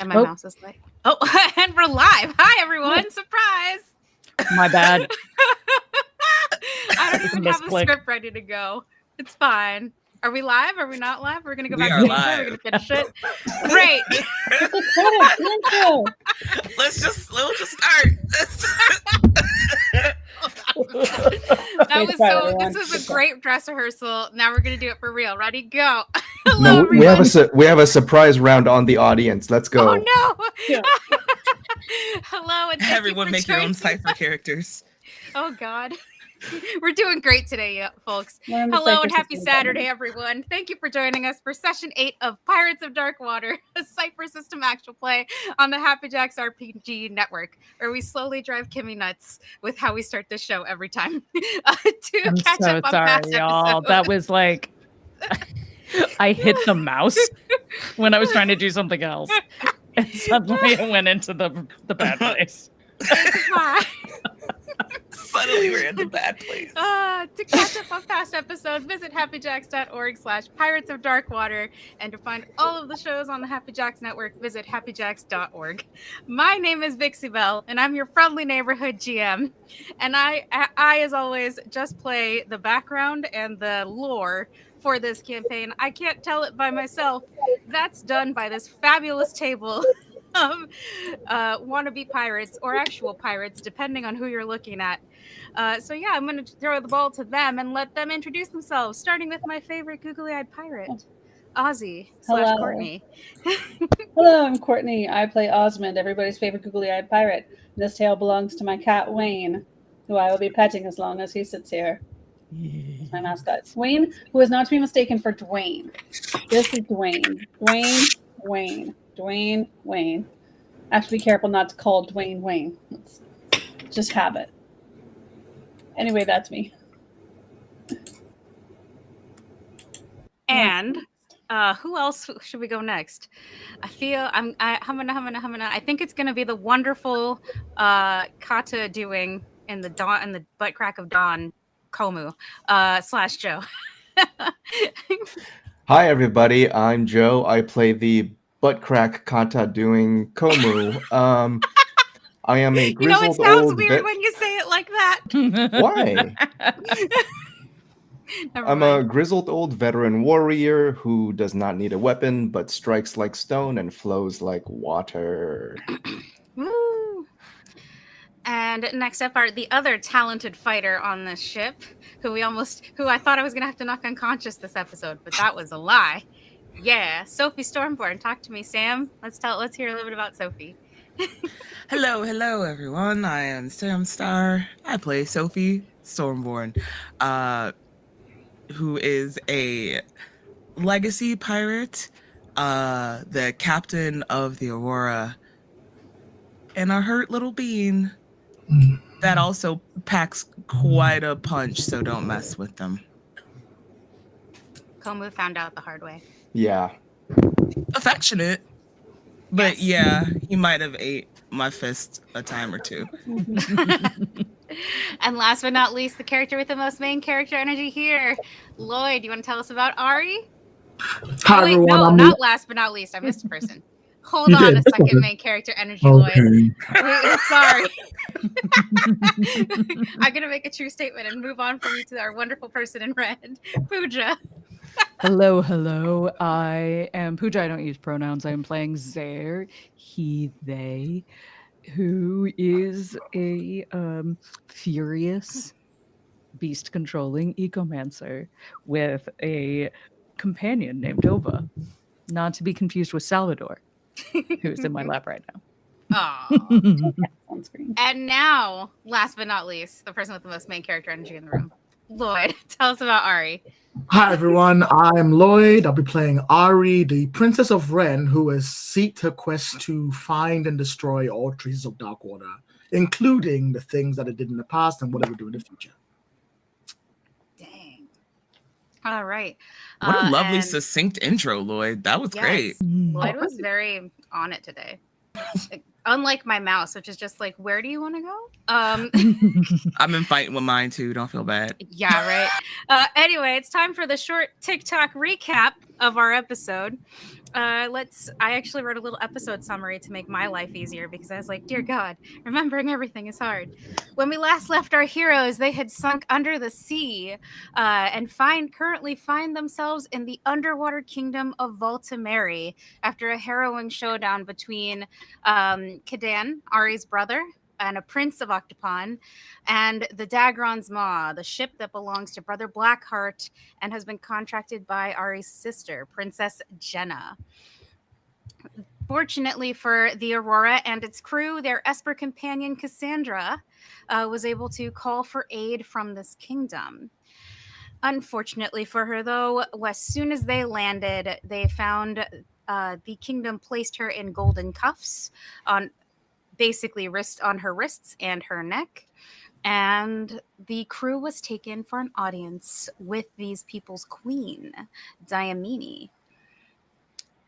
my mouse is like, oh, and we're live. Hi, everyone. Surprise. My bad. I don't even have a script ready to go. It's fine. Are we live? Are we not live? We're going to go back to the intro. We're going to finish it. Great. Let's just start. This was a great dress rehearsal. Now we're going to do it for real. Ready? Go. Hello, no, we have a surprise round on the audience. Let's go. Oh no. Yeah. Hello, and everyone make your own Cypher characters. Oh God. We're doing great today, folks. Hello and happy Saturday, everyone. Thank you for joining us for Session 8 of Pirates of Dark Water, a Cypher system actual play on the Happy Jacks RPG network, where we slowly drive Kimmy nuts with how we start the show every time. I'm catch so up on sorry, past y'all. Episodes. That was like... I hit the mouse when I was trying to do something else. And suddenly it went into the bad place. Suddenly we're in the bad place. To catch up on past episodes, visit happyjacks.org/Pirates of Dark Water. And to find all of the shows on the Happy Jacks network, visit happyjacks.org. My name is Vixie Bell, and I'm your friendly neighborhood GM. And I, as always, just play the background and the lore for this campaign. I can't tell it by myself. That's done by this fabulous table of wannabe pirates or actual pirates, depending on who you're looking at. So yeah, I'm going to throw the ball to them and let them introduce themselves, starting with my favorite googly-eyed pirate, Ozzy/Courtney. Hello, I'm Courtney. I play Osmond, everybody's favorite googly-eyed pirate. This tale belongs to my cat, Wayne, who I will be petting as long as he sits here. It's my mascot. Wayne, who is not to be mistaken for Dwayne. This is Dwayne. Dwayne. I have to be careful not to call Dwayne Wayne. It's just habit. Anyway, that's me. And who else should we go next? I feel I think it's gonna be the wonderful Kata doing in the butt crack of dawn. Komu / Joe. Hi everybody, I'm Joe. I play the butt crack kata doing Komu. I am a grizzled old... it sounds weird when you say it like that. Why? I'm a grizzled old veteran warrior who does not need a weapon, but strikes like stone and flows like water. Woo! And next up are the other talented fighter on this ship, who I thought I was gonna have to knock unconscious this episode, but that was a lie. Yeah, Sophie Stormborn, talk to me, Sam. Let's hear a little bit about Sophie. Hello, everyone. I am Sam Star. I play Sophie Stormborn, who is a legacy pirate, the captain of the Aurora, and a hurt little bean. That also packs quite a punch, so don't mess with them. Komu found out the hard way. Yeah. Affectionate. But yeah, he might have ate my fist a time or two. And last but not least, the character with the most main character energy here. Lloyd, you want to tell us about Ari? Hi, everyone. No, not last but not least. I missed a person. Hold on a second, main character energy, okay. Lloyd. Sorry. I'm going to make a true statement and move on from you to our wonderful person in red, Pooja. Hello. I am Pooja. I don't use pronouns. I am playing Zaire, he, they, who is a furious, beast-controlling ecomancer with a companion named Ova, not to be confused with Salvador, who's in my lap right now. Oh. And now, last but not least, the person with the most main character energy in the room, Lloyd. Tell us about Ari. Hi, everyone. I'm Lloyd. I'll be playing Ari, the Princess of Ren, who has seeked her quest to find and destroy all traces of Darkwater, including the things that it did in the past and what it will do in the future. Dang. All right. What a lovely, succinct intro, Lloyd. That was great. Lloyd was very on it today. Unlike my mouse, which is just like, where do you want to go? I've been fighting with mine too. Don't feel bad. Yeah, right. Anyway, it's time for the short TikTok recap of our episode. I actually wrote a little episode summary to make my life easier because I was like, dear God, remembering everything is hard. When we last left our heroes, they had sunk under the sea and currently find themselves in the underwater kingdom of Voltameri after a harrowing showdown between Kadan, Ari's brother, and a prince of Octopon, and the Dagron's Maw, the ship that belongs to Brother Blackheart and has been contracted by Ari's sister, Princess Jenna. Fortunately for the Aurora and its crew, their Esper companion Cassandra was able to call for aid from this kingdom. Unfortunately for her, though, as soon as they landed, they found the kingdom placed her in golden cuffs on basically on her wrists and her neck. And the crew was taken for an audience with these people's queen, Diamini.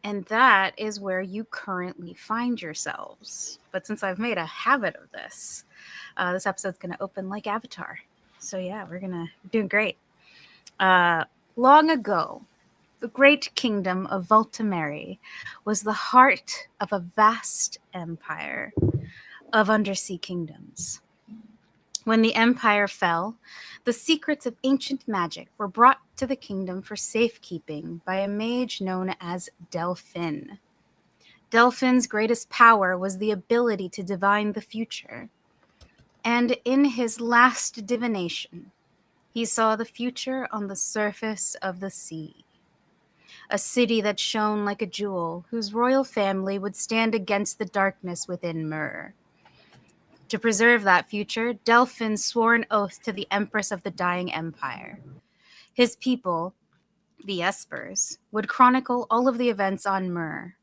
And that is where you currently find yourselves. But since I've made a habit of this, this episode's going to open like Avatar. So yeah, we're doing great. Long ago, the great kingdom of Voltameri was the heart of a vast empire of undersea kingdoms. When the empire fell, the secrets of ancient magic were brought to the kingdom for safekeeping by a mage known as Delphin. Delphin's greatest power was the ability to divine the future. And in his last divination, he saw the future on the surface of the sea. A city that shone like a jewel, whose royal family would stand against the darkness within Myr. To preserve that future, Delphin swore an oath to the Empress of the Dying Empire. His people, the Espers, would chronicle all of the events on Myr,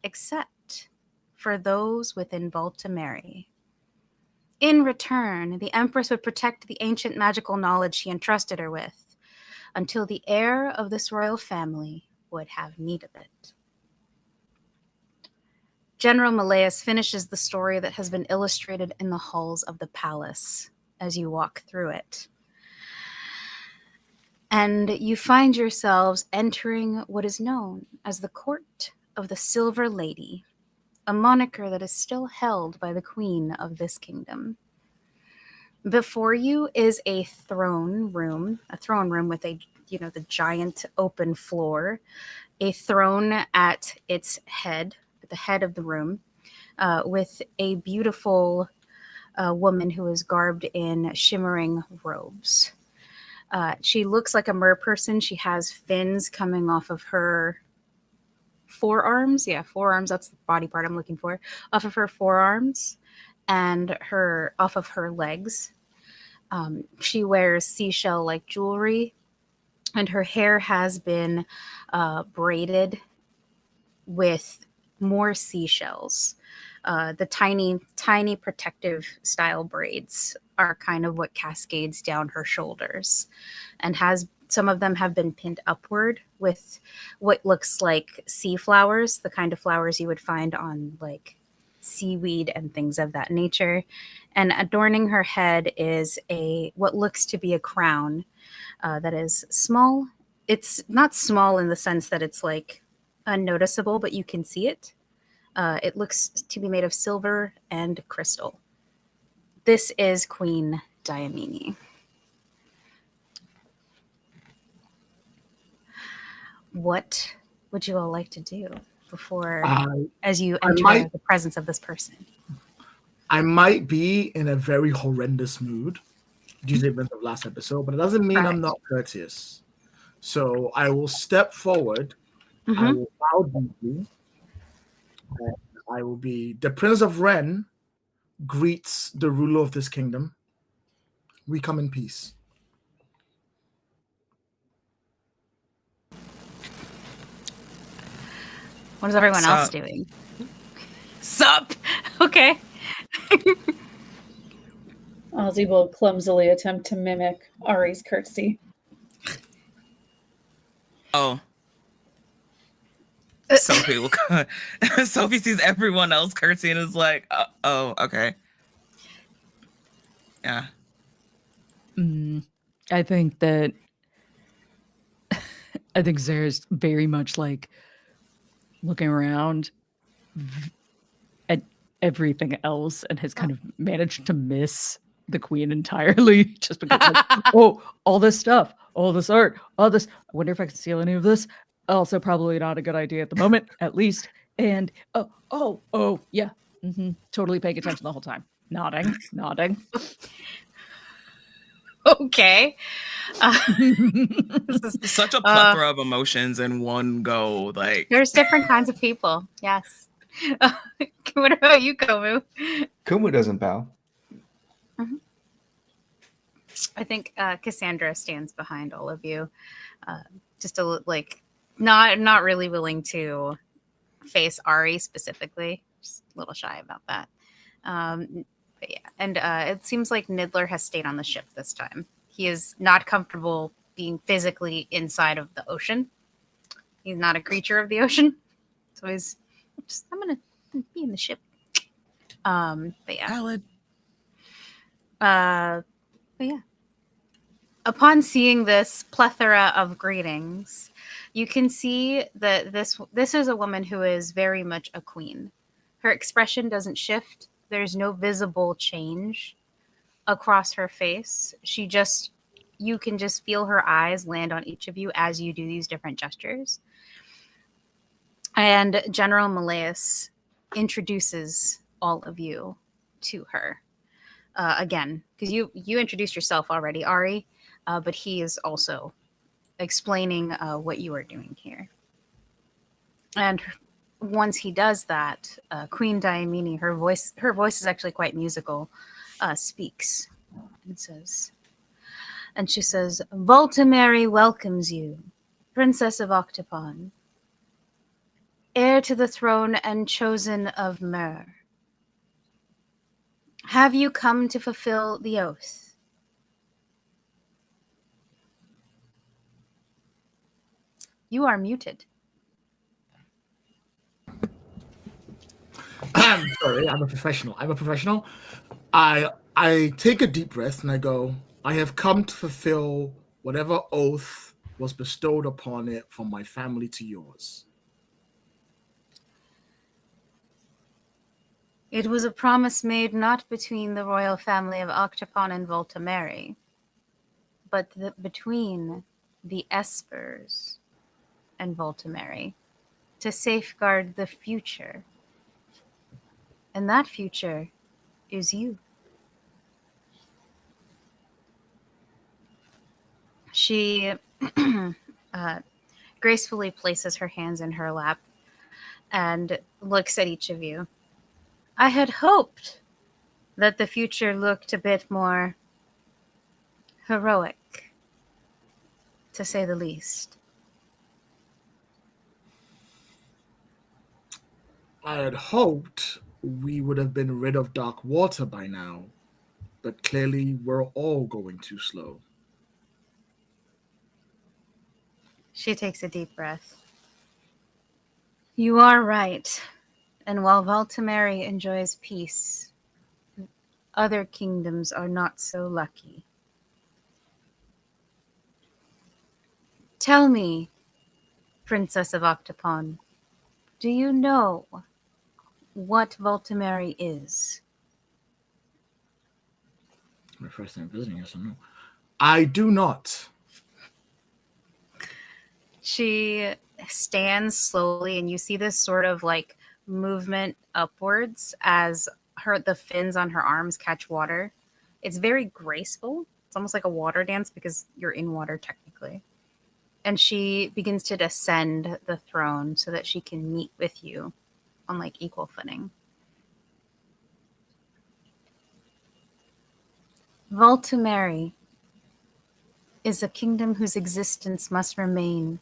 except for those within Voltameri. In return, the Empress would protect the ancient magical knowledge she entrusted her with, until the heir of this royal family would have need of it. General Malleus finishes the story that has been illustrated in the halls of the palace as you walk through it. And you find yourselves entering what is known as the Court of the Silver Lady, a moniker that is still held by the queen of this kingdom. Before you is a throne room with the giant open floor, a throne at its head, at the head of the room, with a beautiful woman who is garbed in shimmering robes. She looks like a mer person. She has fins coming off of her forearms. Yeah, forearms. That's the body part I'm looking for. Off of her forearms and off of her legs. She wears seashell-like jewelry, and her hair has been braided with more seashells. The tiny, tiny protective style braids are kind of what cascades down her shoulders, and some of them have been pinned upward with what looks like sea flowers, the kind of flowers you would find on like seaweed and things of that nature. And adorning her head is what looks to be a crown that is small. It's not small in the sense that it's like unnoticeable, but you can see it. It looks to be made of silver and crystal. This is Queen Diamini. What would you all like to do before, as you enter the presence of this person? I might be in a very horrendous mood due to the events of last episode, but it doesn't mean I'm not courteous. So I will step forward. Mm-hmm. I will bow deeply. I will be the Prince of Ren greets the ruler of this kingdom. We come in peace. What is everyone else doing? Sup? Okay. Ozzy will clumsily attempt to mimic Ari's curtsy. Oh. Sophie will Sophie sees everyone else curtsy and is like, oh, okay. Yeah. I think Zara's very much like looking around at everything else and has kind of managed to miss the queen entirely just because like, oh, all this stuff, all this art, all this. I wonder if I can steal any of this. Also, probably not a good idea at the moment, at least. And oh, yeah, totally paying attention the whole time, nodding. Okay. This is Such a plethora of emotions in one go. Like, there's different kinds of people. Yes. What about you, Komu? Kumu doesn't bow. I think Cassandra stands behind all of you, just like not really willing to face Ari specifically. Just a little shy about that. But yeah, and it seems like Niddler has stayed on the ship this time. He is not comfortable being physically inside of the ocean. He's not a creature of the ocean, so he's just, I'm gonna be in the ship. But yeah. valid. But yeah. Upon seeing this plethora of greetings, you can see that this is a woman who is very much a queen. Her expression doesn't shift. There's no visible change across her face. You can just feel her eyes land on each of you as you do these different gestures. And General Malaeus introduces all of you to her. Again, because you introduced yourself already, Ari, but he is also explaining what you are doing here. And once he does that, Queen Diamini, her voice is actually quite musical, speaks and she says, Voltameri welcomes you, Princess of Octopon, heir to the throne and chosen of Mer. Have you come to fulfill the oath? You are muted. I'm sorry, I'm a professional. I take a deep breath and I go, I have come to fulfill whatever oath was bestowed upon it from my family to yours. It was a promise made not between the royal family of Octopon and Voltameri, but between the Espers and Voltameri, to safeguard the future. And that future is you. She gracefully places her hands in her lap and looks at each of you. I had hoped that the future looked a bit more heroic, to say the least. I had hoped we would have been rid of dark water by now, but clearly we're all going too slow. She takes a deep breath. You are right. And while Voltameri enjoys peace, other kingdoms are not so lucky. Tell me, Princess of Octopon, do you know what Voltameri is? My first time visiting, yes or no? I do not. She stands slowly, and you see this sort of like movement upwards as the fins on her arms catch water. It's very graceful. It's almost like a water dance because you're in water technically. And she begins to descend the throne so that she can meet with you on like equal footing. Voltameri is a kingdom whose existence must remain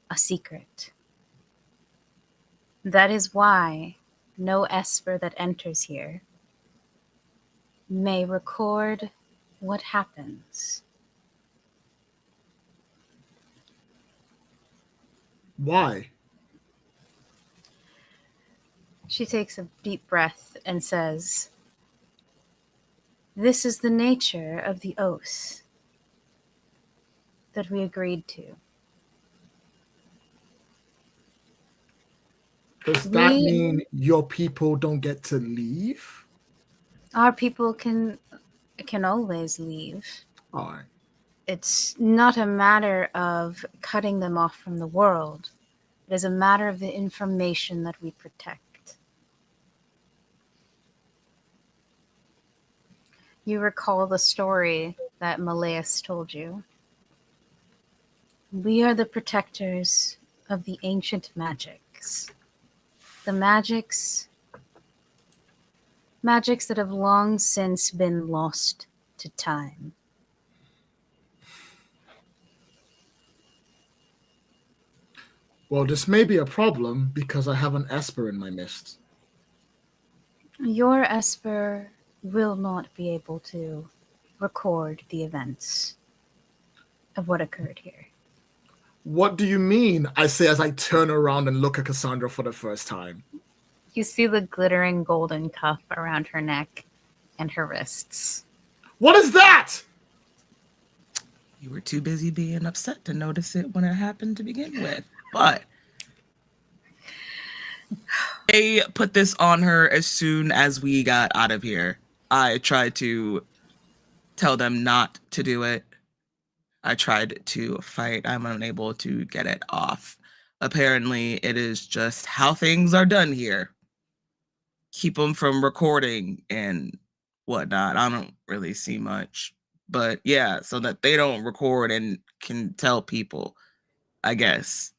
a secret. That is why no Esper that enters here may record what happens. Why? She takes a deep breath and says, this is the nature of the oath that we agreed to. Does that mean your people don't get to leave? Our people can always leave. All right. It's not a matter of cutting them off from the world. It is a matter of the information that we protect. You recall the story that Malleus told you. We are the protectors of the ancient magics. The magics that have long since been lost to time. Well, this may be a problem because I have an Esper in my midst. Your Esper will not be able to record the events of what occurred here. What do you mean? I say as I turn around and look at Cassandra for the first time. You see the glittering golden cuff around her neck and her wrists. What is that? You were too busy being upset to notice it when it happened to begin with. But they put this on her as soon as we got out of here. I tried to tell them not to do it. I tried to fight. I'm unable to get it off. Apparently, it is just how things are done here. Keep them from recording and whatnot. I don't really see much. But yeah, so that they don't record and can tell people, I guess.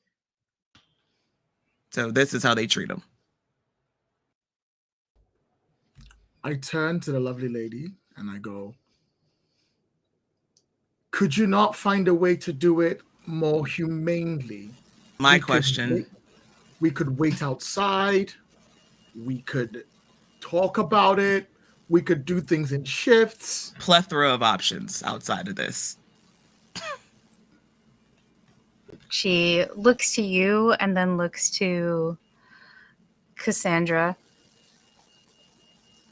So this is how they treat them. I turn to the lovely lady and I go, could you not find a way to do it more humanely? My question. We could wait outside. We could talk about it. We could do things in shifts. Plethora of options outside of this. She looks to you and then looks to Cassandra.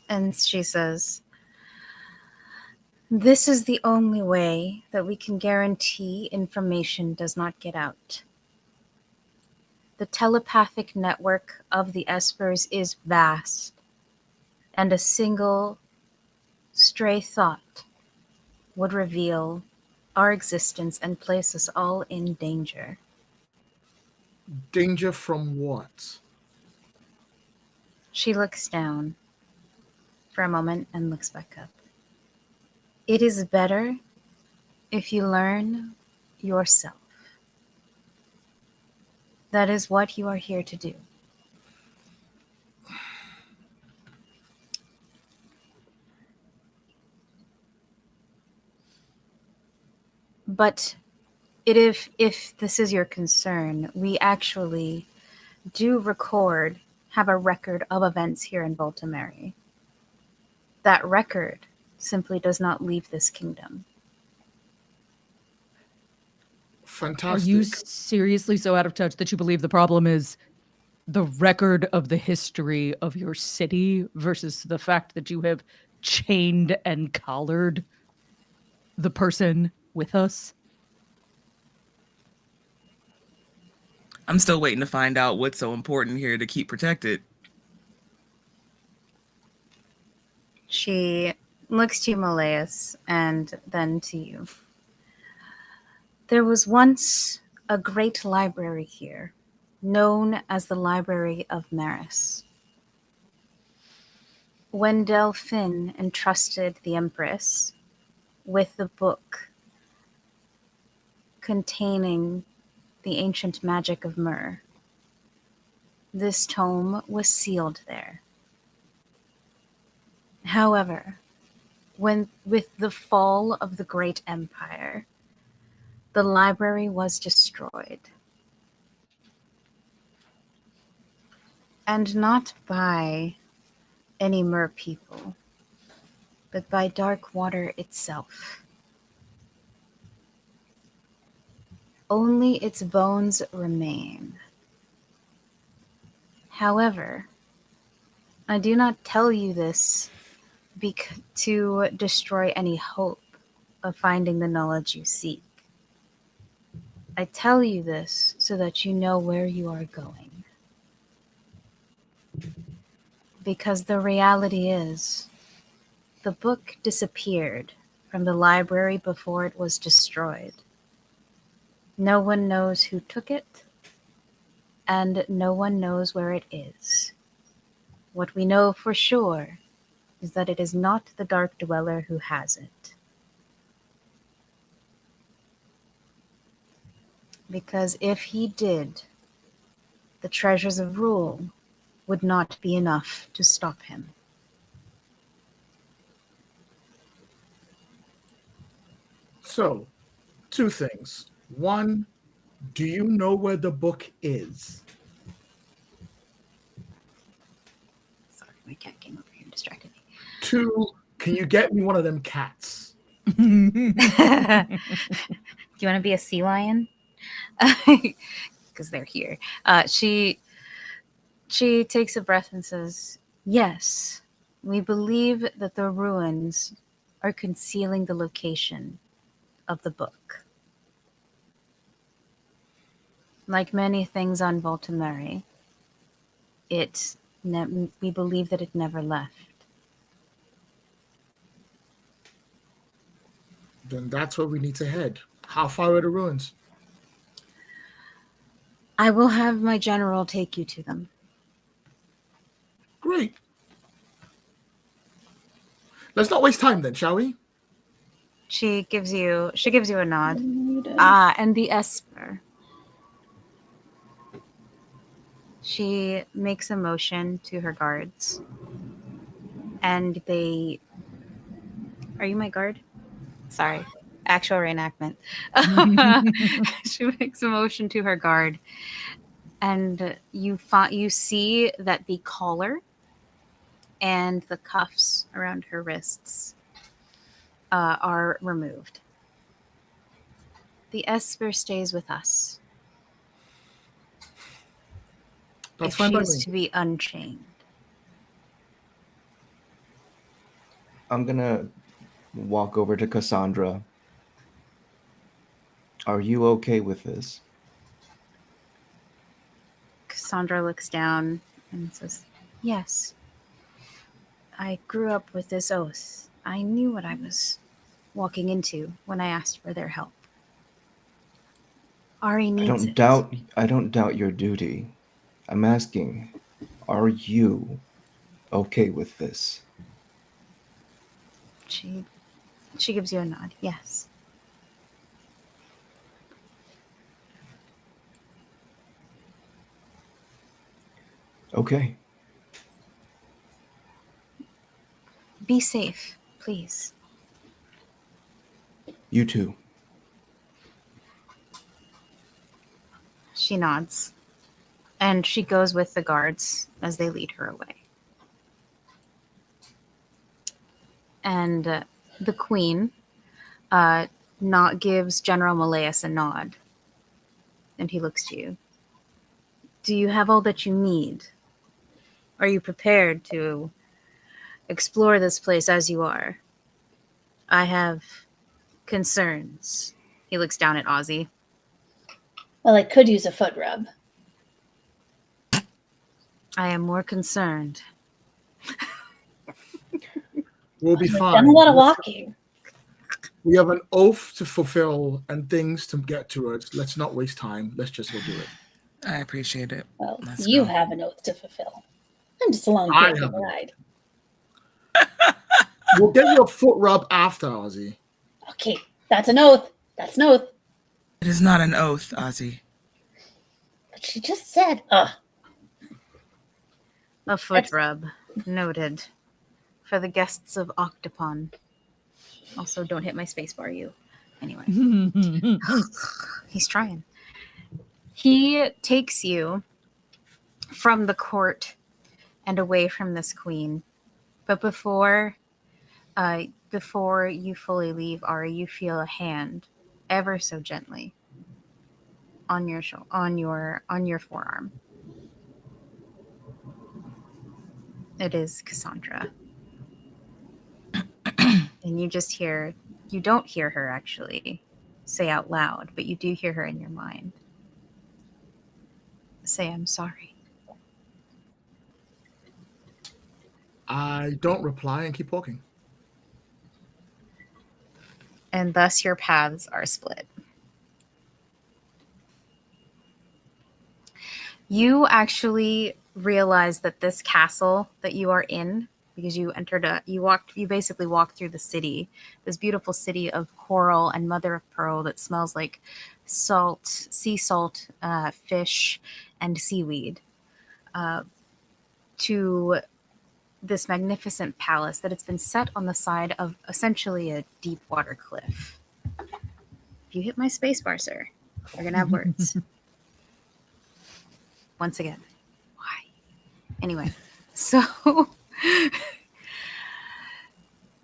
And she says, this is the only way that we can guarantee information does not get out. The telepathic network of the Espers is vast, and a single stray thought would reveal our existence and place us all in danger. Danger from what? She looks down for a moment and looks back up. It is better if you learn yourself. That is what you are here to do. But if this is your concern, we actually do have a record of events here in Baltimore. That record simply does not leave this kingdom. Fantastic. Are you seriously so out of touch that you believe the problem is the record of the history of your city versus the fact that you have chained and collared the person with us? I'm still waiting to find out what's so important here to keep protected. She looks to Malleus and then to you. There was once a great library here, known as the Library of Maris. When Delphine entrusted the Empress with the book containing the ancient magic of myrrh, this tome was sealed there. However, with the fall of the Great Empire, the library was destroyed. And not by any mer people, but by Darkwater itself. Only its bones remain. However, I do not tell you this to destroy any hope of finding the knowledge you seek. I tell you this so that you know where you are going. Because the reality is, the book disappeared from the library before it was destroyed. No one knows who took it, and no one knows where it is. What we know for sure is that it is not the Dark Dweller who has it. Because if he did, the treasures of rule would not be enough to stop him. So, two things. One, do you know where the book is? Sorry, my cat came over here and distracted me. Two, can you get me one of them cats? Do you want to be a sea lion? Because they're here. She takes a breath and says, "Yes, we believe that the ruins are concealing the location of the book. Like many things on Voltameri, we believe that it never left." Then that's where we need to head. How far are the ruins? I will have my general take you to them. Great. Let's not waste time then, shall we? She gives you a nod. And the Esper. She makes a motion to her guards. And they... Are you my guard? Sorry. Actual reenactment. She makes a motion to her guard. And you see that the collar and the cuffs around her wrists are removed. The Esper stays with us. That's if fine she by is me. to be unchained. I'm gonna walk over to Cassandra. Are you okay with this? Cassandra looks down and says, "Yes. I grew up with this oath. I knew what I was walking into when I asked for their help. Ari needs it." I don't doubt your duty. I'm asking, are you okay with this? She gives you a nod. Yes. Okay. Be safe, please. You too. She nods. And she goes with the guards as they lead her away. And the queen gives General Malaeus a nod. And he looks to you. Do you have all that you need? Are you prepared to explore this place as you are? I have concerns. He looks down at Ozzy. Well, I could use a foot rub. I am more concerned. We'll be I've fine. done a lot of walking. We have an oath to fulfill and things to get towards. Let's not waste time. Let's just go do it. I appreciate it. Well, Let's you go. have an oath to fulfill. I'm just along I here for have the an ride. We'll get you a foot rub after, Ozzy. Okay, that's an oath. That's an oath. It is not an oath, Ozzy. But she just said, A foot rub. Noted. For the guests of Octopon. Also, don't hit my spacebar, you. Anyway. He's trying. He takes you from the court and away from this queen. But before you fully leave, Ari, you feel a hand, ever so gently, on your forearm. It is Cassandra. And you don't hear her actually say out loud, but you do hear her in your mind say, "I'm sorry." I don't reply and keep walking. And thus your paths are split. You actually realize that this castle that you are in, because you basically walked through the city, this beautiful city of coral and mother of pearl that smells like sea salt, fish, and seaweed, to this magnificent palace that it's been set on the side of essentially a deep water cliff. If you hit my spacebar, sir, we're going to have words. Once again. Why? Anyway, so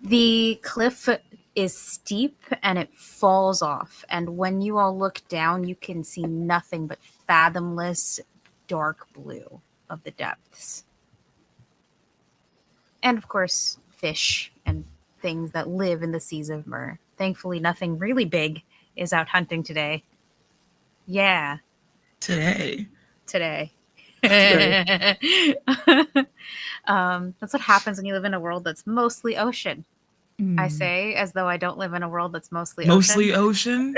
the cliff is steep and it falls off. And when you all look down, you can see nothing but fathomless dark blue of the depths. And of course, fish and things that live in the seas of Myr. Thankfully, nothing really big is out hunting today. Yeah. Today. That's what happens when you live in a world that's mostly ocean. I say as though I don't live in a world that's mostly ocean.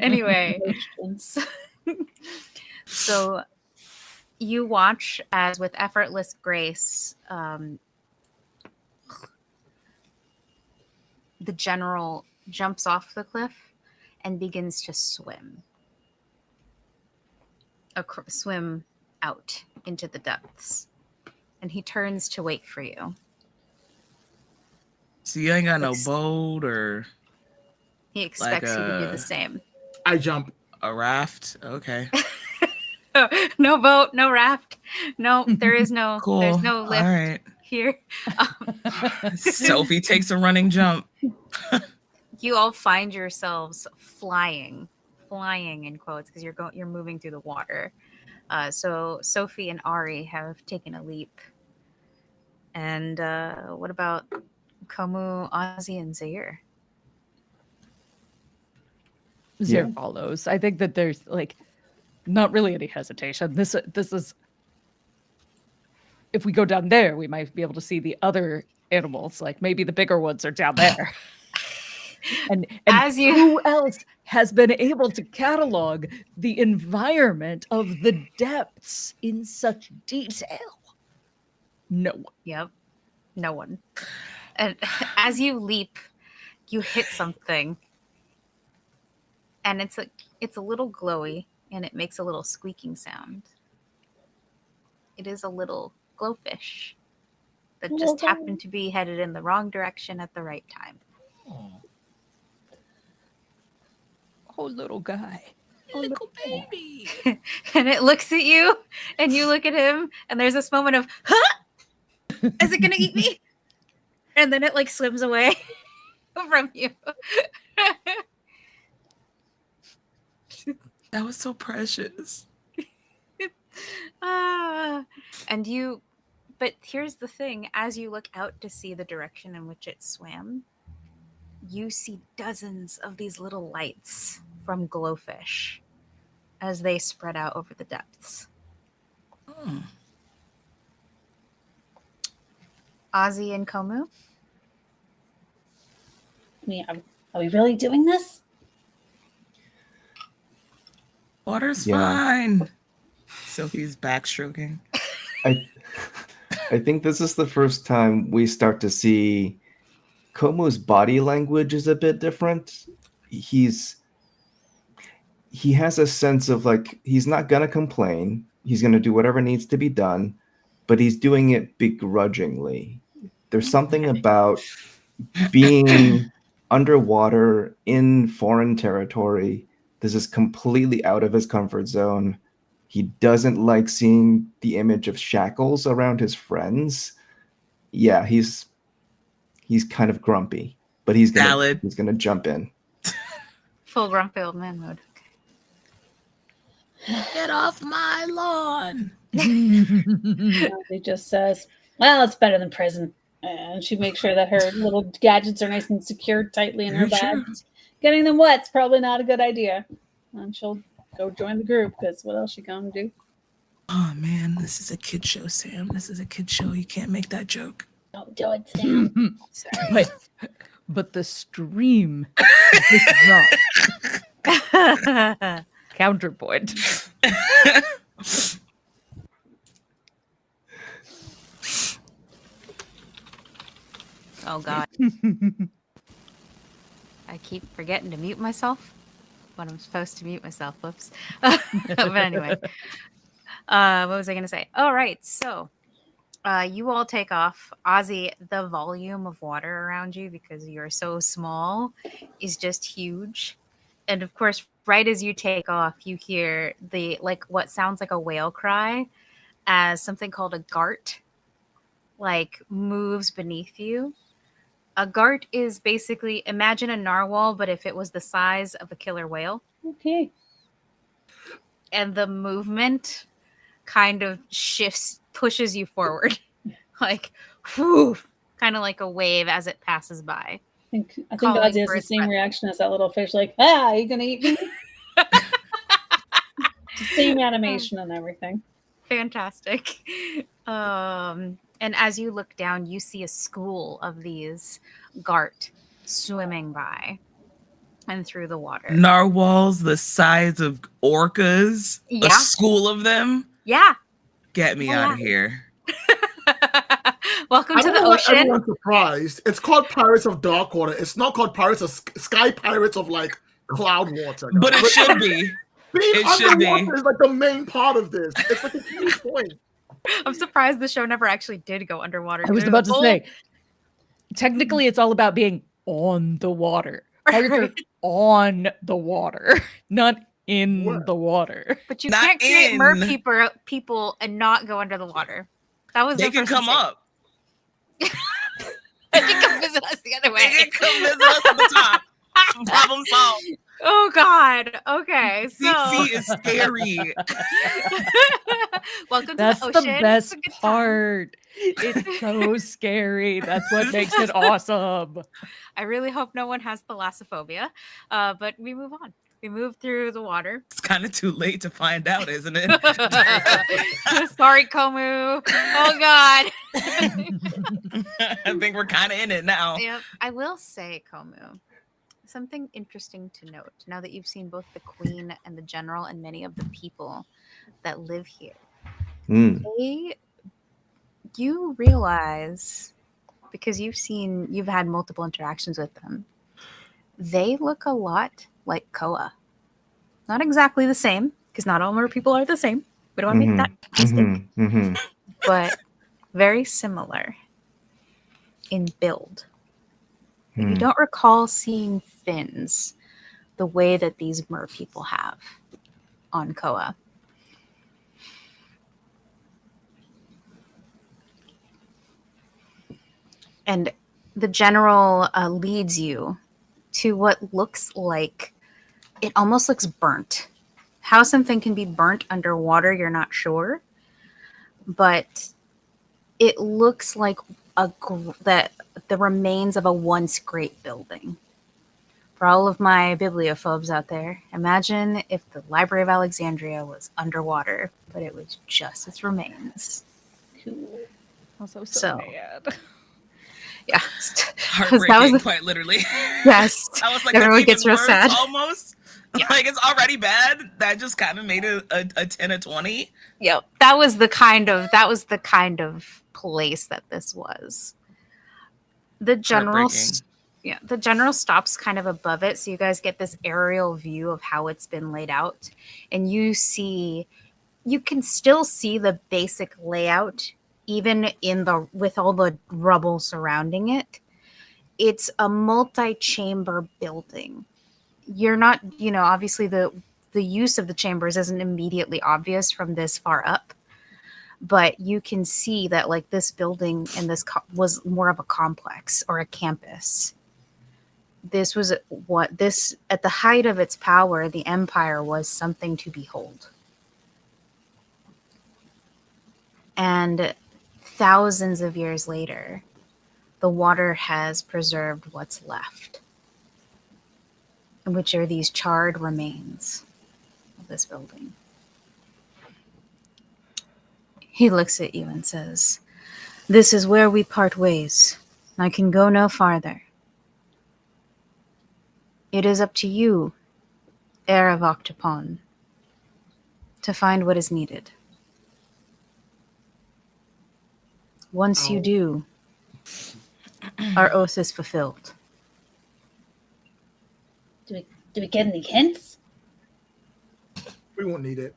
Anyway, so you watch as with effortless grace, the general jumps off the cliff and begins to swim out into the depths. And he turns to wait for you. So you ain't got no boat or... He expects you to do the same. I jump. A raft? Okay. No boat, no raft. No, there is no, Cool. There's no lift All right. here. Sophie takes a running jump. You all find yourselves flying in quotes, because you're moving through the water. So Sophie and Ari have taken a leap. And what about Komu, Ozzy, and Zaire? Zaire follows. I think that there's not really any hesitation. This is, if we go down there, we might be able to see the other animals. Like maybe the bigger ones are down there. and who else has been able to catalog the environment of the depths in such detail? No one. Yep. No one. And as you leap, you hit something. And it's a little glowy, and it makes a little squeaking sound. It is a little glowfish that just happened to be headed in the wrong direction at the right time. Oh, little guy. Little baby. And it looks at you, and you look at him, and there's this moment of, huh? Is it going to eat me? And then it swims away from you. That was so precious. But here's the thing. As you look out to see the direction in which it swam, you see dozens of these little lights from glowfish as they spread out over the depths. Ozzy and Komu? Are we really doing this? Water's fine. Sophie's backstroking. I think this is the first time we start to see Komu's body language is a bit different. He has a sense of he's not gonna complain. He's gonna do whatever needs to be done, but he's doing it begrudgingly. There's something about being underwater in foreign territory. This is completely out of his comfort zone. He doesn't like seeing the image of shackles around his friends. Yeah, he's kind of grumpy, but he's gonna jump in. Full grumpy old man mode. Get off my lawn. He just says, well, it's better than prison. And she makes sure that her little gadgets are nice and secured tightly in her bag. Sure. Getting them wet's probably not a good idea. And she'll go join the group, because what else she gonna do? Oh man, this is a kid show, Sam. This is a kid show. You can't make that joke. Don't do it, Sam. Sorry. But the stream is not. Counterpoint. Oh God. I keep forgetting to mute myself when I'm supposed to mute myself. Whoops. But anyway, what was I going to say? All right. So you all take off. Ozzy, the volume of water around you, because you're so small, is just huge. And of course, right as you take off, you hear the what sounds like a whale cry as something called a gart moves beneath you. A gart is basically, imagine a narwhal, but if it was the size of a killer whale. Okay. And the movement kind of shifts, pushes you forward. Whew, kind of like a wave as it passes by. I think Calling Ozzy has for the its same breath. reaction as that little fish, like, ah, are you gonna eat me? Same animation and everything. Fantastic. And as you look down, you see a school of these gart swimming by and through the water. Narwhals the size of orcas. Yeah. A school of them. Yeah. Get me out of here. Welcome I to don't the know why ocean. everyone's surprised. It's called Pirates of Darkwater. It's not called Pirates of Sky Pirates of Cloudwater. But it should be. Being It should be. underwater is the main part of this. It's a key point. I'm surprised the show never actually did go underwater. I was about to say, technically, it's all about being on the water. Pirates are on the water, not in the water. But you Not can't create in. mer people and not go under the water. That was They their can first come mistake. up. They can come visit us the other way. They can come visit us at the top. Problem solved. Oh God. Okay. So Sea is scary. welcome That's to the ocean. the It's best a good time. part. It's so scary. That's what makes it awesome. I really hope no one has thalassophobia. But we move on. We move through the water. It's kind of too late to find out, isn't it? Sorry, Komu. Oh God. I think we're kind of in it now. Yep. I will say, Komu, something interesting to note now that you've seen both the queen and the general and many of the people that live here. You realize, because you've had multiple interactions with them, they look a lot like Koa. Not exactly the same, because not all mer people are the same. We don't want to make that mistake. But very similar in build. You don't recall seeing fins the way that these mer people have on Koa. And the general leads you to what looks like, it almost looks burnt. How something can be burnt underwater, you're not sure. But it looks like that the remains of a once great building. For all of my bibliophobes out there, imagine if the Library of Alexandria was underwater, but it was just its remains. Cool. Also So bad. Yeah. Heartbreaking, quite literally. Yes. I was like, Everyone that's gets even real worse, sad. almost. Yeah. Like, it's already bad. That just kind of made it a 10 or 20. Yep. That was the kind of place that this was. The general the general stops kind of above it, so you guys get this aerial view of how it's been laid out, and you can still see the basic layout even with all the rubble surrounding it. It's a multi-chamber building. You're not, obviously the use of the chambers isn't immediately obvious from this far up, but you can see that this building and this was more of a complex or a campus. This was at the height of its power, the empire was something to behold. And thousands of years later, the water has preserved what's left, which are these charred remains of this building. He looks at you and says, "This is where we part ways. I can go no farther. It is up to you, heir of Octopon, to find what is needed. Once you do, our oath is fulfilled." Do we get any hints? We won't need it.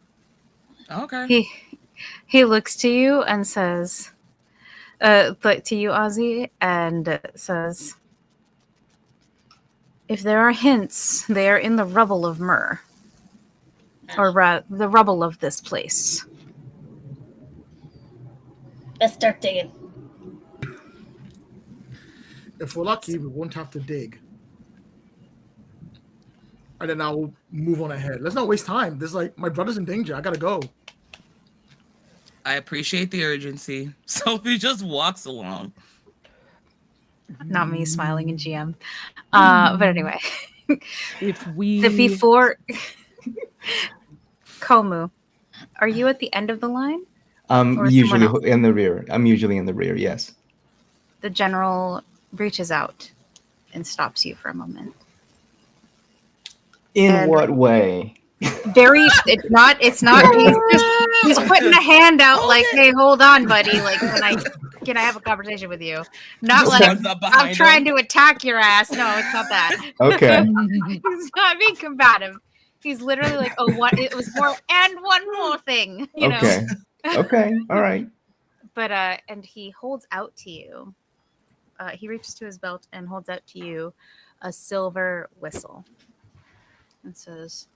Okay. He looks to you and says, to you, Ozzy, and says, "If there are hints, they are in the rubble of Myrrh, or the rubble of this place." Let's start digging. If we're lucky, we won't have to dig. And then I'll move on ahead. Let's not waste time. There's like, my brother's in danger. I gotta go. I appreciate the urgency. Sophie just walks along. Not me smiling in GM. But anyway. Before Komu, are you at the end of the line? Usually in the rear. I'm usually in the rear, yes. The general reaches out and stops you for a moment. In what way? It's not he's putting a hand out like, "Hey, hold on, buddy, like, can I have a conversation with you?" Not Just like, runs up "I'm behind trying him. to attack your ass." No, it's not that. Okay. He's not being combative. He's literally like, "Oh, what? It was more, and one more thing." Okay. Okay. All right. But and he holds out to you. He reaches to his belt and holds out to you a silver whistle and says,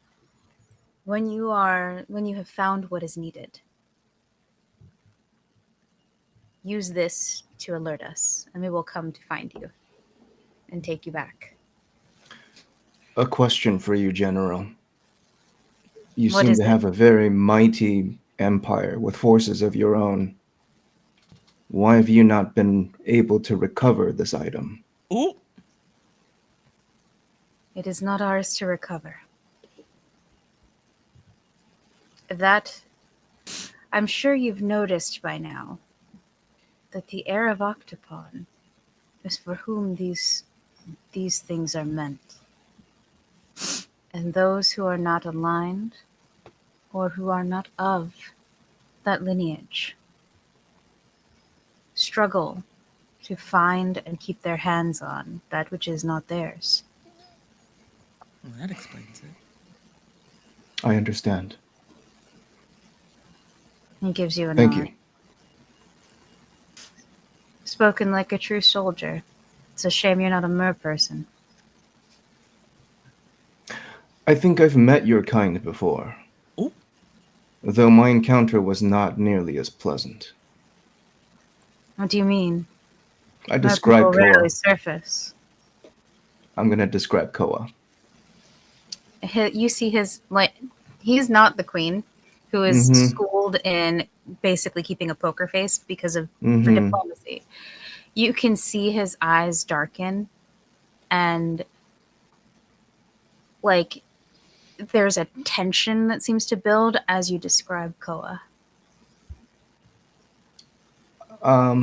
when you have found what is needed, use this to alert us, and we will come to find you and take you back." A question for you, General. You What seem is to it? have a very mighty empire with forces of your own. Why have you not been able to recover this item? Ooh. It is not ours to recover. That, I'm sure you've noticed by now, that the heir of Octopon is for whom these things are meant. And those who are not aligned, or who are not of that lineage, struggle to find and keep their hands on that which is not theirs. Well, that explains it. I understand. He gives you a Thank nod. you. Spoken like a true soldier. It's a shame you're not a mer person. I think I've met your kind before. Ooh. Though my encounter was not nearly as pleasant. What do you mean? I Mer describe people rarely Koa. surface. I'm going to describe Koa. You see his, like, he's not the queen who is schooled in basically keeping a poker face because of for diplomacy. You can see his eyes darken, and like there's a tension that seems to build as you describe Koa. I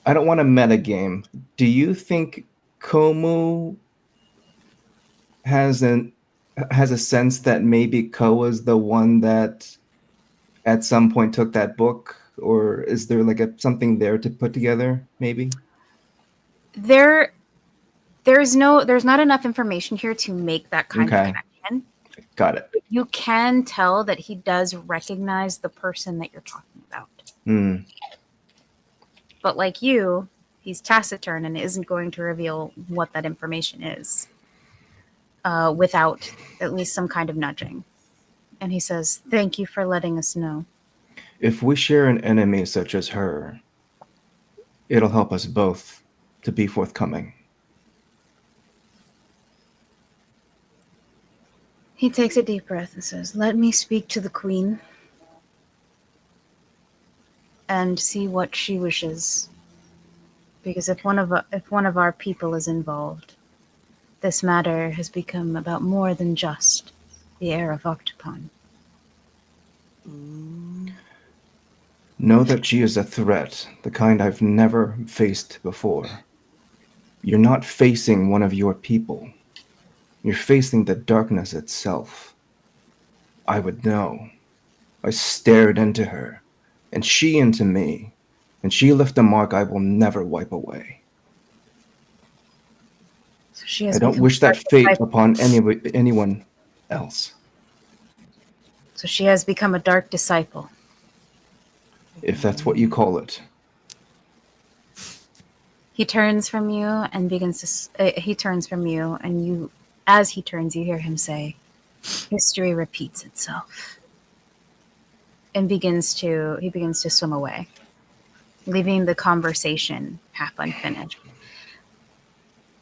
don't want to metagame. Do you think Komu has a sense that maybe Koa's the one that at some point took that book? Or is there like something there to put together, maybe? There's not enough information here to make that kind of connection. Got it. You can tell that he does recognize the person that you're talking about. But like you, he's taciturn and isn't going to reveal what that information is without at least some kind of nudging. And he says, "Thank you for letting us know." If we share an enemy such as her, it'll help us both to be forthcoming. He takes a deep breath and says, "Let me speak to the queen and see what she wishes. Because if one of our people is involved, this matter has become about more than just the heir of Octopon." Know that she is a threat, the kind I've never faced before. You're not facing one of your people. You're facing the darkness itself. I would know. I stared into her, and she into me, and she left a mark I will never wipe away. So she has I don't become wish a that dark fate disciple. upon anyone else. So she has become a dark disciple. If that's what you call it. He turns from you and he turns from you, and you, as he turns, you hear him say, "History repeats itself," and he begins to swim away, leaving the conversation half unfinished.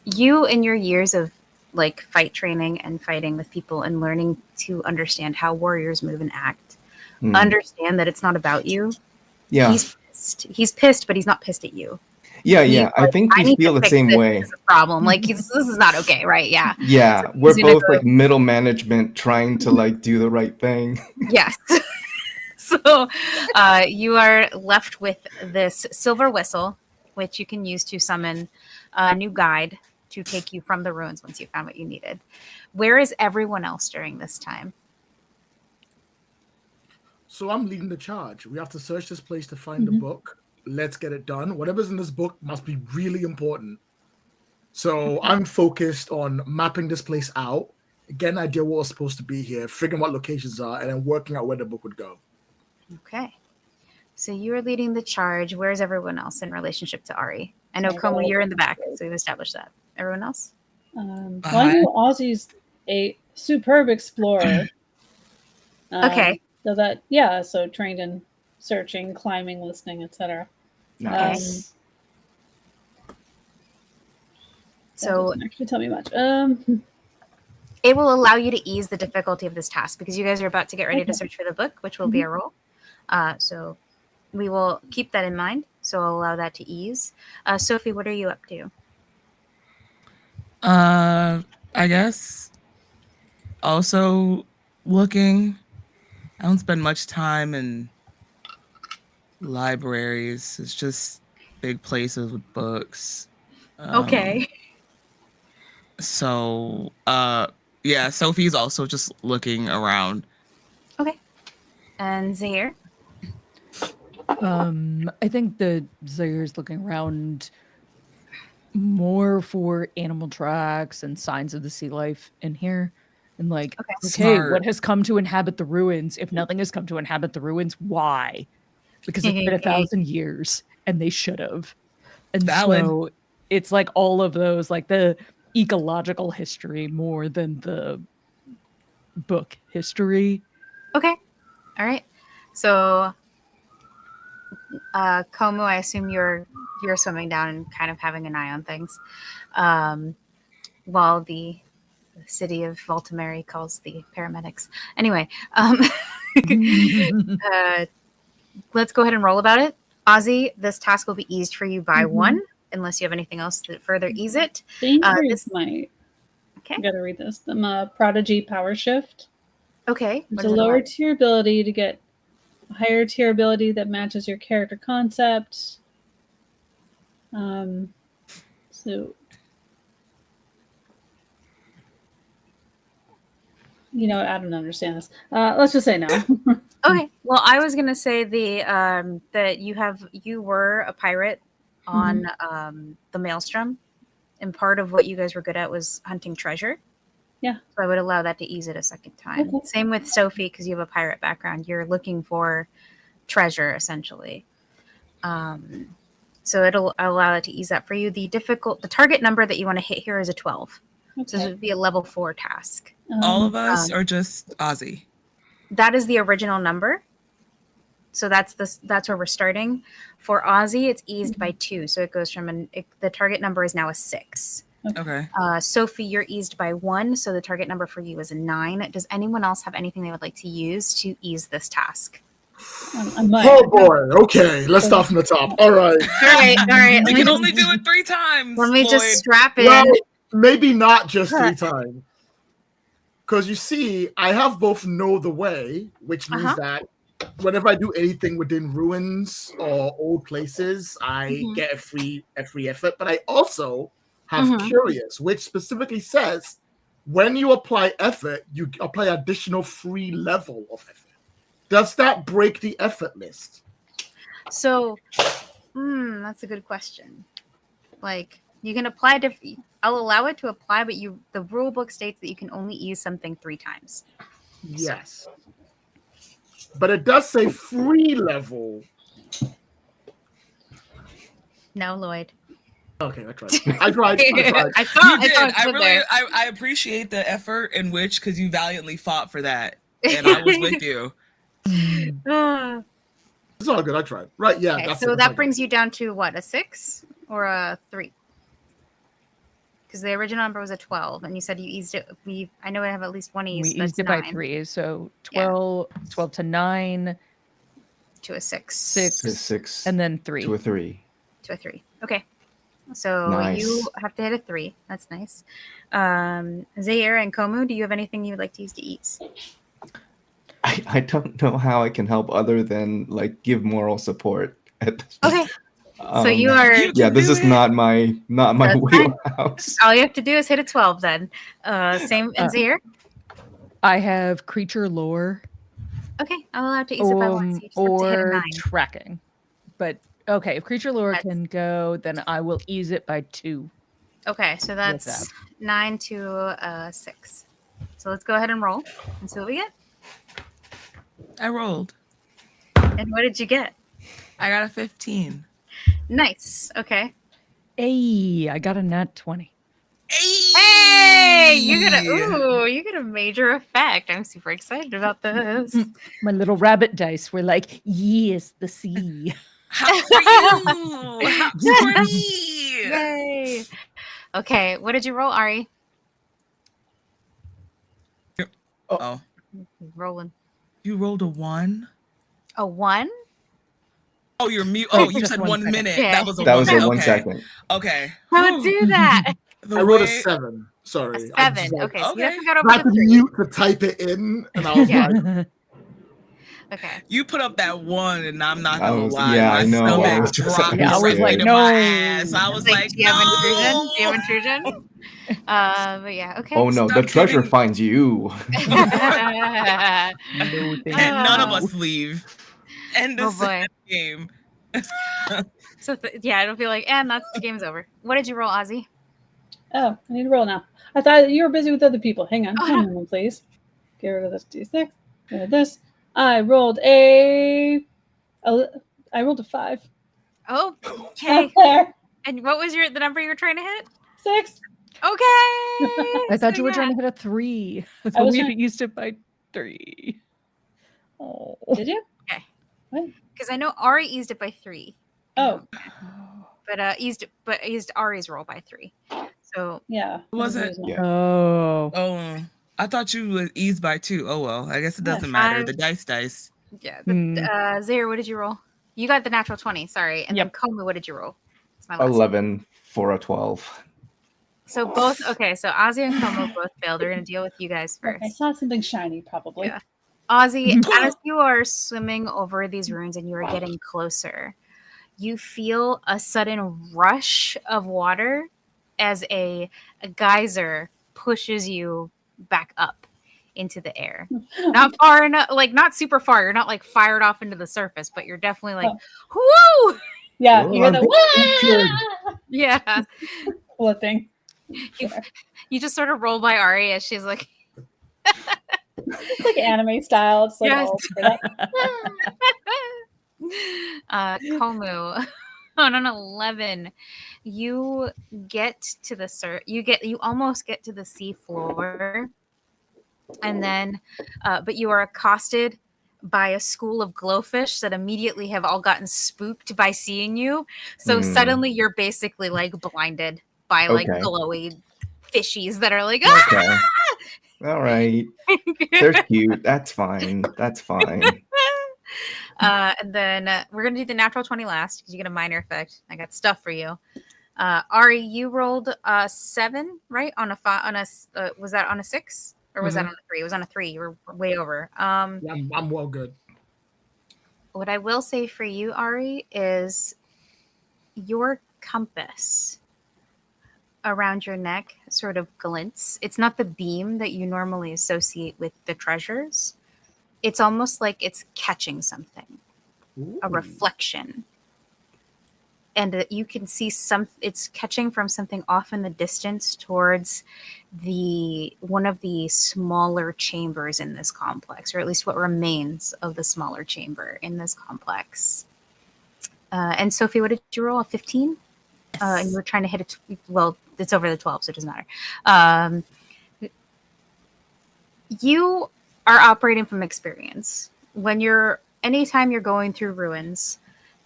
You, in your years of like fight training and fighting with people and learning to understand how warriors move and act, understand that it's not about you. Yeah. He's pissed, but he's not pissed at you. Yeah. I Like, think we feel the same way. This is a problem. Like, this is not okay, right? Yeah. Yeah, So we're he's gonna both go- like middle management trying to like do the right thing. Yes. So you are left with this silver whistle, which you can use to summon a new guide to take you from the ruins once you found what you needed. Where is everyone else during this time? So I'm leading the charge. We have to search this place to find the book. Let's get it done. Whatever's in this book must be really important. So I'm focused on mapping this place out, getting an idea what was supposed to be here, figuring what locations are, and then working out where the book would go. Okay. So you are leading the charge. Where's everyone else in relationship to Ari? I know, Como, you're in the back, so we've established that. Everyone else? Well, I know Ozzy's a superb explorer. Okay. So trained in searching, climbing, listening, etc. Nice. So doesn't actually tell me much. it will allow you to ease the difficulty of this task because you guys are about to get ready to search for the book, which will be a roll. So we will keep that in mind. So I'll allow that to ease. Sophie, what are you up to? I guess also looking. I don't spend much time in libraries. It's just big places with books. Okay. So, yeah, Sophie's also just looking around. Okay. And Zaire? I think the Zaire's looking around more for animal tracks and signs of the sea life in here. And like, okay, Smart. what has come to inhabit the ruins? If nothing has come to inhabit the ruins, why? Because it's been 1,000 years and they should have. And Valid. so it's like all of those, like the ecological history more than the book history. Okay. All right. So, Como, I assume you're swimming down and kind of having an eye on things, while the city of Valtameri calls the paramedics. Anyway, let's go ahead and roll about it. Ozzy, this task will be eased for you by 1, unless you have anything else to further ease it. Dangerous might. Okay. I gotta read this. The Prodigy Power Shift. Okay. It's a lower tier ability to get a higher tier ability that matches your character concept. So, you know, I don't understand this. Let's just say no. Okay. Well, I was gonna say that you were a pirate on the Maelstrom, and part of what you guys were good at was hunting treasure. Yeah. So I would allow that to ease it a second time. Okay. Same with Sophie, because you have a pirate background. You're looking for treasure, essentially. So it'll allow it to ease that for you. The target number that you want to hit here is a 12. Okay. So this would be a level 4 task. All of us or just Ozzy? That is the original number. So that's where we're starting. For Ozzy, it's eased by 2. So it goes from the target number is now a 6. Okay. Sophie, you're eased by 1, so the target number for you is a 9. Does anyone else have anything they would like to use to ease this task? Oh boy. Okay, let's start from the top. All right. All right. We can only do it 3 times. Let me just strap in. Well, maybe not just 3 times. Because you see, I have both know the way, which means that whenever I do anything within ruins or old places, I Mhm. get a free effort. But I also have Mhm. Curious, which specifically says when you apply effort, you apply additional free level of effort. Does that break the effort list? So, that's a good question. Like, you can apply different. I'll allow it to apply, but the rule book states that you can only use something 3 times. Yes. But it does say free level. No, Lloyd. Okay, I tried. I tried. I thought You I did. thought I it was really, there. I appreciate the effort in which, because you valiantly fought for that, and I was with you. Ah. It's all good. I tried. Right? Yeah. Okay, That's so it. that brings you down to what, a 6 or a 3? Because the original number was a 12, and you said you eased it. I know I have at least one ease. We so that's eased it by 9 3, so Yeah. 12 to 9, to a 6. 6, and then 3. to a 3. To a 3. Okay. So Nice. you have to hit a 3. That's nice. Zaire and Komu, do you have anything you would like to use to ease? I don't know how I can help other than like give moral support at this Okay. So you Um, are. You Yeah, can this do is it. not my That's fine. wheelhouse. All you have to do is hit a 12 then. Same in Zaire. I have creature lore Okay, I'll allow to ease it by 1. So you just have to hit a or 9. tracking. But okay, if creature lore That's- can go, then I will ease it by 2. Okay, so that's that. 9 to 6. So let's go ahead and roll and see what we get. I rolled. And what did you get? I got a 15. Nice. Okay. Hey, I got a nat 20. Hey, you get a major effect. I'm super excited about this. My little rabbit dice were like, yes, the sea. How for you? How for me? Yay. Okay, what did you roll, Ari? Oh, Rolling. you rolled a 1? A 1? Oh, you're mute. Wait, Oh, you just said 1 1 second. minute. Yeah. That was a That 1 was minute. a 1 Okay. second. Okay. Don't do that. The I rolled a way- 7. Sorry. A I 7. just, like, Okay, so you Okay. definitely got I over had the to 3. mute to type it in, and I was Yeah. like, Okay. You put up that 1, and I'm not gonna lie. Yeah, my I know. stomach I was just- dropped Yeah, I was right like, into no. my ass. I was It's like, do you have intrusion? no. Do you have intrusion? But yeah, okay. Oh no, the Stop treasure giving- finds you. No, thank And none of Oh. us leave. End Oh of boy. game. So yeah, it'll be like, and that's the game's over. What did you roll, Ozzy? Oh, I need to roll now. I thought you were busy with other people. Hang on. Oh, One no. moment, please. Get rid of this D6. Get rid of this. I rolled a 5. Oh, okay. There. And what was the number you were trying to hit? 6. Okay. I thought So, you were yeah. trying to hit a 3. I So was we trying- used it by 3. Oh. Did you? Because I know Ari eased it by 3. Oh, But eased Ari's roll by 3. So yeah. Was it? Yeah. Oh. Oh, I thought you would ease by 2. Oh well, I guess it Yeah, doesn't matter. 5. The dice. yeah. Hmm. Zaire, what did you roll? You got the natural 20, sorry. And Yep. then Komu, what did you roll? It's my last one. 11 for a 12. So both, okay, so Ozzy and Komu both failed. We're going to deal with you guys first. I saw something shiny, probably. Yeah. Ozzy, as you are swimming over these ruins and you are getting closer, you feel a sudden rush of water as a geyser pushes you back up into the air. Not far enough, like not super far. You're not like fired off into the surface, but you're definitely like, whoo! Yeah, "Oh, you hear I'm the being "Wah!" Yeah. flipping. You just sort of roll by Ari as she's like, It's like anime style. It's like Yes. all spread out. Komu, on an 11, you get to the you almost get to the sea floor, and then but you are accosted by a school of glowfish that immediately have all gotten spooked by seeing you. So suddenly you're basically like blinded by like Okay. glowy fishies that are like, ah! Okay. All right. They're cute. That's fine. That's fine. And then we're gonna do the natural 20 last because you get a minor effect. I got stuff for you. Ari, you rolled 7, right? On a was that on a 6 or was that on a 3? It was on a 3. You were way over. Yeah, I'm well good. What I will say for you, Ari, is your compass around your neck sort of glints. It's not the beam that you normally associate with the treasures. It's almost like it's catching something, a reflection. And you can see it's catching from something off in the distance towards one of the smaller chambers in this complex, or at least what remains of the smaller chamber in this complex. And Sophie, what did you roll? A 15? And you were trying to hit it. Well, it's over the 12, so it doesn't matter. You are operating from experience. Anytime you're going through ruins,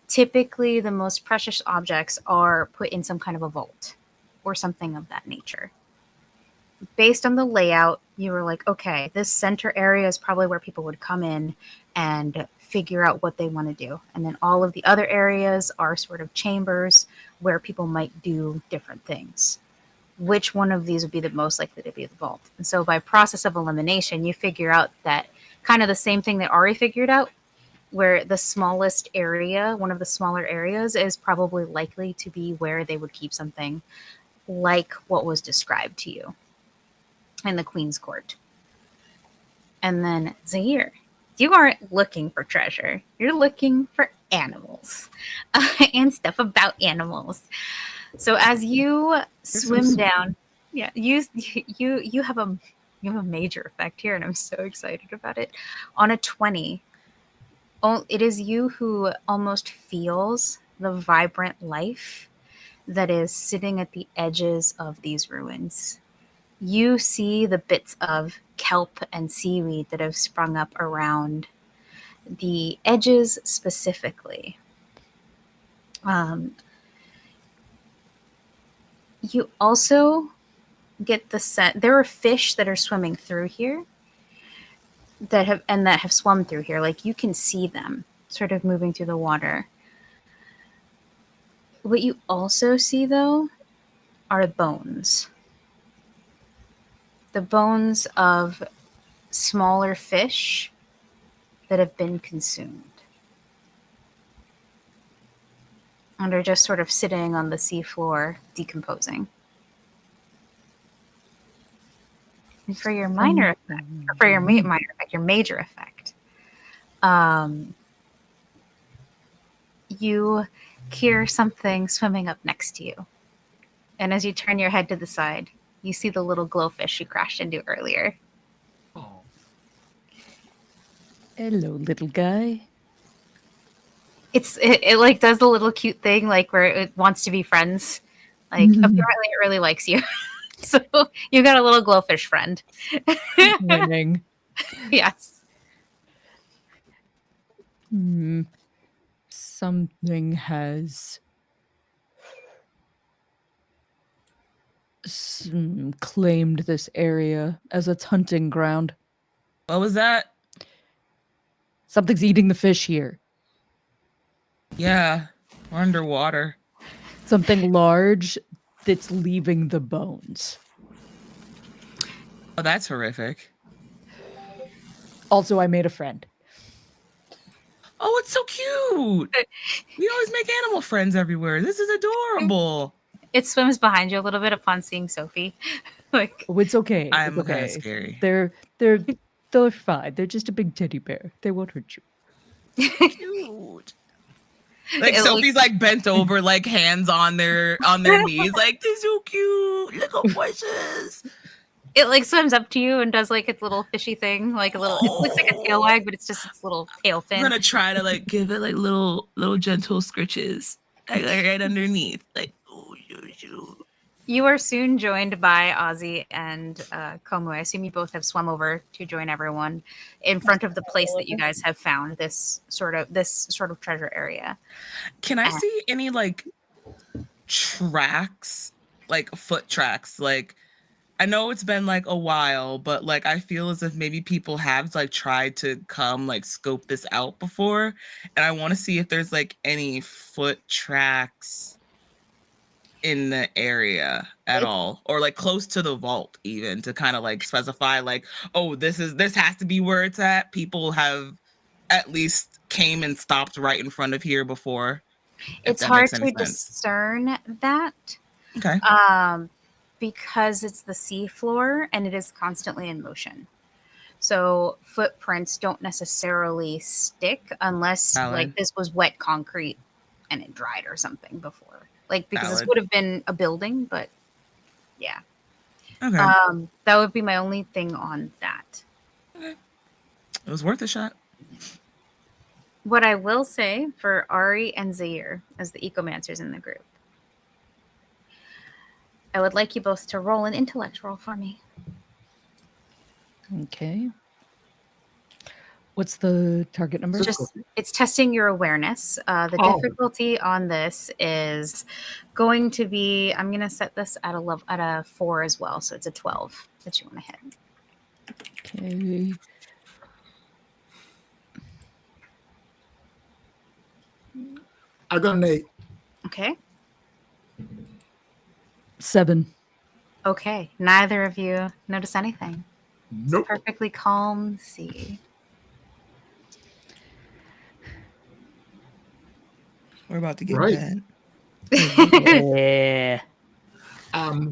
typically the most precious objects are put in some kind of a vault or something of that nature. Based on the layout, you were like, okay, this center area is probably where people would come in and figure out what they want to do. And then all of the other areas are sort of chambers where people might do different things. Which one of these would be the most likely to be the vault? And so by process of elimination, you figure out that kind of the same thing that Ari figured out, where the smallest area, one of the smaller areas, is probably likely to be where they would keep something like what was described to you in the Queen's Court. And then Zaire, you aren't looking for treasure. You're looking for animals and stuff about animals. So as you swim down, yeah, you have a major effect here, and I'm so excited about it. On a 20, it is you who almost feels the vibrant life that is sitting at the edges of these ruins. You see the bits of kelp and seaweed that have sprung up around the edges specifically. You also get the sense there are fish that are swimming through here that have swum through here. Like, you can see them sort of moving through the water. What you also see, though, are bones. The bones of smaller fish that have been consumed. And are just sort of sitting on the seafloor, decomposing. And for your minor effect, or for your minor effect, your major effect, you hear something swimming up next to you. And as you turn your head to the side, you see the little glowfish you crashed into earlier. Oh. Hello, little guy. It like does the little cute thing, like where it wants to be friends. Like, apparently it really likes you. So you got a little glowfish friend. Winning. Yes. Something has claimed this area as its hunting ground. What was that? Something's eating the fish here. Yeah, we're underwater. Something large that's leaving the bones. Oh, that's horrific. Also, I made a friend. Oh, it's so cute. We always make animal friends everywhere. This is adorable. It swims behind you a little bit upon seeing Sophie. Like, oh, it's okay. I'm it's okay. kind of scary. They're fine. They're just a big teddy bear. They won't hurt you. Cute. Like, Sophie's like bent over, like hands on their knees, like, they're so cute, little voices. It like swims up to you and does like its little fishy thing, like a little. It looks like a tail wag, but it's just its little tail fin. I'm gonna try to like give it like little gentle scritches, like right underneath, like oh shoo. You are soon joined by Ozzy and Komu. I assume you both have swum over to join everyone in front of the place that you guys have found this sort of treasure area. Can I see any like tracks, like foot tracks? Like, I know it's been like a while, but like I feel as if maybe people have like tried to come like scope this out before, and I want to see if there's like any foot tracks in the area at all, or like close to the vault, even to kind of like specify like, oh, this has to be where it's at. People have at least came and stopped right in front of here before. It's hard to discern that. Okay. Because it's the seafloor and it is constantly in motion. So footprints don't necessarily stick unless like this was wet concrete and it dried or something before. Like because this would have been a building, but yeah. Okay. That would be my only thing on that. Okay. It was worth a shot. What I will say for Ari and Zaire as the ecomancers in the group, I would like you both to roll an intellect roll for me. Okay. What's the target number? It's testing your awareness. The difficulty on this is going to be, I'm going to set this at a 4 as well. So it's a 12 that you want to hit. Okay. I got an 8. Okay. 7. Okay. Neither of you notice anything. Nope. It's a perfectly calm sea. We're about to get bad. Yeah.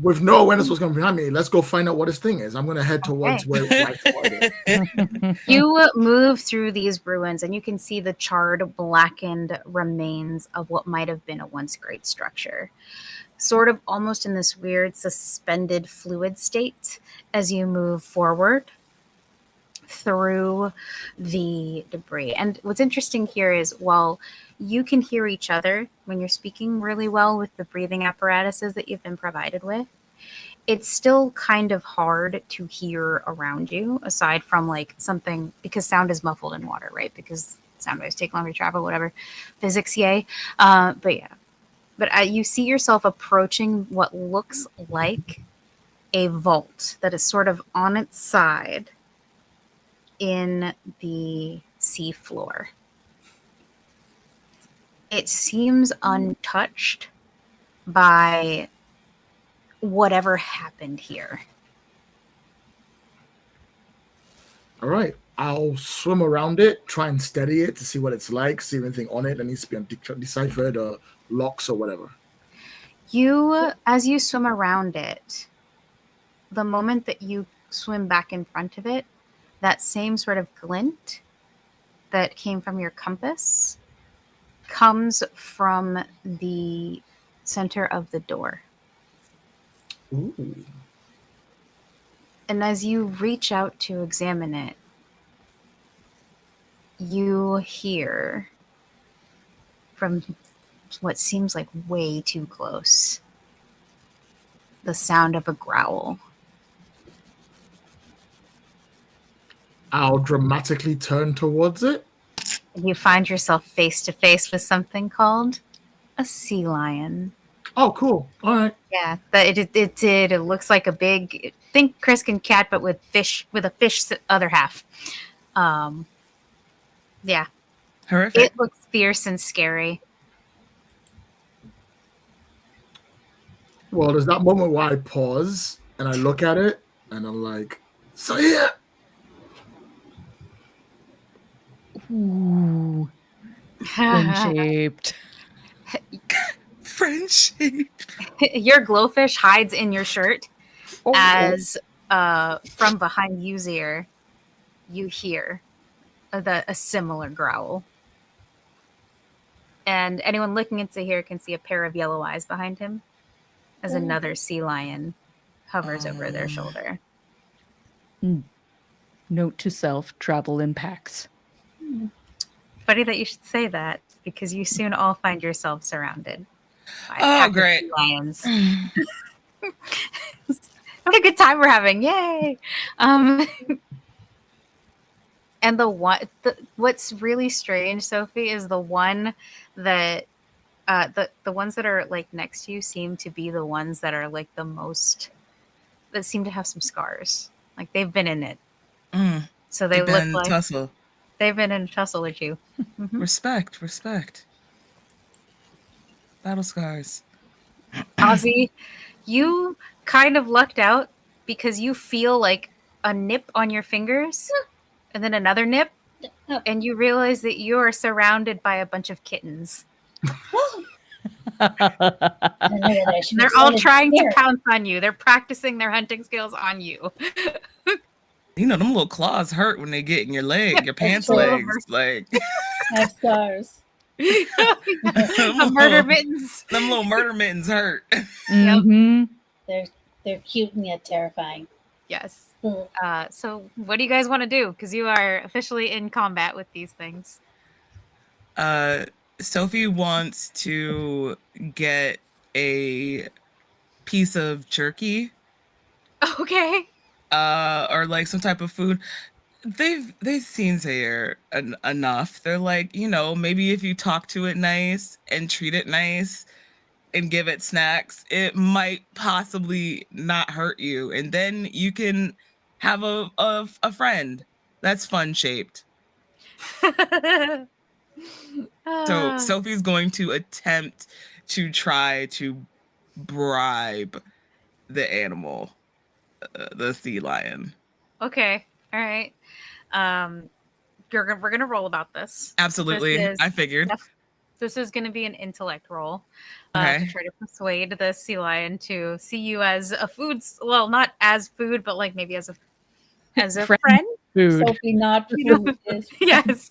With no awareness what's going behind me, let's go find out what this thing is. I'm going to head towards where I started. You move through these ruins and you can see the charred, blackened remains of what might have been a once great structure. Sort of almost in this weird suspended fluid state as you move forward through the debris. And what's interesting here is while you can hear each other when you're speaking really well with the breathing apparatuses that you've been provided with, it's still kind of hard to hear around you aside from like something, because sound is muffled in water, right? Because sound waves take longer to travel, whatever. Physics, yay. But yeah. But you see yourself approaching what looks like a vault that is sort of on its side in the sea floor. It seems untouched by whatever happened here. All right. I'll swim around it, try and steady it to see what it's like, see if anything on it that needs to be deciphered or locks or whatever. As you swim around it, the moment that you swim back in front of it, that same sort of glint that came from your compass comes from the center of the door. Ooh. And as you reach out to examine it, you hear from what seems like way too close the sound of a growl. I'll dramatically turn towards it. You find yourself face to face with something called a sea lion. Oh, cool. All right. Yeah, it looks like a big, think Criskin cat, but with a fish other half. Yeah. Horrific. It looks fierce and scary. Well, there's that moment where I pause and I look at it and I'm like, so yeah. Ooh. Friend-shaped. Friend-shaped. Your glowfish hides in your shirt as from behind U's ear, you hear a similar growl. And anyone looking into here can see a pair of yellow eyes behind him as another sea lion hovers over their shoulder. Note to self, travel in packs. Funny that you should say that, because you soon all find yourself surrounded by great sea lions. What a good time we're having. Yay. And what's really strange, Sophie, is the one that the ones that are like next to you seem to be the ones that are like the most, that seem to have some scars. Like they've been in it. So they look like tussle. They've been in a tussle with you. Respect. Battle scars. Ozzy, you kind of lucked out because you feel like a nip on your fingers and then another nip and you realize that you are surrounded by a bunch of kittens. They're all trying to pounce on you. They're practicing their hunting skills on you. You know, them little claws hurt when they get in your leg, your pants true. legs. Like, I have scars. A murder mittens. them little murder mittens hurt. Mhm. They're cute and yet terrifying. Yes. So what do you guys want to do? Because you are officially in combat with these things. Sophie wants to get a piece of jerky. Okay. Or like some type of food. They've seen Zaire enough. They're like, you know, maybe if you talk to it nice and treat it nice and give it snacks, it might possibly not hurt you, and then you can have a friend that's fun shaped. So Sophie's going to attempt to try to bribe the animal, the sea lion. Okay. All right. We're gonna roll about this. Absolutely. I figured. This is going to be an intellect roll Okay. to try to persuade the sea lion to see you as a food. Well, not as food, but like maybe as a friend. Food. Sophie, not food. Is Yes.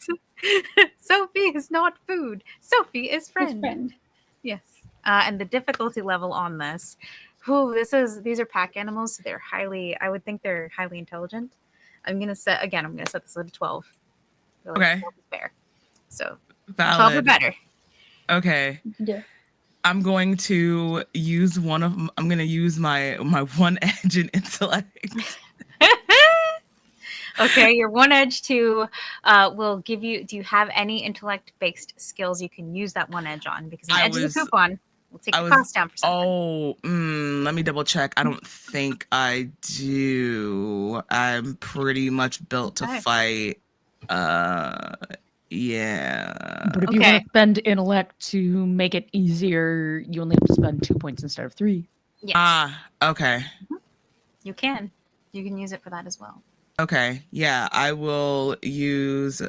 Sophie is not food. Sophie is his friend. friend. Yes. And the difficulty level on this. These are pack animals, so I would think they're highly intelligent. I'm gonna set this at a 12. Okay. 12 is fair. So Valid. 12 or better. Okay. Yeah. I'm going to use my one edge in intellect. Okay, your one edge will give you. Do you have any intellect-based skills you can use that one edge on? Because an edge is a coupon. We'll take the cost down for something. Let me double check. I don't think I do. I'm pretty much built to fight. Yeah. But if you want to spend intellect to make it easier, you only have to spend 2 points instead of 3. Yes. Okay. You can use it for that as well. Okay. Yeah, I will use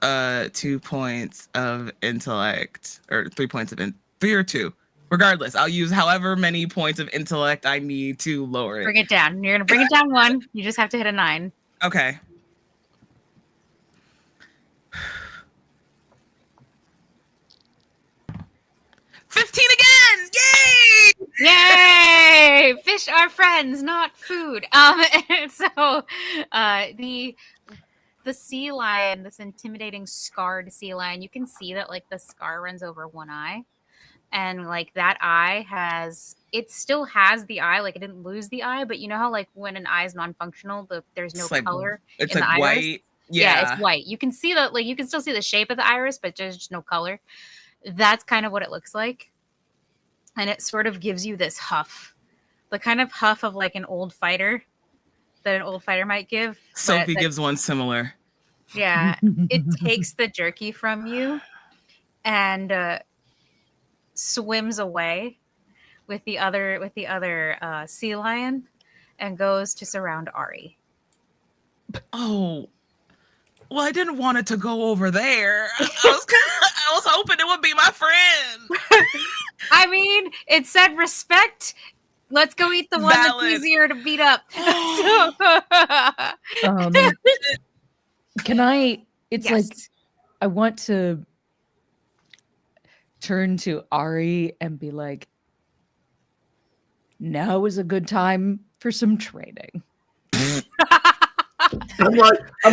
2 points of intellect, or 3 points of 3 or 2. Regardless, I'll use however many points of intellect I need to lower it. Bring it down. You're gonna bring it down 1. You just have to hit a 9. Okay. $15 again! Yay! Yay! Fish are friends, not food. So the sea lion, this intimidating scarred sea lion, you can see that like the scar runs over one eye. And like that eye it still has the eye, like it didn't lose the eye, but you know how like when an eye is non-functional, there's no color It's in like the iris? white. Yeah, it's white. You can see that, like you can still see the shape of the iris, but there's just no color. That's kind of what it looks like. And it sort of gives you this huff, the kind of huff of like an old fighter that an old fighter might give. Sophie gives one similar. Yeah, it takes the jerky from you and swims away with the other sea lion and goes to surround Ari. Oh, well, I didn't want it to go over there. I was hoping it would be my friend. I mean, it said respect. Let's go eat the one that's easier to beat up. Can I? It's Yes. like I want to turn to Ari and be like, now is a good time for some training. I'm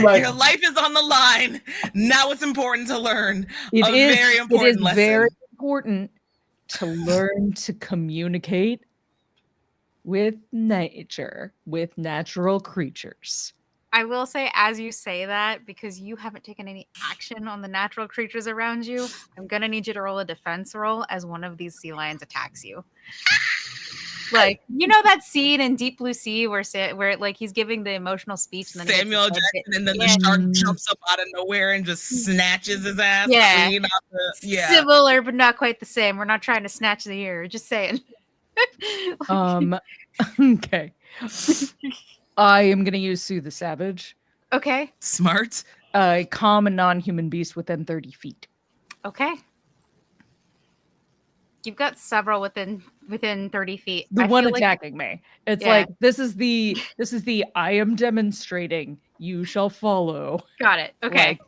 like, Your life is on the line. Now it's important to learn It is very important lesson. Very important to learn to communicate with nature, with natural creatures. I will say, as you say that, because you haven't taken any action on the natural creatures around you, I'm gonna need you to roll a defense roll as one of these sea lions attacks you. Like, you know that scene in Deep Blue Sea where like he's giving the emotional speech and then Samuel Jackson, and then the shark jumps up out of nowhere and just snatches his ass clean off the Similar, but not quite the same. We're not trying to snatch the ear. Just saying. Okay. I am gonna use Sue the Savage. Okay. Smart. a common non-human beast within 30 feet. Okay. You've got several within 30 feet. The I one feel like attacking me. It's Yeah. like this is the I am demonstrating. You shall follow. got it. Okay.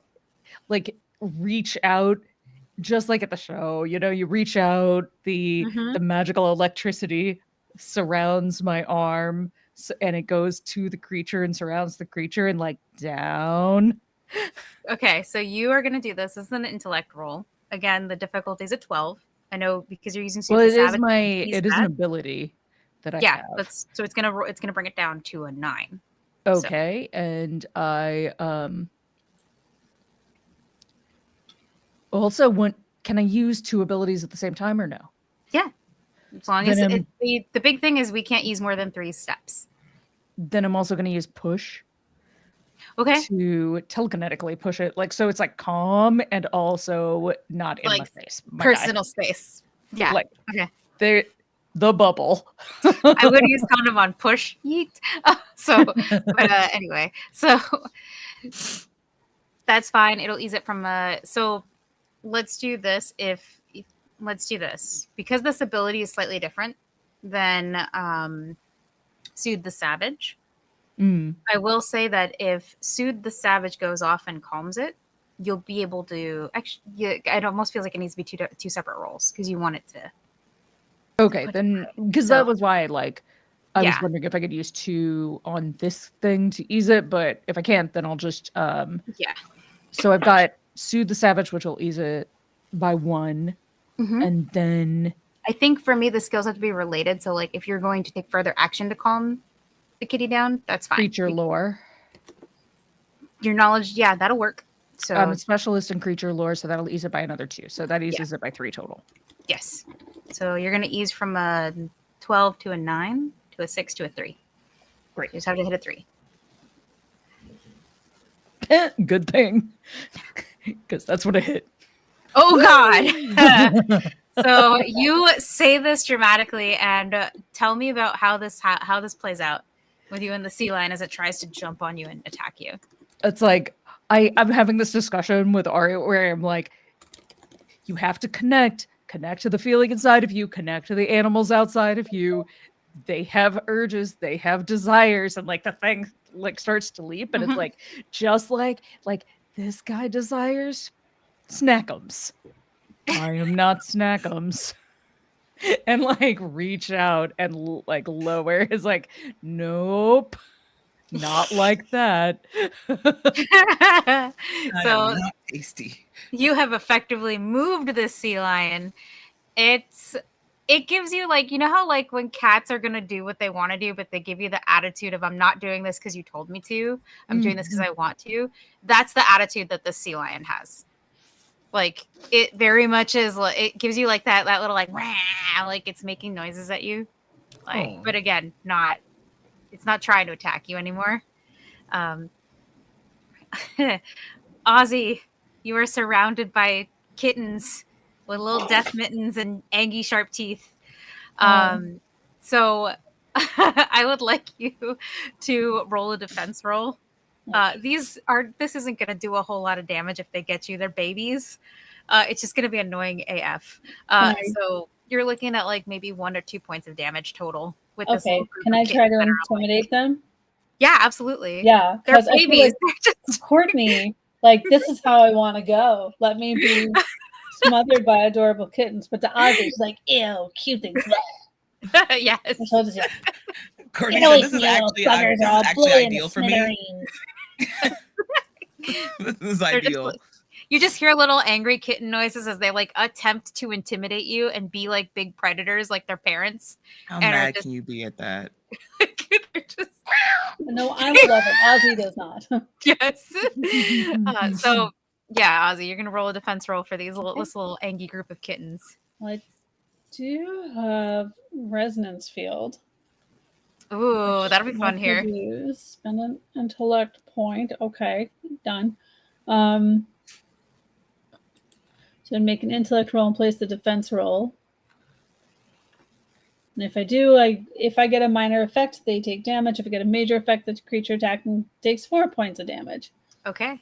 Like reach out, just like at the show. You know, you reach out. The Mhm. magical electricity surrounds my arm, and it goes to the creature and surrounds the creature and like down. Okay, so you are going to do this. This is an intellect roll. Again, the difficulty is at 12. I know because you're using Soothe Well, the Savage. it is an ability that I Yeah, have. so it's gonna bring it down to a 9. Okay, and I also want. Can I use 2 abilities at the same time or no? Yeah, as long as the big thing is we can't use more than 3 steps. Then I'm also going to use push. Okay. To telekinetically push it, like so it's like calm and also not in my face. Personal space. Yeah. Like okay. The bubble. I would use condom on push. Yeet. But anyway, so that's fine. It'll ease it from so let's do this. Let's do this because this ability is slightly different than Soothe the Savage. I will say that if Soothe the Savage goes off and calms it, you'll be able to actually. It almost feels like it needs to be two separate rolls because you want it to. Okay, then because that was why I was wondering if I could use 2 on this thing to ease it, but if I can't, then I'll just So I've got Soothe the Savage, which will ease it by 1, and then I think for me the skills have to be related. So like if you're going to take further action to calm the kitty down, that's fine. Creature lore. Your knowledge, yeah, that'll work. So I'm a specialist in creature lore, so that'll ease it by another 2. So that eases it by 3 total. Yes. So you're gonna ease from a 12 to a 9 to a 6 to a 3. Great. You just have to hit a 3. Good thing. Because that's what I hit. Oh God. So you say this dramatically and tell me about how this plays out with you and the sea lion as it tries to jump on you and attack you. It's like I'm having this discussion with Ari where I'm like, you have to connect to the feeling inside of you, connect to the animals outside of you. They have urges, they have desires, and like the thing like starts to leap, and it's like just like this guy desires snackums. I am not snackums. And like reach out and like lower is like, nope, not like that. So not tasty. You have effectively moved this sea lion. It gives you like, you know how like when cats are gonna do what they want to do, but they give you the attitude of I'm not doing this because you told me to. I'm doing this because I want to. That's the attitude that the sea lion has. Like it very much is. It gives you like that little like rah, like it's making noises at you. Like, but again, it's not trying to attack you anymore. Ozzy, you are surrounded by kittens with little death mittens and angry sharp teeth. So I would like you to roll a defense roll. This isn't going to do a whole lot of damage if they get you. They're babies. It's just going to be annoying AF. So you're looking at like maybe 1 or 2 points of damage total with this. Okay, can I try to intimidate them? Yeah, absolutely. Yeah, they're because babies. I feel like Courtney, like this is how I want to go. Let me be smothered by adorable kittens. But to Ozzy, she's like, ew, cute things. Yes. Courtney said, this is actually ideal for me. This is ideal. You just hear little angry kitten noises as they like attempt to intimidate you and be like big predators like their parents. How mad can you be at that? No, I love it. Ozzy does not. Yes. So yeah, Ozzy, you're gonna roll a defense roll for this little angry group of kittens. I do have resonance field. Ooh, that'll be fun here. Spend an intellect point. Okay, done. So make an intellect roll and place the defense roll. And if I do, if I get a minor effect, they take damage. If I get a major effect, the creature attacking takes 4 points of damage. Okay.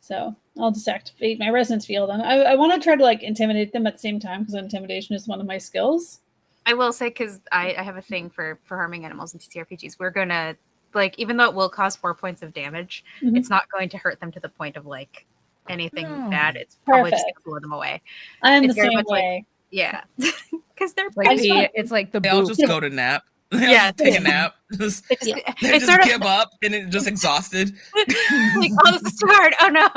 So I'll just activate my resonance field. And I want to try to like intimidate them at the same time because intimidation is one of my skills. I will say, because I have a thing for harming animals in TTRPGs. We're going to, like, even though it will cause 4 points of damage, it's not going to hurt them to the point of, like, anything bad. It's probably just going to blow them away. I'm It's the very same much like- way. Yeah. Because they're Like it's like the They all boop. just go to nap. They all Yeah. just take a nap. They just, They it's just sort of give up and it just exhausted. like, oh, this is too hard. Oh no.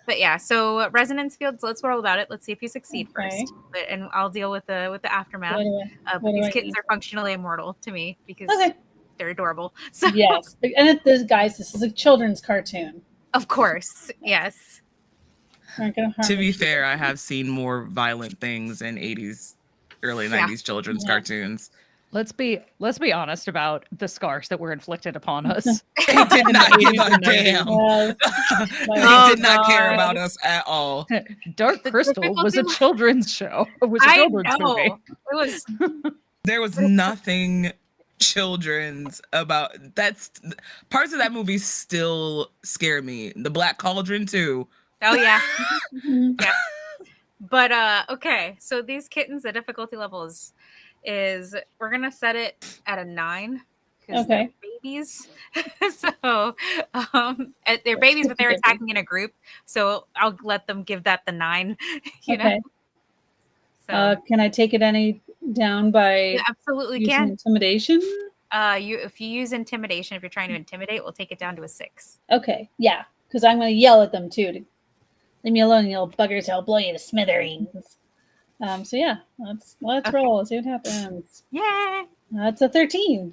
But yeah, so resonance fields. Let's roll about it. Let's see if you succeed first, and I'll deal with the aftermath. These kittens are functionally immortal to me because they're adorable. So yes, and guys, this is a children's cartoon. Of course, yes. To be fair, I have seen more violent things in 80s, early 90s children's cartoons. Let's be honest about the scars that were inflicted upon us. They did not give a damn. They did not care about us at all. Dark Crystal was a children's show. It was a children's movie. It was. There was nothing children's about. That's parts of that movie still scare me. The Black Cauldron too. Oh yeah. Yeah. But okay, so these kittens, the difficulty level is we're gonna set it at a 9 because they're babies. So they're babies, but they're attacking in a group. So I'll let them give that the 9. You know. So can I take it any down by? You absolutely can. Intimidation. If you use intimidation, if you're trying to intimidate, we'll take it down to a 6. Okay, yeah, because I'm gonna yell at them too. Leave me alone, you little buggers! I'll blow you to smithereens. So yeah, let's roll. Let's see what happens. Yay! That's a 13.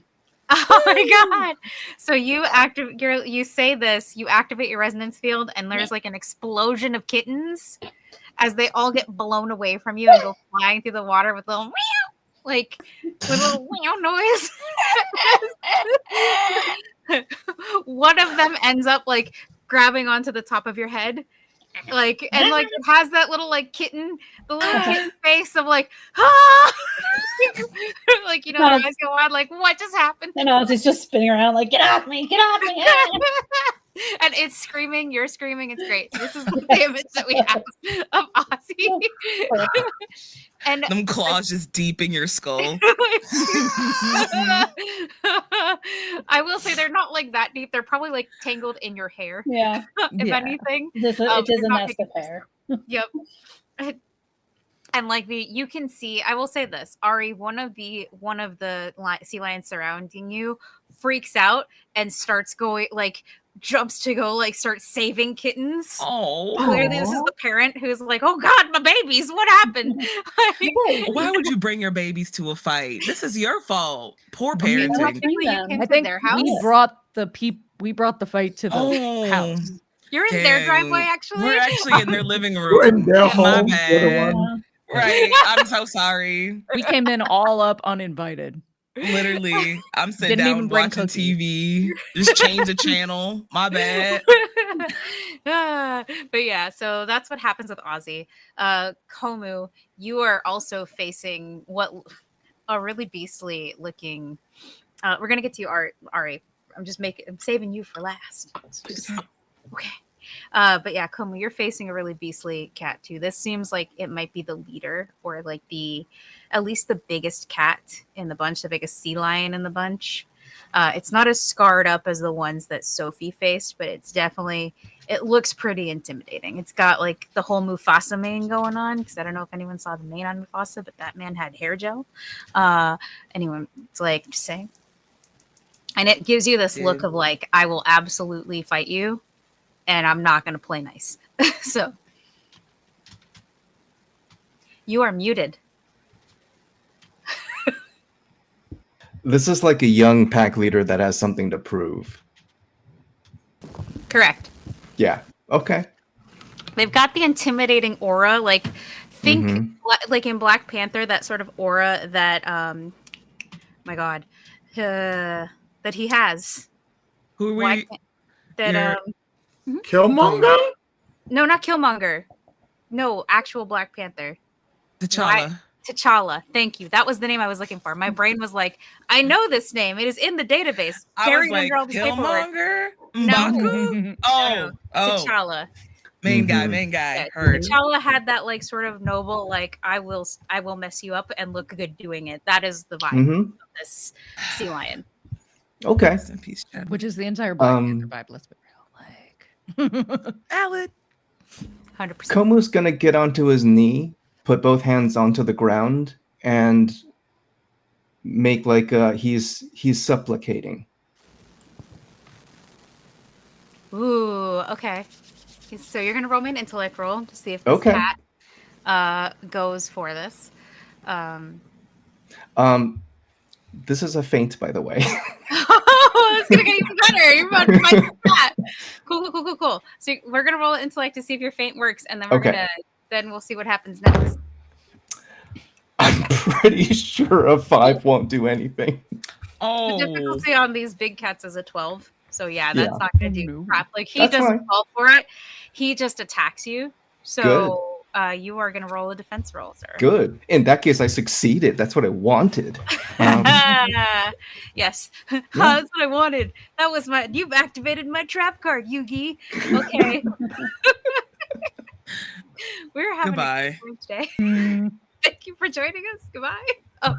Oh my god! So you say this. You activate your resonance field, and there's like an explosion of kittens as they all get blown away from you and go flying through the water with little meow, like with a little meow noise. One of them ends up like grabbing onto the top of your head. Like and like it has that little like kitten, the little kitten face of like like your eyes go on like what just happened? And Ozzy's just spinning around like get off me, and it's screaming, you're screaming, it's great. This is the image that we have of Ozzy. And them claws just deep in your skull. I will say they're not like that deep. They're probably like tangled in your hair. Yeah. If anything. It is a nest of hair. Yep. And like you can see, I will say this, Ari, one of the sea lions surrounding you freaks out and starts going like jumps to go like start saving kittens. Oh, clearly this is the parent who's like, oh god, my babies, what happened? Why would you bring your babies to a fight? This is your fault. Poor parenting. I think we brought the fight to the house. You're in their driveway, actually. We're actually in their living room. We're in their home. My bad. Right. I'm so sorry. We came in all up uninvited. Literally, I'm sitting down watching TV. Just change the channel. My bad. But yeah, so that's what happens with Ozzy. Komu, you are also facing a really beastly looking. We're gonna get to you, Ari. I'm saving you for last. Okay. But yeah, Komu, you're facing a really beastly cat too. This seems like it might be the leader or like at least the biggest cat in the bunch, the biggest sea lion in the bunch. It's not as scarred up as the ones that Sophie faced, but it looks pretty intimidating. It's got like the whole Mufasa mane going on, because I don't know if anyone saw the mane on Mufasa, but that man had hair gel. Anyway, it's like, just saying. And it gives you this look of like, I will absolutely fight you, and I'm not going to play nice. So you are muted. This is like a young pack leader that has something to prove. Correct. Yeah. Okay. They've got the intimidating aura. Like, think like in Black Panther, that sort of aura that, my God, that he has. Who are we? Killmonger? No, not Killmonger. No, actual Black Panther. T'Challa. T'Challa. Thank you. That was the name I was looking for. My brain was like, I know this name. It is in the database. I was Buried like, under all this paperwork. Killmonger? No. M'Baku? Oh, T'Challa. main Mhm. guy. Yeah, Heard. T'Challa had that like sort of noble, like I will mess you up and look good doing it. That is the vibe Mhm. of this sea lion. Okay. Rest in peace, Chad. Which is the entire Black Panther vibe. Let's be real. Like, Valid. 100%. Komu's gonna get onto his knee, put both hands onto the ground, and make like he's supplicating. Ooh, okay. So you're gonna roll me an intellect roll to see if this cat goes for this. This is a feint, by the way. Oh, it's gonna get even better. You're about to fight the cat. Cool. So we're gonna roll intellect to see if your feint works, and then then we'll see what happens next. I'm pretty sure a 5 won't do anything. Oh. The difficulty on these big cats is a 12. So yeah, that's Yeah. not gonna do crap. Like he That's doesn't fine. fall for it. He just attacks you. So you are gonna roll a defense roll, sir. Good. In that case, I succeeded. That's what I wanted. Yes. That's what I wanted. That was you've activated my trap card, Yugi. Okay. We're having a great day. Thank you for joining us. Goodbye. Oh.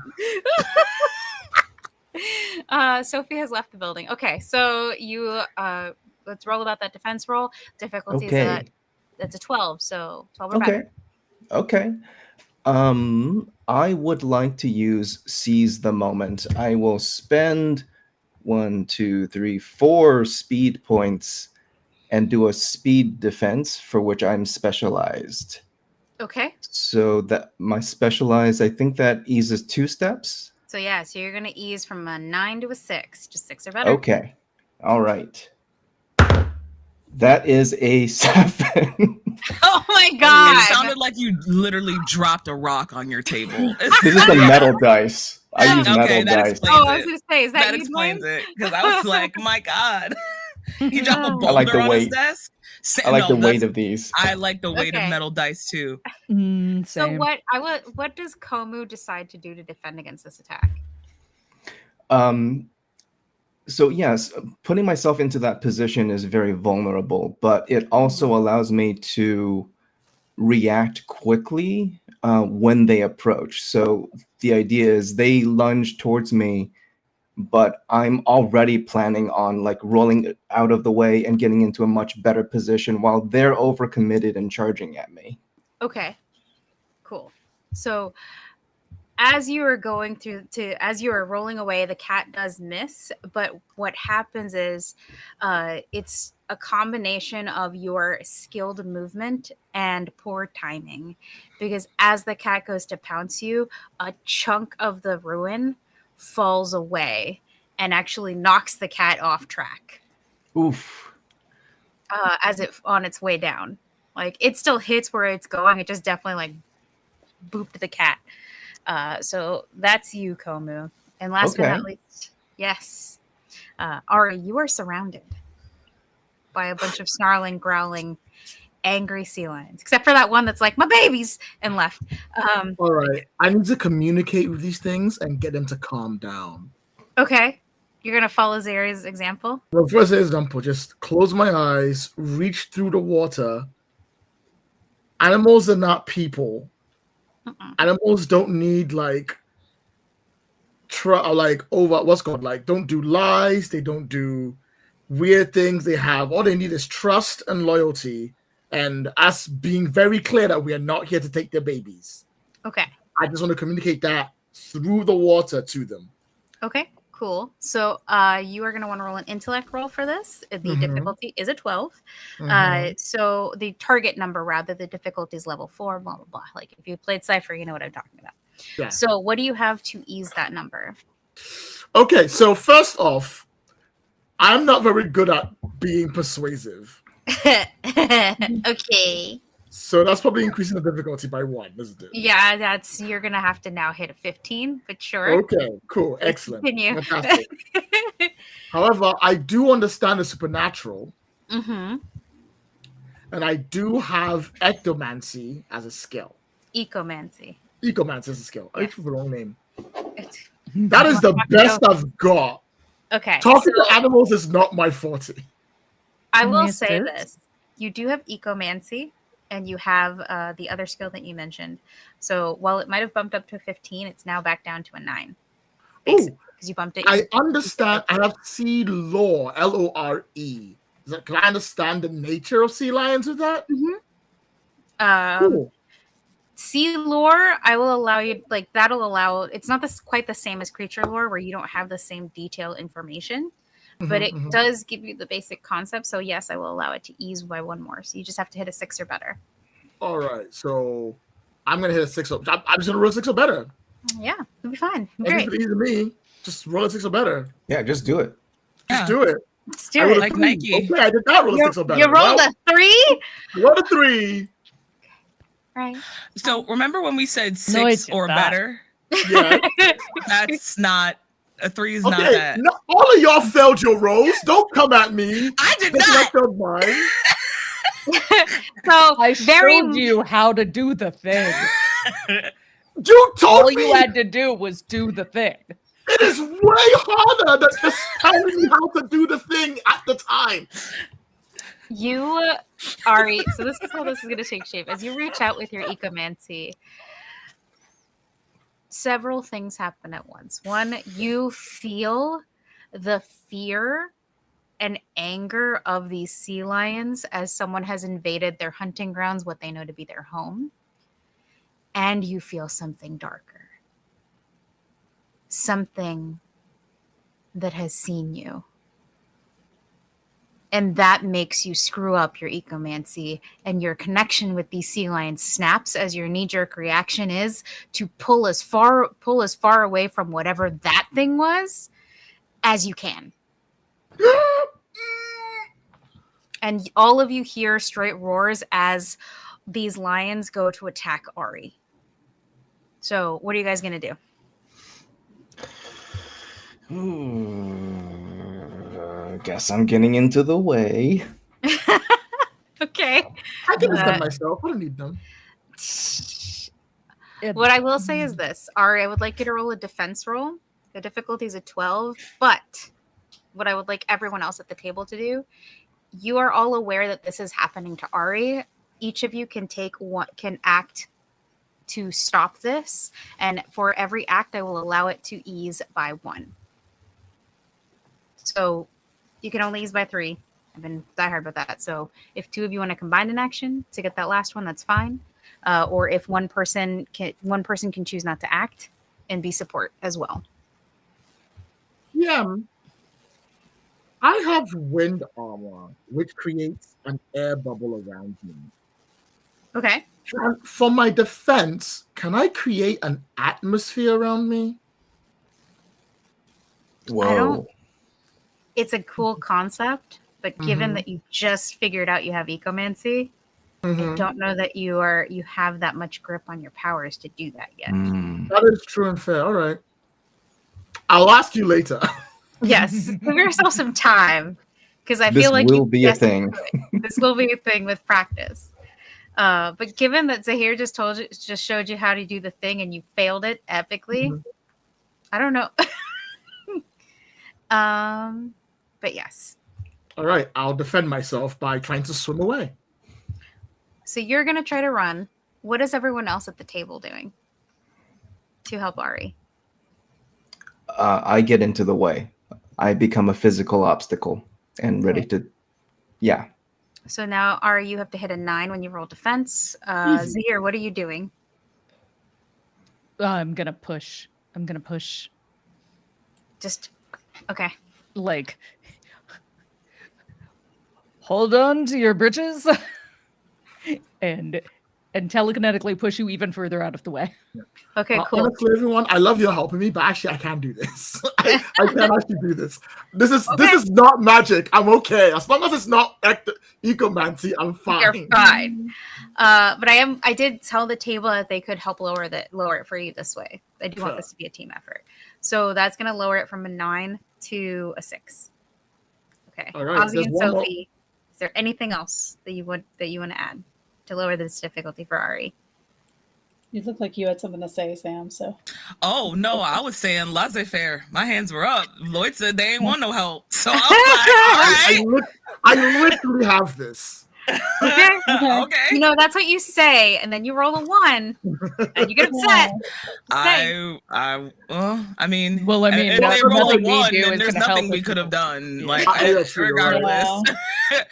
Sophie has left the building. Okay, so you let's roll about that defense roll. Difficulty is that's a 12, so 12 or better. Okay. I would like to use Seize the Moment. I will spend 1, 2, 3, 4 speed points and do a speed defense for which I'm specialized. Okay. So that my specialized, I think that eases 2 steps. So yeah, so you're gonna ease from a 9 to a 6, just 6 or better. Okay. All right. That is a 7. Oh my god! It sounded like you literally dropped a rock on your table. This is a metal dice. I use metal dice. I was gonna say, is that that you, explains Dwayne? it because I was like, my god, you drop a I boulder like the on weight. his desk. I like the weight of these. I like the weight of metal dice too. So what does Komu decide to do to defend against this attack? So yes, putting myself into that position is very vulnerable, but it also allows me to react quickly when they approach. So the idea is they lunge towards me, but I'm already planning on like rolling out of the way and getting into a much better position while they're overcommitted and charging at me. Okay, cool. So as you are going as you are rolling away, the cat does miss, but what happens is it's a combination of your skilled movement and poor timing, because as the cat goes to pounce you, a chunk of the ruin falls away and actually knocks the cat off track. Oof. As it on its way down. Like it still hits where it's going, it just definitely like booped the cat. So that's you, Komu. And last but not least, yes, Ari, you are surrounded by a bunch of snarling, growling, angry sea lions, except for that one that's like, my babies, and left. All right. I need to communicate with these things and get them to calm down. Okay. You're going to follow Zari's example? Well, first example, just close my eyes, reach through the water. Animals are not people. Animals don't need like don't do lies, they don't do weird things. They have all they need is trust and loyalty, and us being very clear that we are not here to take their babies. Okay. I just want to communicate that through the water to them. Okay, cool. So you are going to want to roll an intellect roll for this. The difficulty is a 12. So the target number, rather, the difficulty is level 4, blah, blah, blah. Like if you played Cypher, you know what I'm talking about. Yeah. So what do you have to ease that number? Okay, so first off, I'm not very good at being persuasive. Okay. So that's probably increasing the difficulty by 1, isn't it? Yeah, you're gonna have to now hit a 15, but sure. Okay, cool, excellent. Continue. Fantastic. However, I do understand the supernatural. Mm-hmm. And I do have ectomancy as a skill. Ecomancy. Ecomancer is a skill. I Yes. put the wrong name. It's- That is the best I've got. Okay. Talking so to animals is not my forte. I Can will we say assist? this. You do have ecomancy, and you have the other skill that you mentioned. So while it might have bumped up to a 15, it's now back down to a 9. Basically, because you bumped it. I understand. I have sea lore, LORE. Can I understand the nature of sea lions with that? Cool. Sea lore, I will allow you, like, that'll allow, it's not quite the same as creature lore where you don't have the same detailed information, but it does give you the basic concept. So yes, I will allow it to ease by 1 more. So you just have to hit a 6 or better. All right, so I'm gonna hit a 6. I'm just gonna roll a 6 or better. Yeah, it'll be fine. Great. Great. Easy to me. Just roll a 6 or better. Yeah, just do it. Just do it. Let's do it. Like Nike. Okay, I did not roll a 6 or better. You rolled a 3? Roll a 3. Right. So remember when we said 6 No, it's or not. better? Yeah. That's not a 3 is not Okay, that. no, all of y'all failed your rolls. Don't come at me. I did Thinking not. I failed mine. So I very showed you how to do the thing. You told All me you had to do was do the thing. it is way harder than just telling me how to do the thing at the time. you, Ari. So this is how this is going to take shape. As you reach out with your ecomancy, several things happen at once. One, you feel the fear and anger of these sea lions as someone has invaded their hunting grounds, what they know to be their home. And you feel something darker. Something that has seen you. And that makes you screw up your ecomancy, and your connection with these sea lions snaps as your knee-jerk reaction is to pull as far away from whatever that thing was as you can. And all of you hear straight roars as these lions go to attack Ari. So what are you guys going to do? Guess I'm getting into the way. Okay. I can defend myself. I don't need them. What I will say is this. Ari, I would like you to roll a defense roll. The difficulty is a 12, but what I would like everyone else at the table to do, you are all aware that this is happening to Ari. Each of you can act to stop this, and for every act I will allow it to ease by 1. So you can only ease by 3. I've been diehard with that. So if 2 of you want to combine an action to get that last one, that's fine. Or if one person can choose not to act and be support as well. Yeah. I have wind armor, which creates an air bubble around me. Okay. For my defense, can I create an atmosphere around me? Whoa. It's a cool concept, but given that you just figured out you have ecomancy, I don't know that you have that much grip on your powers to do that yet. That is true and fair. All right. I'll ask you later. Yes. Give yourself some time, because I feel like this will be a thing. This will be a thing with practice. But given that Zahir just showed you how to do the thing and you failed it epically, I don't know. But yes. All right, I'll defend myself by trying to swim away. So you're gonna try to run. What is everyone else at the table doing to help Ari? I get into the way. I become a physical obstacle and ready to, yeah. So now, Ari, you have to hit a 9 when you roll defense. Zahir, what are you doing? I'm gonna push. Just, okay. Like, hold on to your britches and telekinetically push you even further out of the way. Okay, cool. Honestly, everyone, I love you helping me, but actually, I can't do this. I can't actually do this. This is not magic. I'm okay as long as it's not ecomancy. I'm fine. You're fine. But I did tell the table that they could help lower it for you this way. I do want this to be a team effort. So that's going to lower it from a 9 to a 6. Okay. All right. Ozzy and Sophie, is there anything else that you want to add to lower this difficulty for Ari? You look like you had something to say, Sam. So. Oh no, I was saying laissez-faire. My hands were up. Lloyd said they ain't want no help, so I was like, all right. I literally have this. Okay. Okay. You know, that's what you say, and then you roll a 1, and you get upset. I mean, Well, I mean, if they roll a nothing we 1, do then is there's gonna help nothing we if could you have don't- done. Yeah. Like, That's true, regardless.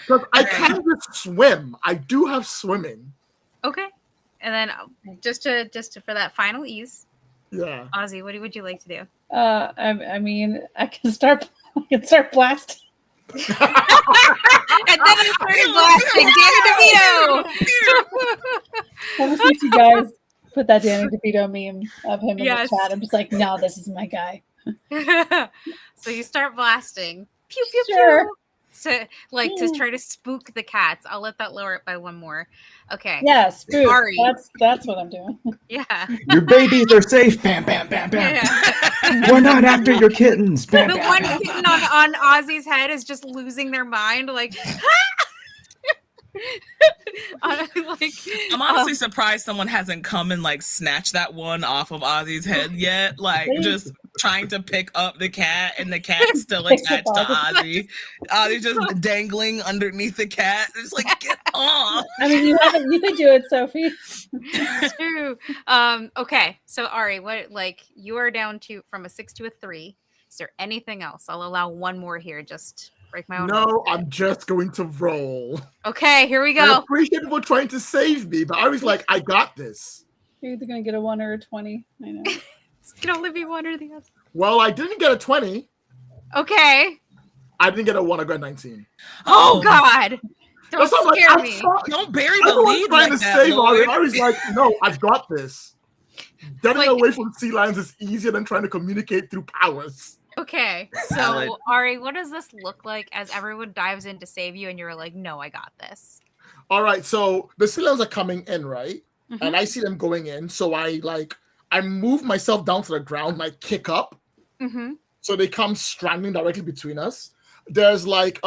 Because I can just swim. I do have swimming. Okay. And then just to for that final ease, Yeah. Ozzy, what would you like to do? I mean, I can start blasting. And then I started blasting Danny DeVito. I just need you guys put that Danny DeVito meme of him in Yes. the chat. I'm just like, no, this is my guy. So you start blasting. Pew pew Sure. pew. To try to spook the cats. I'll let that lower it by 1 more. Okay. Yeah, spook. Ari. That's what I'm doing. Yeah. Your babies are safe. Bam, bam, bam, bam. Yeah. We're not after your kittens. Bam, The bam, one bam. kitten on Ozzy's head is just losing their mind, like. I'm honestly surprised someone hasn't come and like snatched that one off of Ozzy's head yet. Like just trying to pick up the cat, and the cat's still attached to Ozzy. Ozzy's just dangling underneath the cat. It's like, get off. I mean, you could do it, Sophie. It's true. Okay, so Ari, what you are down to from a 6 to a 3. Is there anything else? I'll allow 1 more here. Just break my own. No, I'm just going to roll. Okay, here we I go. appreciate people trying to save me, but I was like, I got this. You're either gonna get a 1 or a 20. I know. It can only be 1 or the other. Well, I didn't get a 20. Okay. I didn't get a 1. I got 19. Oh God! Don't scare me. Don't bury the lead trying like to that, save Lloyd. I was like, no, I've got this. Getting Like- away from sea lions is easier than trying to communicate through powers. Okay, Valid. so Ari, what does this look like as everyone dives in to save you, and you're like, "No, I got this." All right, so the sea lions are coming in, right? Mhm. And I see them going in, so I move myself down to the ground, and I kick up, Mm-hmm. so they come strangling directly between us. There's weird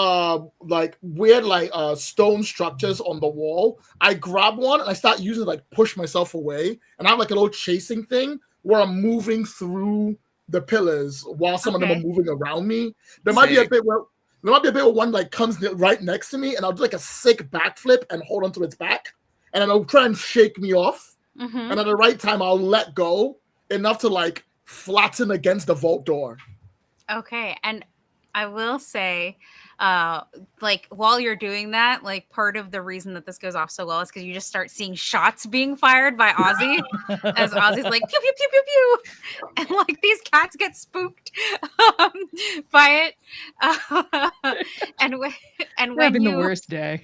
stone structures on the wall. I grab one and I start using it, like push myself away, and I have like a little chasing thing where I'm moving through the pillars while some of them are moving around me. There might be a bit where one like comes right next to me, and I'll do like a sick backflip and hold onto its back, and then it'll try and shake me off. Mm-hmm. And at the right time, I'll let go enough to like flatten against the vault door. Okay, and I will say, while you're doing that, like part of the reason that this goes off so well is because you just start seeing shots being fired by Ozzy as Ozzy's like pew pew pew pew pew, and like these cats get spooked by it, and when having you, the worst day.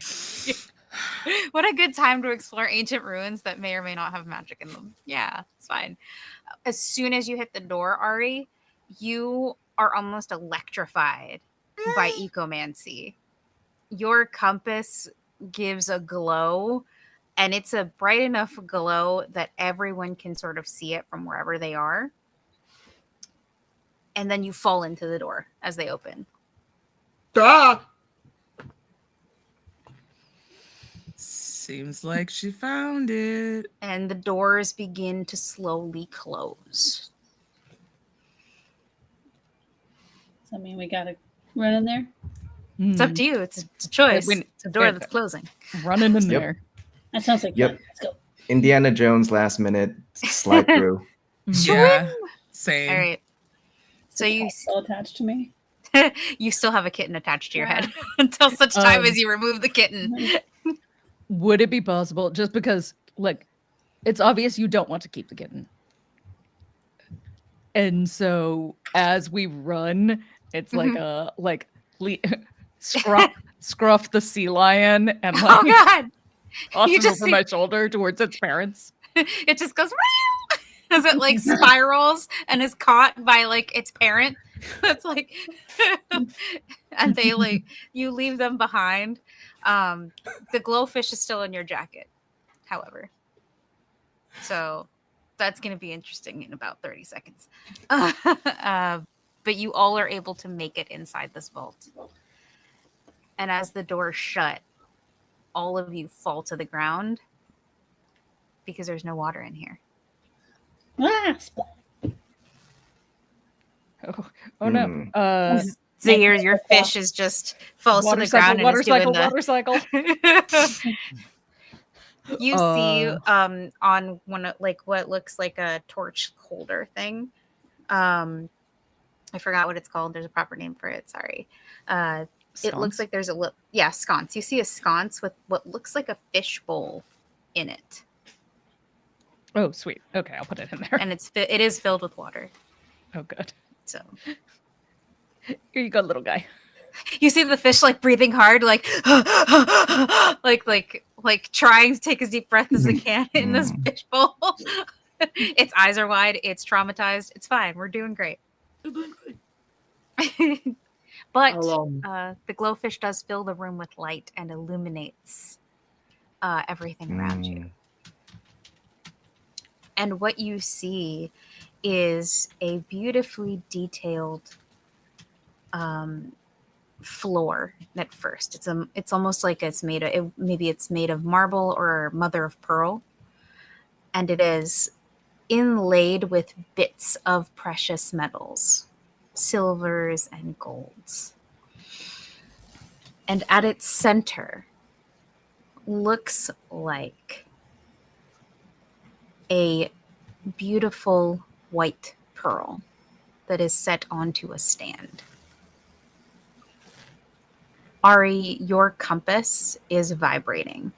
What a good time to explore ancient ruins that may or may not have magic in them. Yeah, it's fine. As soon as you hit the door, Ari, you are almost electrified by ecomancy. Your compass gives a glow, and it's a bright enough glow that everyone can sort of see it from wherever they are. And then you fall into the door as they open. Ah! Seems like she found it. And the doors begin to slowly close. I mean, we gotta run in there. It's up to you. It's a choice. It's a door that's closing. Running in Yep. there. That sounds like Yep. fun. Let's go. Indiana Jones last minute slide through. Yeah, same. All right. So you Still attached to me. you still have a kitten attached to your head until such time as you remove the kitten. Would it be possible, just because, like, it's obvious you don't want to keep the kitten. And so as we run, it's like scruff the sea lion and like Oh God! toss You him just over see- my shoulder towards its parents. It just goes as it like spirals and is caught by like its parent. That's like, and they like you leave them behind. The glowfish is still in your jacket, however. So that's going to be interesting in about 30 seconds. But you all are able to make it inside this vault. And as the doors shut, all of you fall to the ground because there's no water in here. Splat. Oh no. Hmm. So your fish is just falls to the ground and is doing the water cycle. You see on one of like what looks like a torch holder thing. I forgot what it's called. There's a proper name for it. Sorry. It looks like there's a sconce. You see a sconce with what looks like a fish bowl in it. Oh, sweet. Okay, I'll put it in there. And it is filled with water. Oh, good. So Here you go, little guy. you see the fish like breathing hard, like like trying to take as deep breath as it can in this fish bowl. Its eyes are wide. It's traumatized. It's fine. We're doing great. But the glowfish does fill the room with light and illuminates everything around you. And what you see is a beautifully detailed floor at first. It's almost like it's made of maybe it's made of marble or mother of pearl, and it is inlaid with bits of precious metals, silvers and golds. And at its center looks like a beautiful white pearl that is set onto a stand. Ari, your compass is vibrating.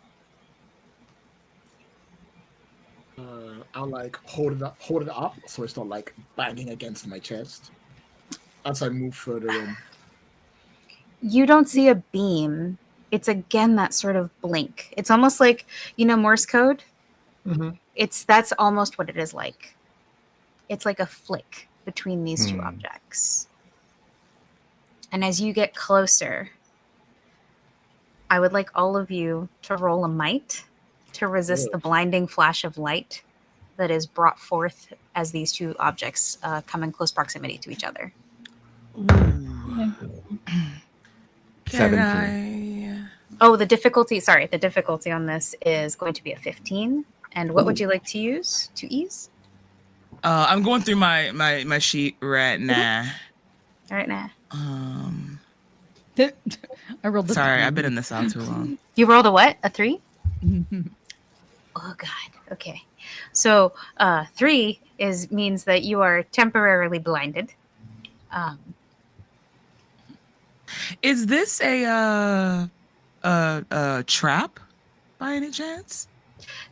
I'll like hold it up so it's not like banging against my chest as I move further in. You don't see a beam. It's again that sort of blink. It's almost like, Morse code. Mm-hmm. That's almost what it is like. It's like a flick between these two objects. And as you get closer, I would like all of you to roll a might to resist the blinding flash of light that is brought forth as these two objects come in close proximity to each other. Ooh. 17. The difficulty on this is going to be a 15. And what would you like to use to ease? I'm going through my sheet right now. All right, now. I rolled the Sorry, 3. I've been in this out too long. You rolled a what? A 3? Oh, God. Okay. So 3 means that you are temporarily blinded. Is this a trap by any chance?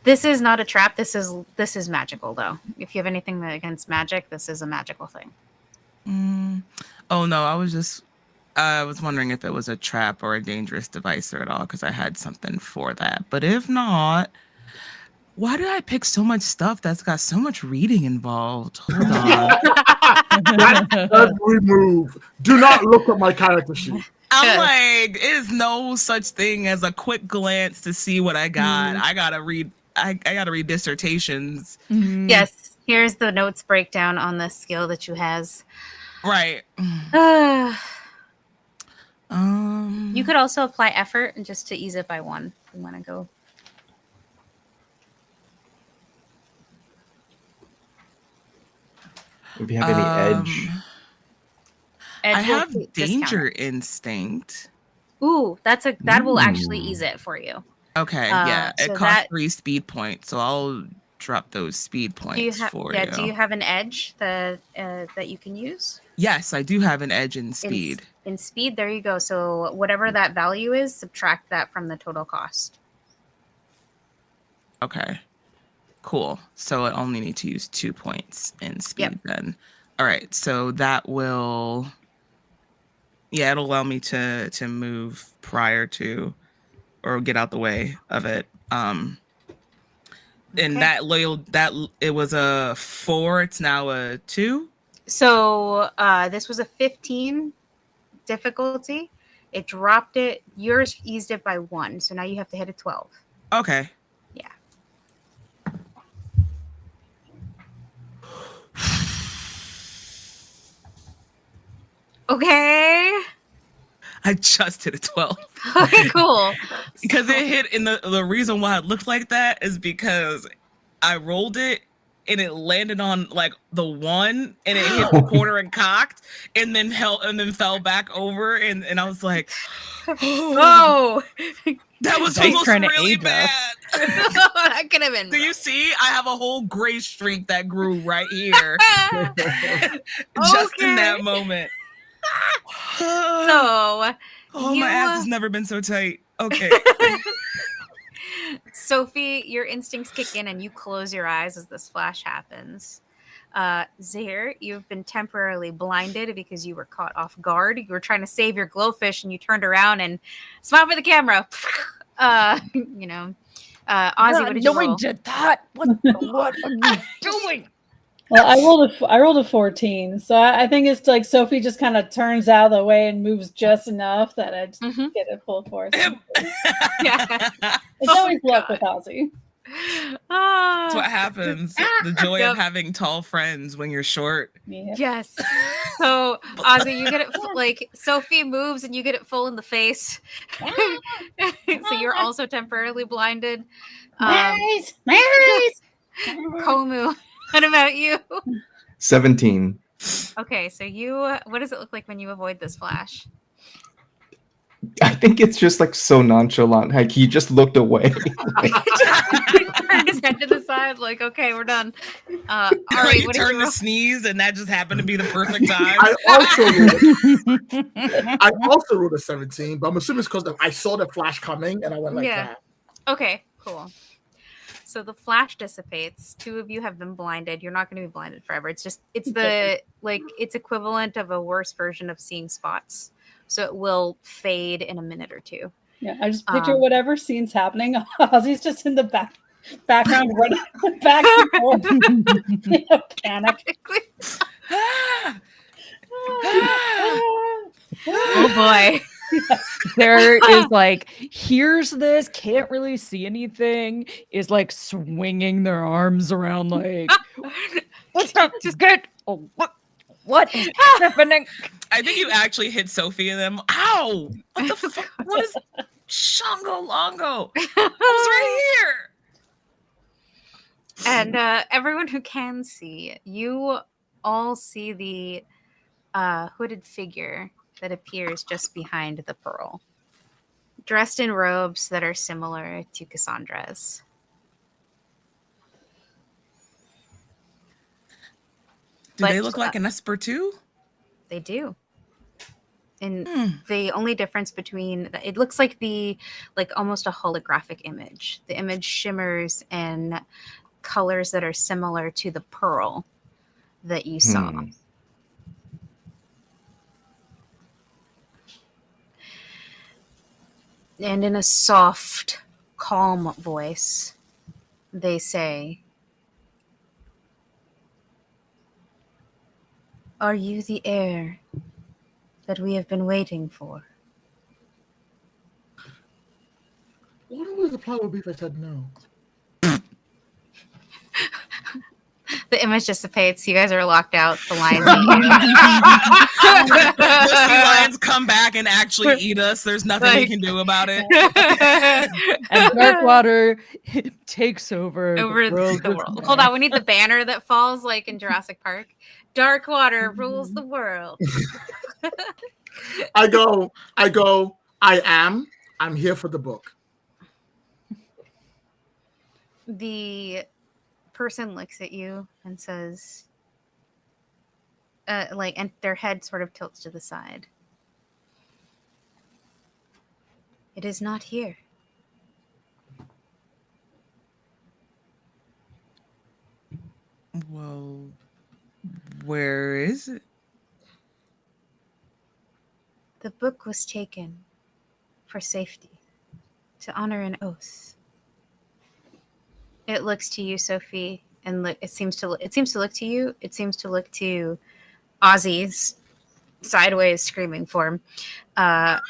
This is not a trap. This is magical, though. If you have anything against magic, this is a magical thing. Oh no, I was wondering if it was a trap or a dangerous device or at all, because I had something for that. But if not, why did I pick so much stuff that's got so much reading involved? Hold on. Every move. Do not look at my character sheet. I'm like, it is no such thing as a quick glance to see what I got. I gotta read. I gotta read dissertations. Yes. Here's the notes breakdown on the skill that you has. Right. You could also apply effort and just to ease it by 1 if you want to go. If you have any edge. Edge I have will danger discount. instinct. Ooh, that will actually ease it for you. Okay, yeah. so It costs 3 speed points, so I'll drop those speed points for you. Do you have an edge that you can use? Yes, I do have an edge in speed. In speed, there you go. So whatever that value is, subtract that from the total cost. Okay. Cool. So I only need to use 2 points in speed then. All right. So that will, it'll allow me to move prior to or get out the way of it. And that it was a 4. It's now a 2. So this was a 15 difficulty. It dropped it. Yours eased it by 1. So now you have to hit a 12. Okay. Yeah. Okay. I just hit a 12. Okay, cool. Because it hit, and the reason why it looked like that is because I rolled it and it landed on like the one, and it hit the corner and cocked, and then fell back over, and I was like, Oh, that was Dice almost trying to really age us. bad. that could have been. Do you see? I have a whole gray streak that grew right here, just in that moment. So, my ass has never been so tight. Okay. Sophie, your instincts kick in and you close your eyes as this flash happens. Zaire, you've been temporarily blinded because you were caught off guard. You were trying to save your glowfish and you turned around and smiled for the camera. Ozzy, what did you roll? did that. What are you doing? Well, I rolled a 14, so I think it's like Sophie just kind of turns out of the way and moves just enough that I just get it full force. Yeah. It's always luck with Ozzy. That's what happens. The joy of having tall friends when you're short. Yeah. Yes. So, Ozzy, you get it like Sophie moves and you get it full in the face. So you're also temporarily blinded. Mary's! Komu, what about you? 17. Okay, so what does it look like when you avoid this flash? I think it's just like so nonchalant. Like he just looked away. Turned his head to the side, like, okay, we're done. All right, You what did turned you to roll? sneeze, and that just happened to be the perfect time. I also rolled a 17, but I'm assuming it's because I saw the flash coming and I went like that. Okay, cool. So the flash dissipates. Two of you have been blinded. You're not going to be blinded forever. It's equivalent of a worse version of seeing spots. So it will fade in a minute or two. Yeah, I just picture whatever scene's happening. Ozzy's just in the background running back and forth in a panic. Oh boy. There is like, here's this, can't really see anything, is like swinging their arms around like, what's up? Just good. Oh, what is happening? I think you actually hit Sophie and them. Ow! What the fuck? What is Shango Longo? I was right here. And everyone who can see, you all see the hooded figure that appears just behind the pearl, dressed in robes that are similar to Cassandra's. Do they look like an Esper too? They do. And the only difference between it looks like almost a holographic image. The image shimmers in colors that are similar to the pearl that you saw. And in a soft, calm voice, they say, "Are you the heir that we have been waiting for?" What would the plot would be if I said no? The image dissipates. You guys are locked out. The lions The sea lions come back and actually eat us. There's nothing we can do about it. And Darkwater takes over the world. Hold on, we need the banner that falls like in Jurassic Park. Darkwater rules the world. I'm here for the book. The person looks at you and says, and their head sort of tilts to the side. "It is not here." Well, where is it? The book was taken for safety, to honor an oath. It looks to you, Sophie, and it seems to look to you. It seems to look to Ozzy's sideways screaming form, and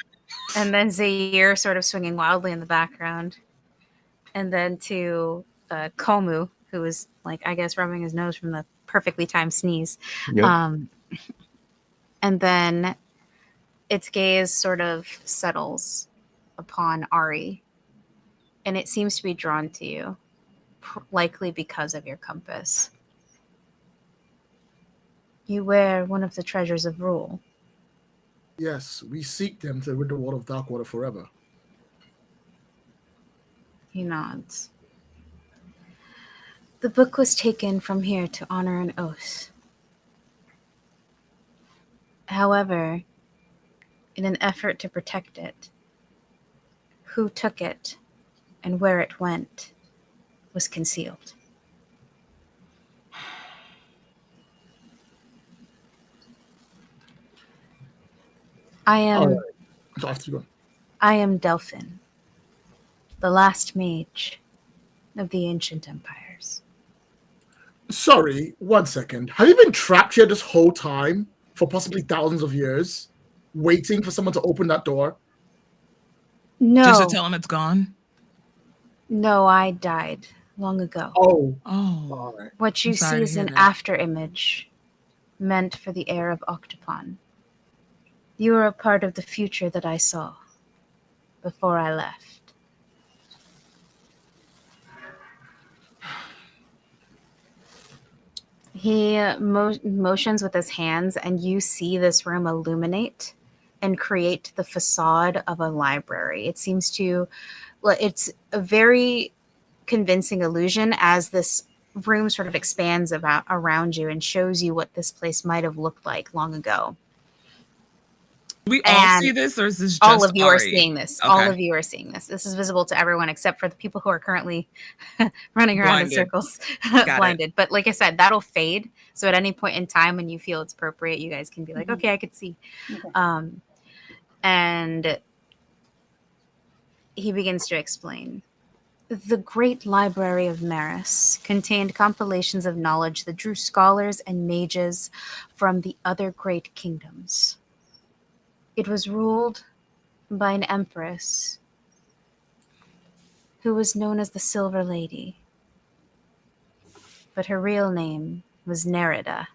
then Zaire sort of swinging wildly in the background, and then to Komu, who is I guess rubbing his nose from the perfectly timed sneeze. Yep. And then its gaze sort of settles upon Ari, and it seems to be drawn to you, likely because of your compass. You wear one of the treasures of rule. Yes, we seek them to rid the world of Darkwater forever. He nods. The book was taken from here to honor an oath. However, in an effort to protect it, who took it and where it went was concealed. I am All right. So after you go. I am Delphin, the last mage of the ancient empires. Sorry, 1 second. Have you been trapped here this whole time for possibly thousands of years, waiting for someone to open that door? No, Just to tell him it's gone? no, I died long ago. Oh, Oh. all right. What you I'm sorry see to is hear an that. after image meant for the heir of Octopon. You are a part of the future that I saw before I left. He motions with his hands, and you see this room illuminate and create the facade of a library. It seems to, well, it's a very convincing illusion as this room sort of expands around you and shows you what this place might have looked like long ago. Do we all And see this, or is this just all of you are Ari? seeing this. Okay. All of you are seeing this. This is visible to everyone except for the people who are currently running around Blinded. in circles, Got blinded. But like I said, that'll fade. So at any point in time when you feel it's appropriate, you guys can be like, Mhm. okay, I could see. Okay. And he begins to explain. The Great Library of Maris contained compilations of knowledge that drew scholars and mages from the other great kingdoms. It was ruled by an empress who was known as the Silver Lady, but her real name was Nerida.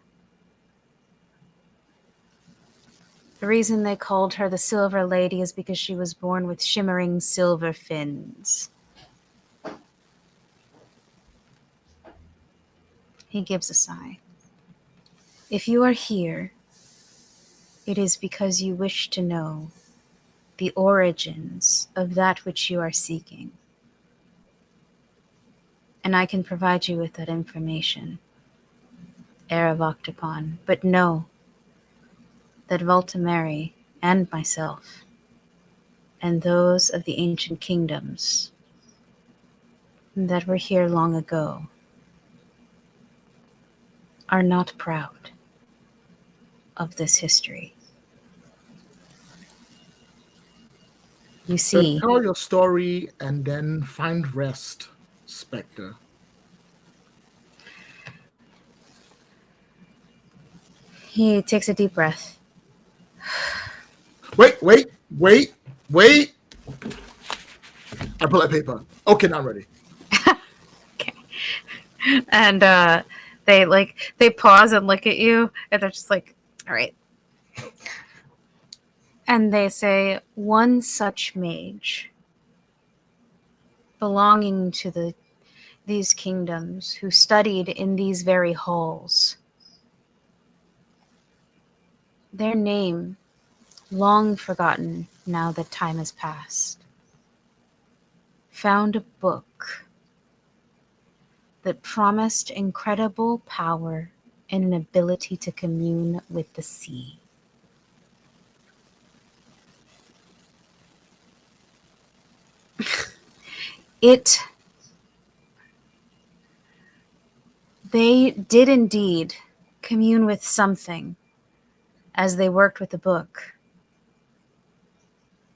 The reason they called her the Silver Lady is because she was born with shimmering silver fins. He gives a sigh. If you are here, it is because you wish to know the origins of that which you are seeking. And I can provide you with that information, heir of Octopon. But know that Voltameri and myself, and those of the ancient kingdoms that were here long ago, are not proud of this history. You see, Tell your story and then find rest, Spectre. he takes a deep breath. Wait. I pull out paper. Okay, now I'm ready. Okay. And they pause and look at you, and they're just like, all right. And they say, one such mage belonging to these kingdoms who studied in these very halls, their name, long forgotten now that time has passed, found a book that promised incredible power and an ability to commune with the sea. They did indeed commune with something as they worked with the book,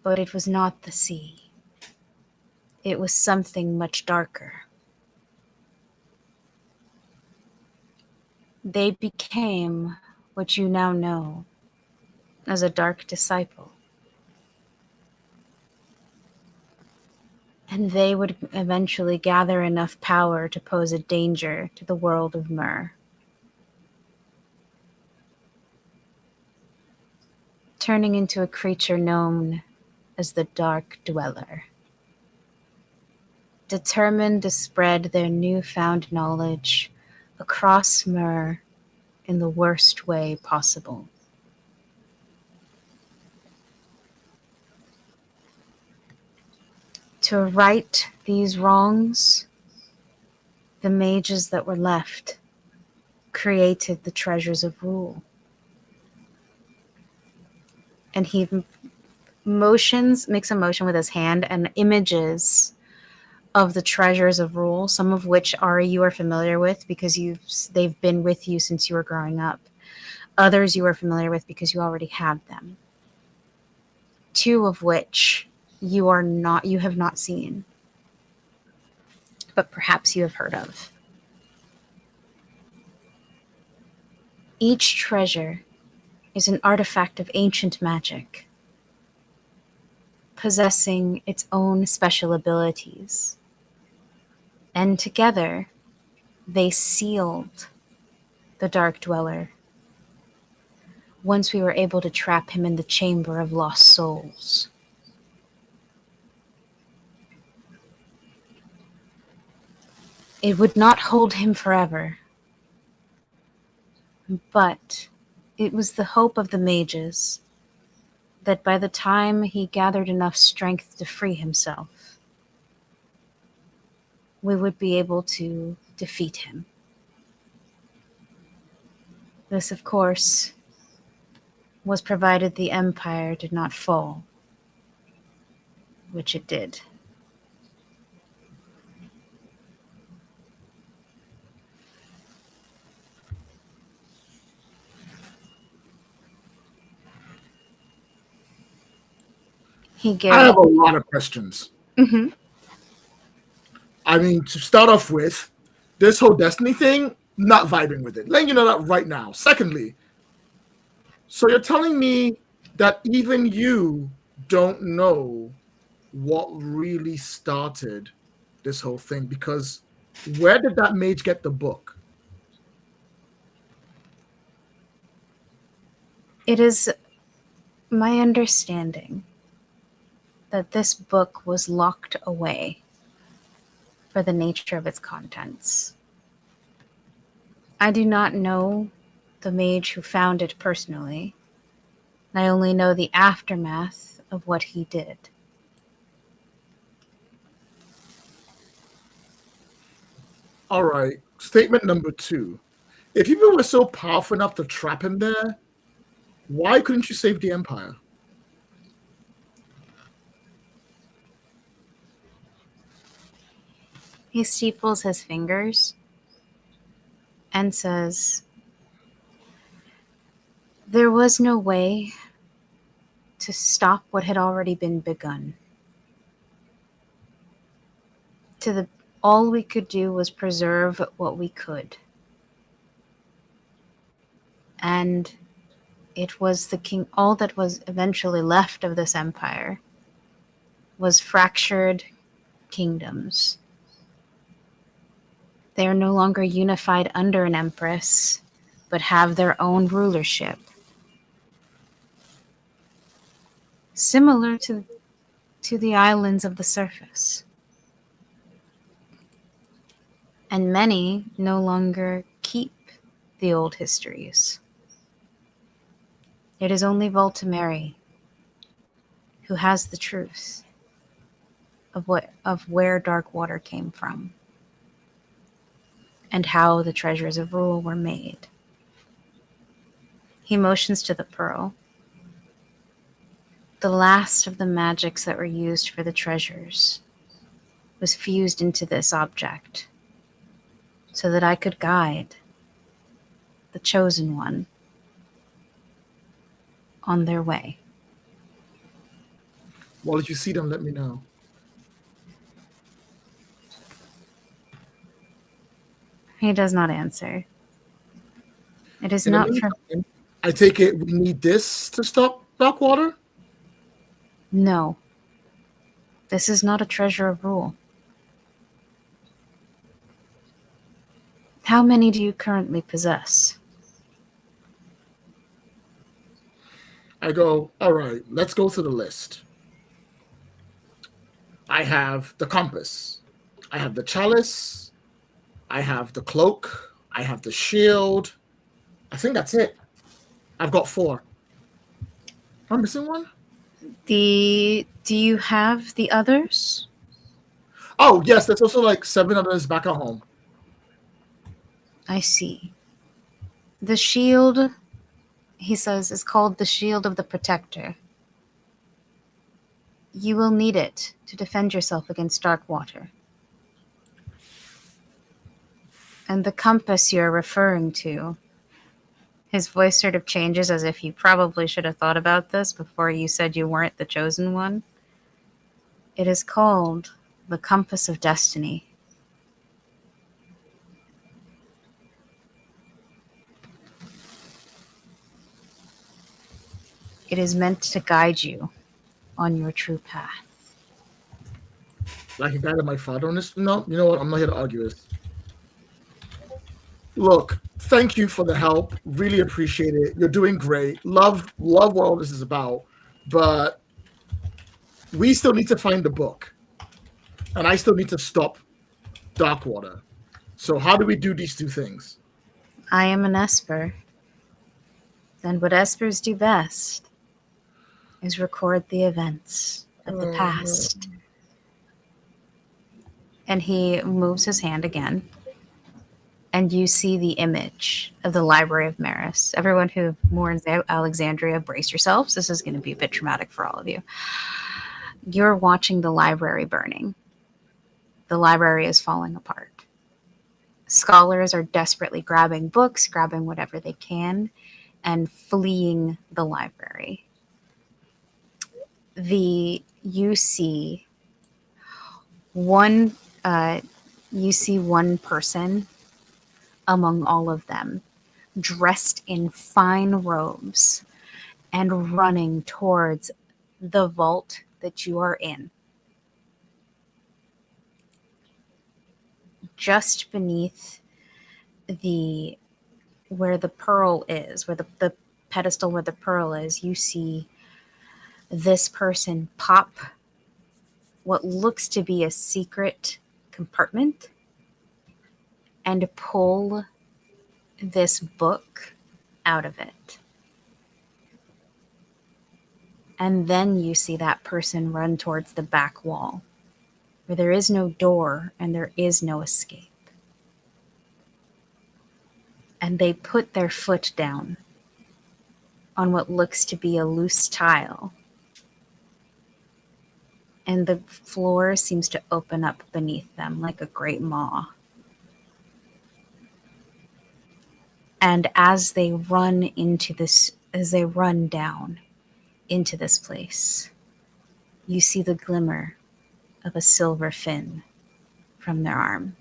but it was not the sea. It was something much darker. They became what you now know as a dark disciple. And they would eventually gather enough power to pose a danger to the world of Myr. Turning into a creature known as the Dark Dweller. Determined to spread their newfound knowledge across Myr in the worst way possible. To right these wrongs, the mages that were left created the treasures of rule. And he makes a motion with his hand, and images of the treasures of rule, some of which Ari you are familiar with because they've been with you since you were growing up. Others you are familiar with because you already have them. Two of which you have not seen, but perhaps you have heard of. Each treasure is an artifact of ancient magic, possessing its own special abilities. And together, they sealed the Dark Dweller once we were able to trap him in the Chamber of Lost Souls. It would not hold him forever, but it was the hope of the mages that by the time he gathered enough strength to free himself, we would be able to defeat him. This, of course, was provided the Empire did not fall, which it did. I have a lot of questions. Mm-hmm. I mean, to start off with, this whole Destiny thing, not vibing with it. Letting you know that right now. Secondly, so you're telling me that even you don't know what really started this whole thing, because where did that mage get the book? It is my understanding that this book was locked away for the nature of its contents. I do not know the mage who found it personally. I only know the aftermath of what he did. All right. Statement number 2. If you were so powerful enough to trap him there, why couldn't you save the Empire? He steeples his fingers and says, "There was no way to stop what had already been begun. All we could do was preserve what we could. And it was all that was eventually left of this empire was fractured kingdoms. They are no longer unified under an empress, but have their own rulership. Similar to the islands of the surface. And many no longer keep the old histories. It is only Voltimeri who has the truth of where Darkwater came from and how the treasures of rule were made." He motions to the pearl. The last of the magics that were used for the treasures was fused into this object so that I could guide the chosen one on their way. Well, if you see them, let me know. He does not answer. It is In the not meantime, I take it we need this to stop Darkwater? No. This is not a treasure of rule. How many do you currently possess? I go, all right, let's go through the list. I have the compass. I have the chalice. I have the cloak. I have the shield. I think that's it. I've got 4. I'm missing one? Do you have the others? Oh, yes, there's also like 7 others back at home. I see. The shield, he says, is called the Shield of the Protector. You will need it to defend yourself against dark water. And the compass you're referring to, his voice sort of changes as if you probably should have thought about this before you said you weren't the chosen one. It is called the Compass of Destiny. It is meant to guide you on your true path. Like a guy that my father on this. No, you know what? I'm not here to argue this. Look, thank you for the help. Really appreciate it. You're doing great. Love what all this is about. But we still need to find the book. And I still need to stop Darkwater. So how do we do these 2 things? I am an Esper. And what Espers do best is record the events of the past. And he moves his hand again. And you see the image of the Library of Maris. Everyone who mourns Alexandria, brace yourselves. This is going to be a bit traumatic for all of you. You're watching the library burning. The library is falling apart. Scholars are desperately grabbing books, grabbing whatever they can, and fleeing the library. You see one person among all of them, dressed in fine robes and running towards the vault that you are in. Just beneath where the pearl is, where the pedestal where the pearl is, you see this person pop what looks to be a secret compartment and pull this book out of it. And then you see that person run towards the back wall, where there is no door and there is no escape. And they put their foot down on what looks to be a loose tile. And the floor seems to open up beneath them like a great maw. And as they run down into this place, you see the glimmer of a silver fin from their arm.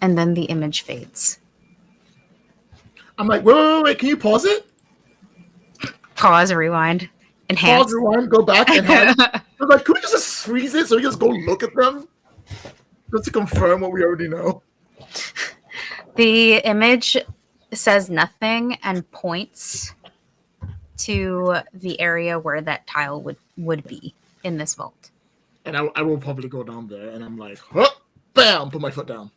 And then the image fades. I'm like, wait, can you pause it? Pause, rewind, enhance. Pause, rewind, go back, enhance. I was like, can we just freeze it so we just go look at them? Just to confirm what we already know. The image says nothing and points to the area where that tile would be in this vault. And I will probably go down there and I'm like, huh, bam, put my foot down.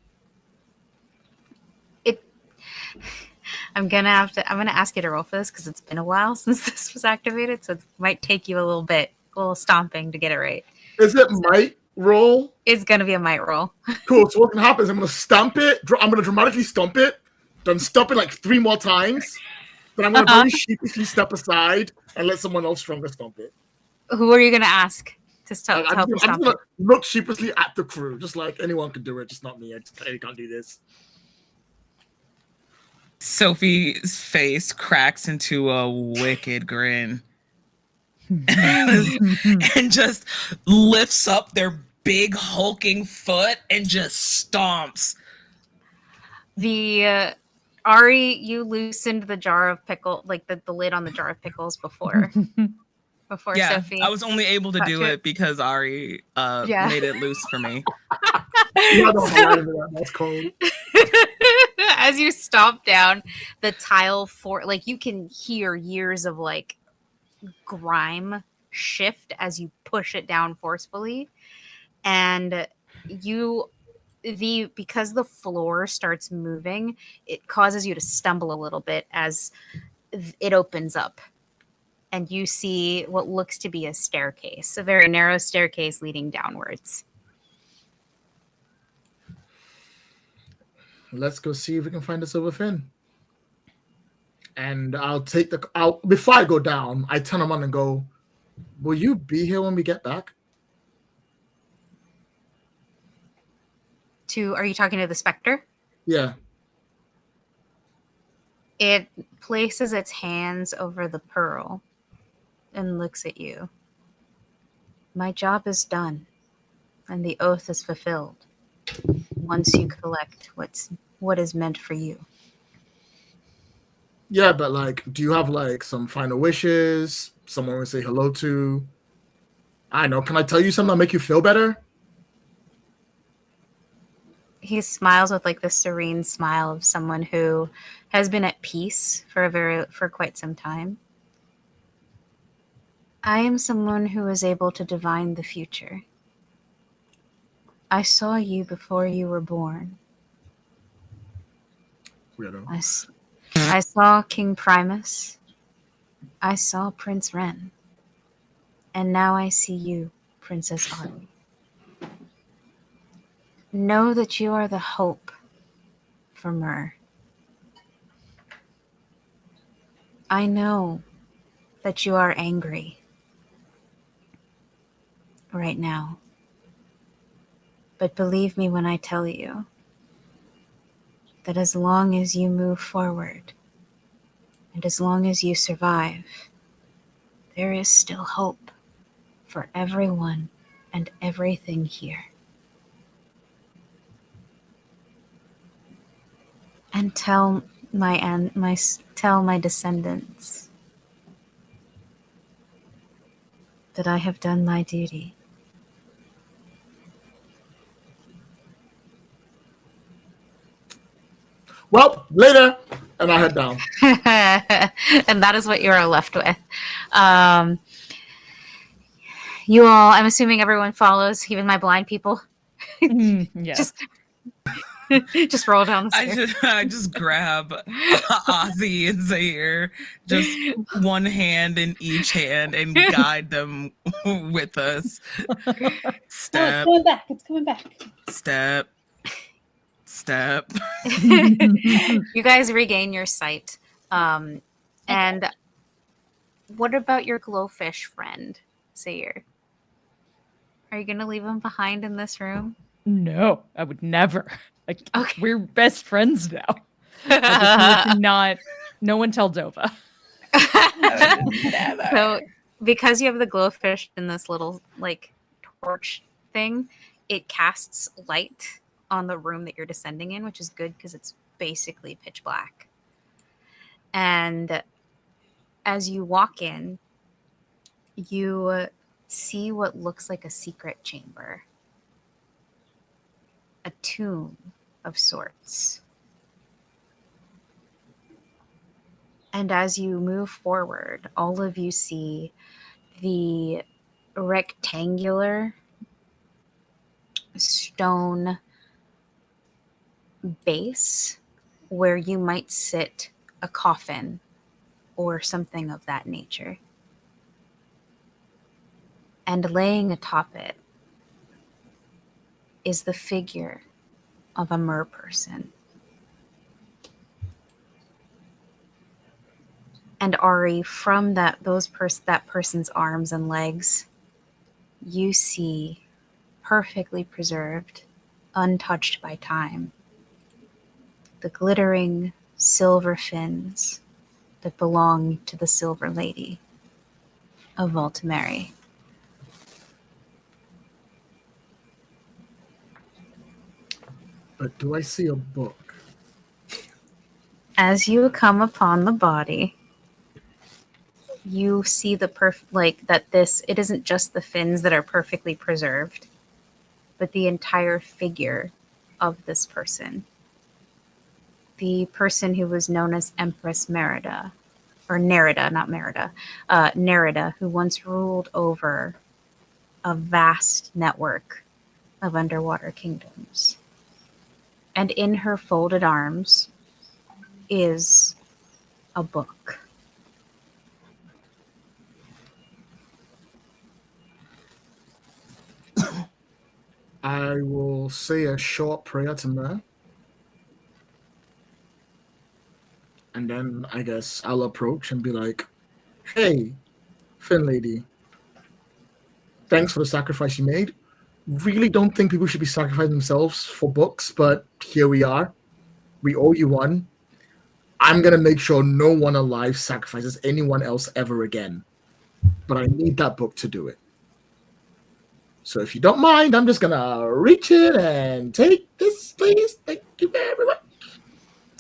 I'm gonna ask you to roll for this because it's been a while since this was activated, so it might take you a little stomping to get it right. Is it might roll? It's gonna be a might roll. Cool. So what can happen is I'm gonna stomp it. I'm gonna dramatically stomp it. Then stomp it like 3 more times. Then I'm gonna very sheepishly step aside and let someone else stronger stomp it. Who are you gonna ask to help you I'm just stomp gonna it? look sheepishly at the crew, just like anyone can do it, just not me. I can't do this. Sophie's face cracks into a wicked grin and just lifts up their big hulking foot and just stomps. The Ari, you loosened the jar of pickle, like the lid on the jar of pickles before Yeah, Sophie. I was only able to do it because Ari made it loose for me. That's cold. As you stomp down the tile you can hear years of like grime shift as you push it down forcefully, and because the floor starts moving, it causes you to stumble a little bit as it opens up. And you see what looks to be a staircase, a very narrow staircase leading downwards. Let's go see if we can find the silver fin. And I'll take before I go down, I turn around and go, will you be here when we get back? Are you talking to the specter? Yeah. It places its hands over the pearl and looks at you. My job is done, and the oath is fulfilled once you collect what is meant for you. Yeah, but like, do you have like some final wishes? Someone to say hello to? I know. Can I tell you something that'll make you feel better? He smiles with like the serene smile of someone who has been at peace for quite some time. I am someone who is able to divine the future. I saw you before you were born. Weirdo. I saw King Primus. I saw Prince Ren. And now I see you, Princess Ari. Know that you are the hope for Myr. I know that you are angry right now. But believe me when I tell you that as long as you move forward and as long as you survive, there is still hope for everyone and everything here. And tell my descendants that I have done my duty. Well, later, and I head down. And that is what you are left with. You all, I'm assuming everyone follows, even my blind people. Yes. Just roll down the stairs. I just grab Ozzy and Zaire, just one hand in each hand, and guide them with us. Step. Oh, it's coming back. It's coming back. Step. Step. You guys regain your sight. And what about your glowfish friend, Zaire? Are you going to leave him behind in this room? No, I would never. Like, Okay. we're best friends now. Like, no one tell Dova. Never. So, because you have the glowfish in this little like torch thing, it casts light on the room that you're descending in, which is good because it's basically pitch black. And as you walk in, you see what looks like a secret chamber, a tomb of sorts. And as you move forward, all of you see the rectangular stone base where you might sit a coffin or something of that nature. And laying atop it is the figure of a mer person. And Ari, from that person's arms and legs, you see perfectly preserved, untouched by time, the glittering silver fins that belong to the Silver Lady of Voltimeri. But do I see a book? As you come upon the body, you see it isn't just the fins that are perfectly preserved, but the entire figure of this person. The person who was known as Empress Merida, or Nerida, not Merida, Nerida, who once ruled over a vast network of underwater kingdoms. And in her folded arms is a book. I will say a short prayer to Mer. And then I guess I'll approach and be like, hey, Fin Lady, thanks for the sacrifice you made. Really don't think people should be sacrificing themselves for books, but here we are. We owe you one. I'm going to make sure no one alive sacrifices anyone else ever again. But I need that book to do it. So if you don't mind, I'm just going to reach it and take this, please. Thank you very much.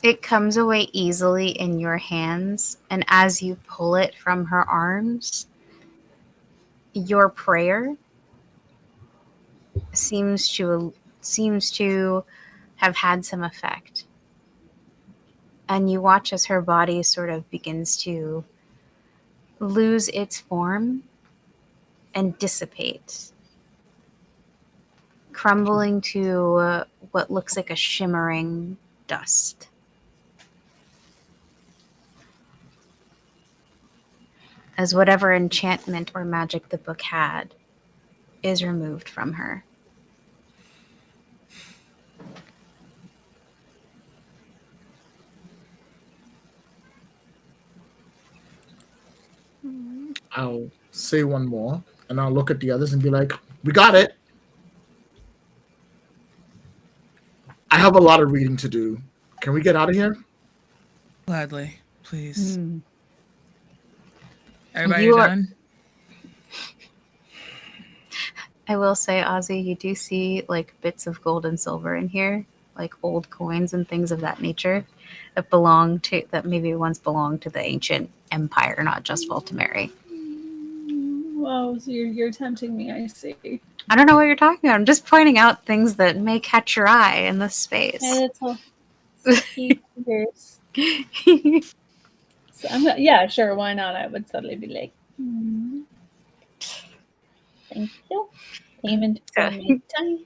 It comes away easily in your hands, and as you pull it from her arms, your prayer seems to have had some effect. And you watch as her body sort of begins to lose its form and dissipate, crumbling to what looks like a shimmering dust. As whatever enchantment or magic the book had is removed from her. I'll say one more, and I'll look at the others and be like, we got it. I have a lot of reading to do. Can we get out of here? Gladly, please. Hmm. Everybody done? I will say, Ozzy, you do see like bits of gold and silver in here, like old coins and things of that nature that maybe once belonged to the ancient empire, not just Voltimeri. Wow, so you're tempting me, I see. I don't know what you're talking about. I'm just pointing out things that may catch your eye in this space. And it's all fingers. So yeah, sure, why not? I would suddenly be like, thank you. Payment for my time.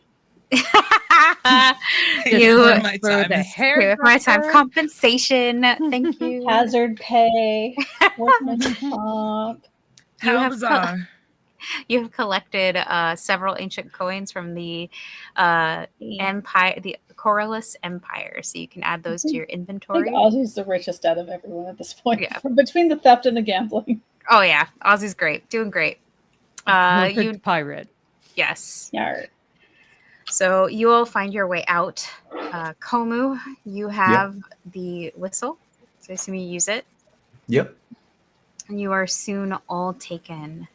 For my For time. the hair My time compensation. Thank you. Hazard pay. What's my top? You How have bizarre. You have collected several ancient coins from the empire, the Corylus Empire, so you can add those to your I inventory. think Ozzy's the richest out of everyone at this point. Yeah. Between the theft and the gambling. Oh yeah, Ozzy's great, doing great. Perfect pirate. Yes. Yar. So you all find your way out. Komu, you have the whistle, so I assume you use it. Yep. And you are soon all taken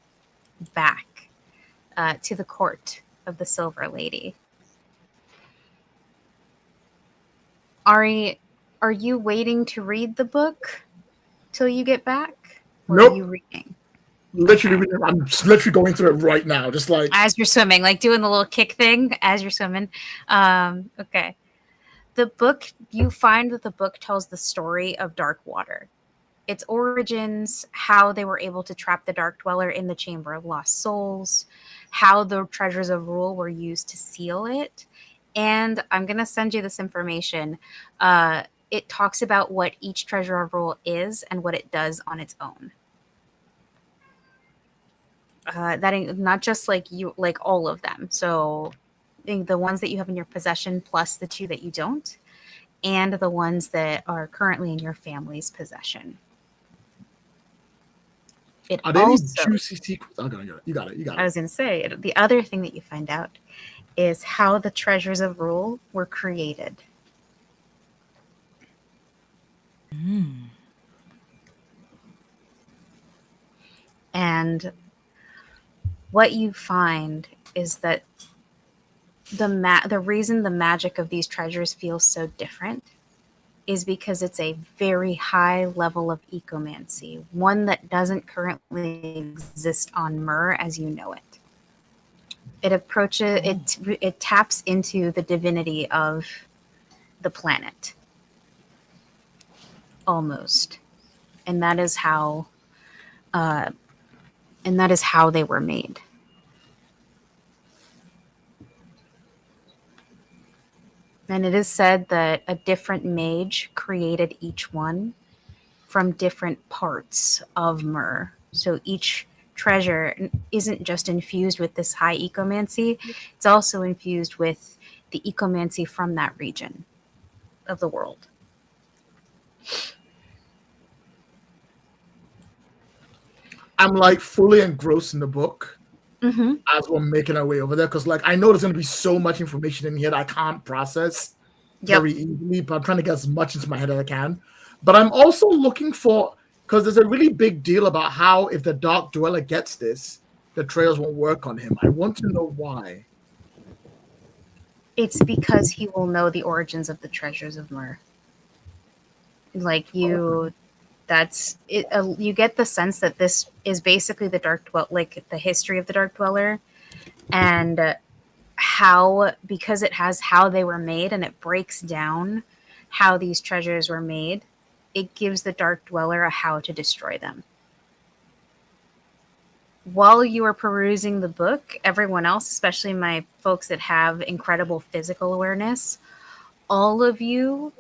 back to the court of the Silver Lady. Ari, are you waiting to read the book till you get back? Or Nope. are you reading? Literally, I'm literally going through it right now. Just like As you're swimming, like doing the little kick thing as you're swimming. Okay. The book, you find that the book tells the story of Darkwater. Its origins, how they were able to trap the Dark Dweller in the Chamber of Lost Souls, how the Treasures of Rule were used to seal it. And I'm going to send you this information. It talks about what each Treasure of Rule is and what it does on its own. That not just like all of them. So the ones that you have in your possession plus the two that you don't, and the ones that are currently in your family's possession. are there any juicy secrets? Oh, you got it. I was going to say, the other thing that you find out is how the Treasures of Rule were created. And what you find is that the reason the magic of these treasures feels so different is because it's a very high level of ecomancy, one that doesn't currently exist on Myr as you know it. It taps into the divinity of the planet, almost, and that is how they were made. And it is said that a different mage created each one from different parts of Myr. So each treasure isn't just infused with this high ecomancy, it's also infused with the ecomancy from that region of the world. I'm like fully engrossed in the book Mm-hmm. as we're making our way over there, because like I know there's going to be so much information in here that I can't process very easily, but I'm trying to get as much into my head as I can. But I'm also looking for, because there's a really big deal about how if the Dark Dweller gets this, the trails won't work on him. I want to know why. It's because he will know the origins of the treasures of Myr. Like that's it. You get the sense that this is basically the Dark Dweller, like the history of the Dark Dweller, and how, because it has how they were made and it breaks down how these treasures were made, it gives the Dark Dweller a how to destroy them. While you are perusing the book, everyone else, especially my folks that have incredible physical awareness, all of you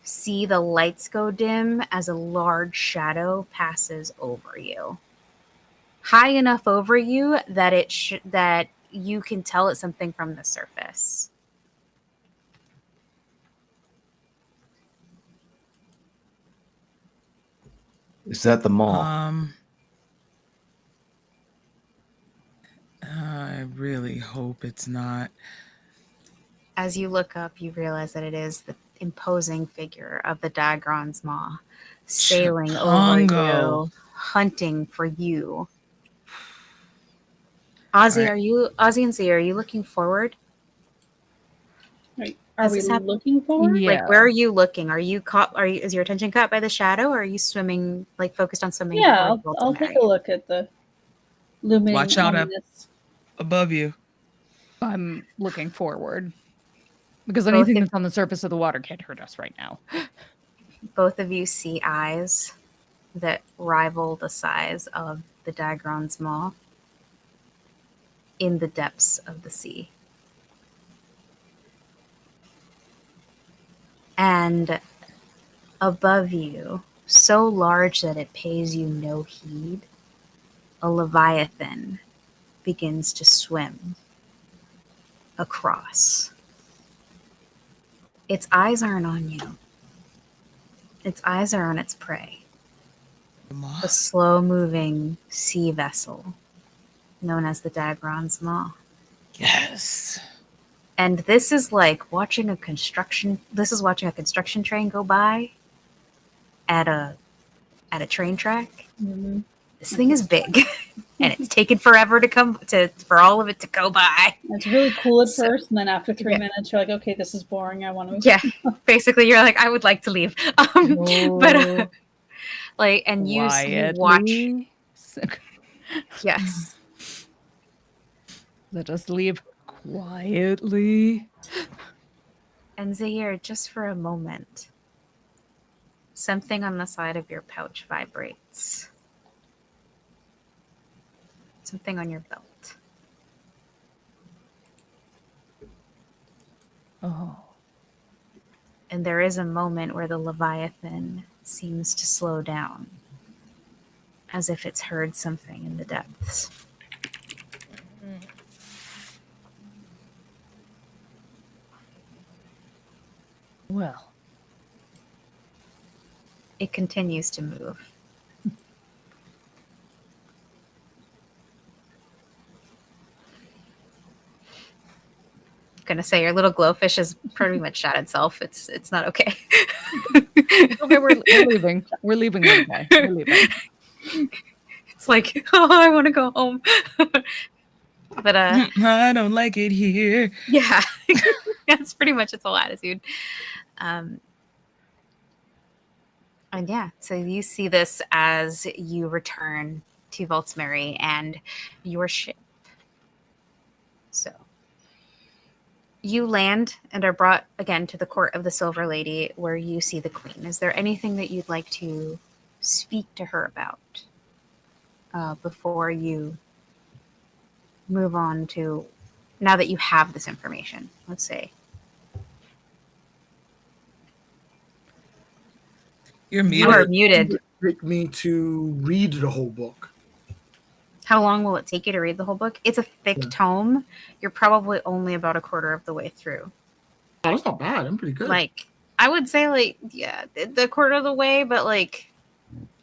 see the lights go dim as a large shadow passes over you. High enough over you that that you can tell it's something from the surface. Is that the mall? I really hope it's not. As you look up, you realize that it is the imposing figure of the Dagron's Maw sailing over you, hunting for you. Ozzy, Right. Ozzy and Z, are you looking forward? Right. Are we looking forward? Yeah. Like, where are you looking? Are you caught? Is your attention caught by the shadow, or are you swimming, like focused on swimming? Yeah, I'll take a look at the looming. Watch out above you. I'm looking forward. Because anything that's on the surface of the water can't hurt us right now. Both of you see eyes that rival the size of the Dagron's Maw in the depths of the sea. And above you, so large that it pays you no heed, a leviathan begins to swim across. Its eyes aren't on you. Its eyes are on its prey. The slow-moving sea vessel known as the Dagron's Maw. Yes. And this is like watching a construction train go by at a train track. Mm-hmm. This thing is big, and it's taken forever for all of it to go by. It's really cool at first, and then after 3 minutes, you're like, okay, this is boring. I want to. Yeah, basically, you're like, I would like to leave. But like, and you watch. Yes. Let us leave quietly. And Zahir, just for a moment, something on the side of your pouch vibrates. Something on your belt. Oh. And there is a moment where the Leviathan seems to slow down, as if it's heard something in the depths. Well. It continues to move. Gonna say your little glowfish has pretty much shot itself. It's not okay. Okay, we're leaving. We're leaving. Okay. We're leaving. It's like, oh, I want to go home. But I don't like it here. Yeah, that's pretty much its whole attitude. And yeah, so you see this as you return to Voltsmary and your ship. So you land and are brought again to the court of the Silver Lady, where you see the queen. Is there anything that you'd like to speak to her about before you move on to, now that you have this information, let's say? You're You are muted. muted. Take me to read the whole book. How long will it take you to read the whole book? It's a thick tome. You're probably only about a quarter of the way through. Oh, that's not bad. I'm pretty good. Like, I would say, like, yeah, the quarter of the way, but like,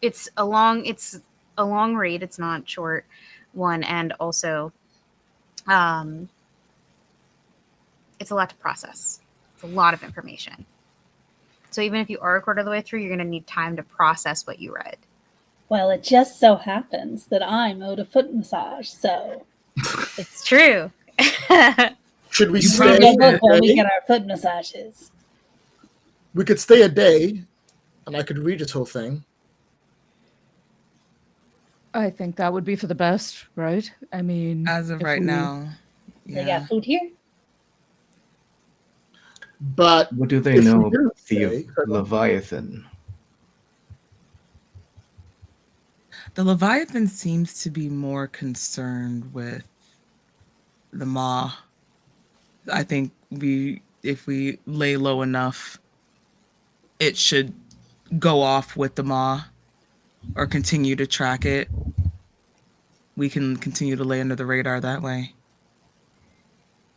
it's a long read. It's not short one, and also, it's a lot to process. It's a lot of information. So even if you are a quarter of the way through, you're going to need time to process what you read. Well, it just so happens that I'm owed a foot massage, so It's true. Should we You stay read the book while a we day? get our foot massages. We could stay a day, and I could read this whole thing. I think that would be for the best, right? I mean, As of if right we- now. They Yeah. got food here? But What do they if we know didn't about the stay- Leviathan? The Leviathan seems to be more concerned with the Maw. I think if we lay low enough, it should go off with the Maw or continue to track it. We can continue to lay under the radar that way.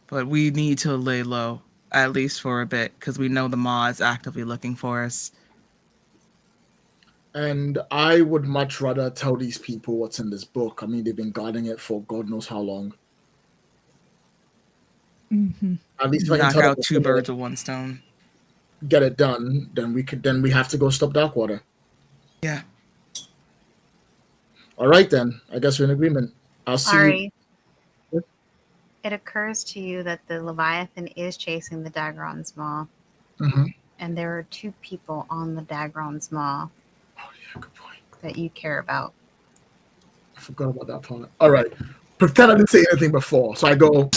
But we need to lay low, at least for a bit, because we know the Maw is actively looking for us. And I would much rather tell these people what's in this book. I mean, they've been guarding it for God knows how long. Mhm. At least if I can Knock tell them out what's two gonna birds with one stone. get it done, then we have to go stop Darkwater. Yeah. All right, then. I guess we're in agreement. I'll see Ari, you. it occurs to you that the Leviathan is chasing the Dagron's Maw, Mhm. and there are two people on the Dagron's Maw Oh, yeah, good point. that you care about. I forgot about that part. All right. Pretend I didn't say anything before. So I go,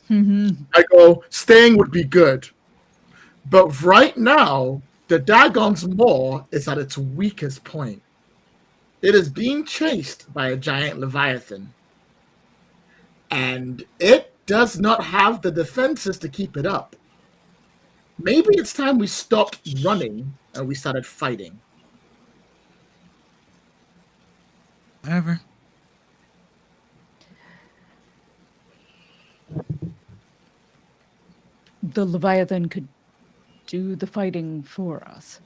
Mhm. staying would be good. But right now, the Dagon's Maw is at its weakest point. It is being chased by a giant Leviathan. And it does not have the defenses to keep it up. Maybe it's time we stopped running and we started fighting. Whatever. The Leviathan could do the fighting for us.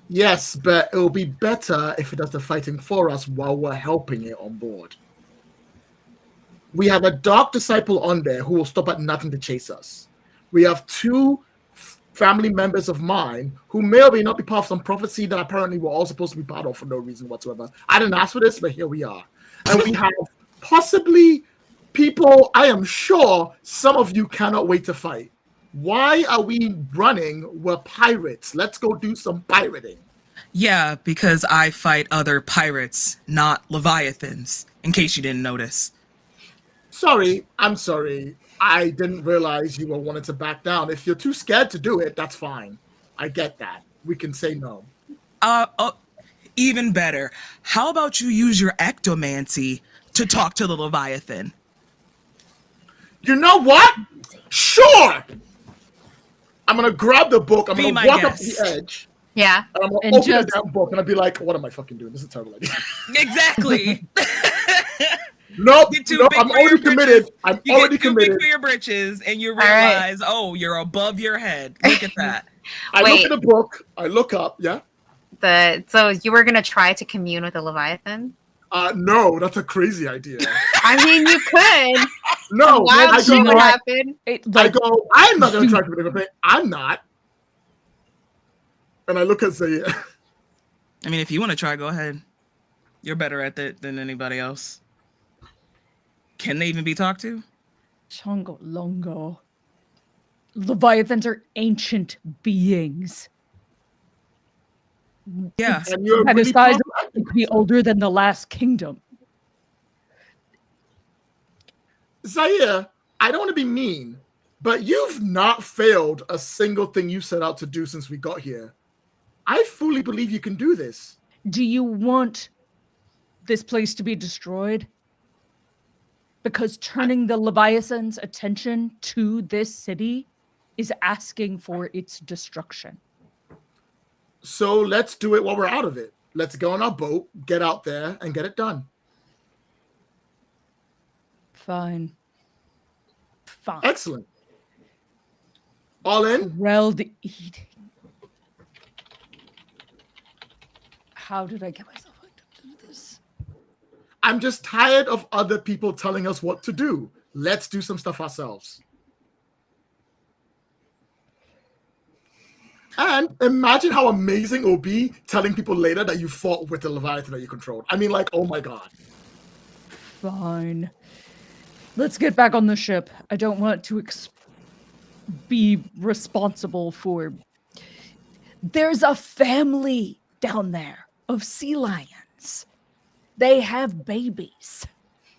Yes, but it'll be better if it does the fighting for us while we're helping it on board. We have a dark disciple on there who will stop at nothing to chase us. We have two family members of mine who may or may not be part of some prophecy that apparently we're all supposed to be part of for no reason whatsoever. I didn't ask for this, but here we are. And we have possibly people, I am sure some of you cannot wait to fight. Why are we running? We're pirates. Let's go do some pirating. Yeah, because I fight other pirates, not Leviathans, in case you didn't notice. Sorry, I'm sorry. I didn't realize you were wanting to back down. If you're too scared to do it, that's fine. I get that. We can say no. Even better. How about you use your ectomancy to talk to the Leviathan? You know what? Sure! I'm going to grab the book. I'm Be going to my walk up guest. to the edge. Yeah. And I'm going And to open just- the damn book and I'll be like, what am I fucking doing? This is a terrible idea. Exactly. Nope. You're too Nope. big I'm for your already committed. britches. I'm You already get too committed. big for your britches, and you right. realize, oh, you're above your head. Look at that. I Wait. look at the book. I look up. Yeah. So you were gonna try to commune with the Leviathan? No, that's a crazy idea. I mean, you could. No, Wild I shit would go, happen. I'm not going to try to commit with it. I'm not. And I look at Zaire. I mean, if you want to try, go ahead. You're better at it than anybody else. Can they even be talked to? Chongo Longo. Leviathans are ancient beings. Yeah. And you're By the really size confident. it could be older than the last kingdom. Zaire, I don't want to be mean, but you've not failed a single thing you set out to do since we got here. I fully believe you can do this. Do you want this place to be destroyed? Because turning the Leviathan's attention to this city is asking for its destruction. So let's do it while we're out of it. Let's go on our boat, get out there, and get it done. Fine. Excellent. All in? Grilled eating. How did I get myself into this? I'm just tired of other people telling us what to do. Let's do some stuff ourselves. And imagine how amazing it will be telling people later that you fought with the Leviathan that you controlled. I mean, like, oh my God. Fine. Let's get back on the ship. I don't want to be responsible for... There's a family down there of sea lions. They have babies.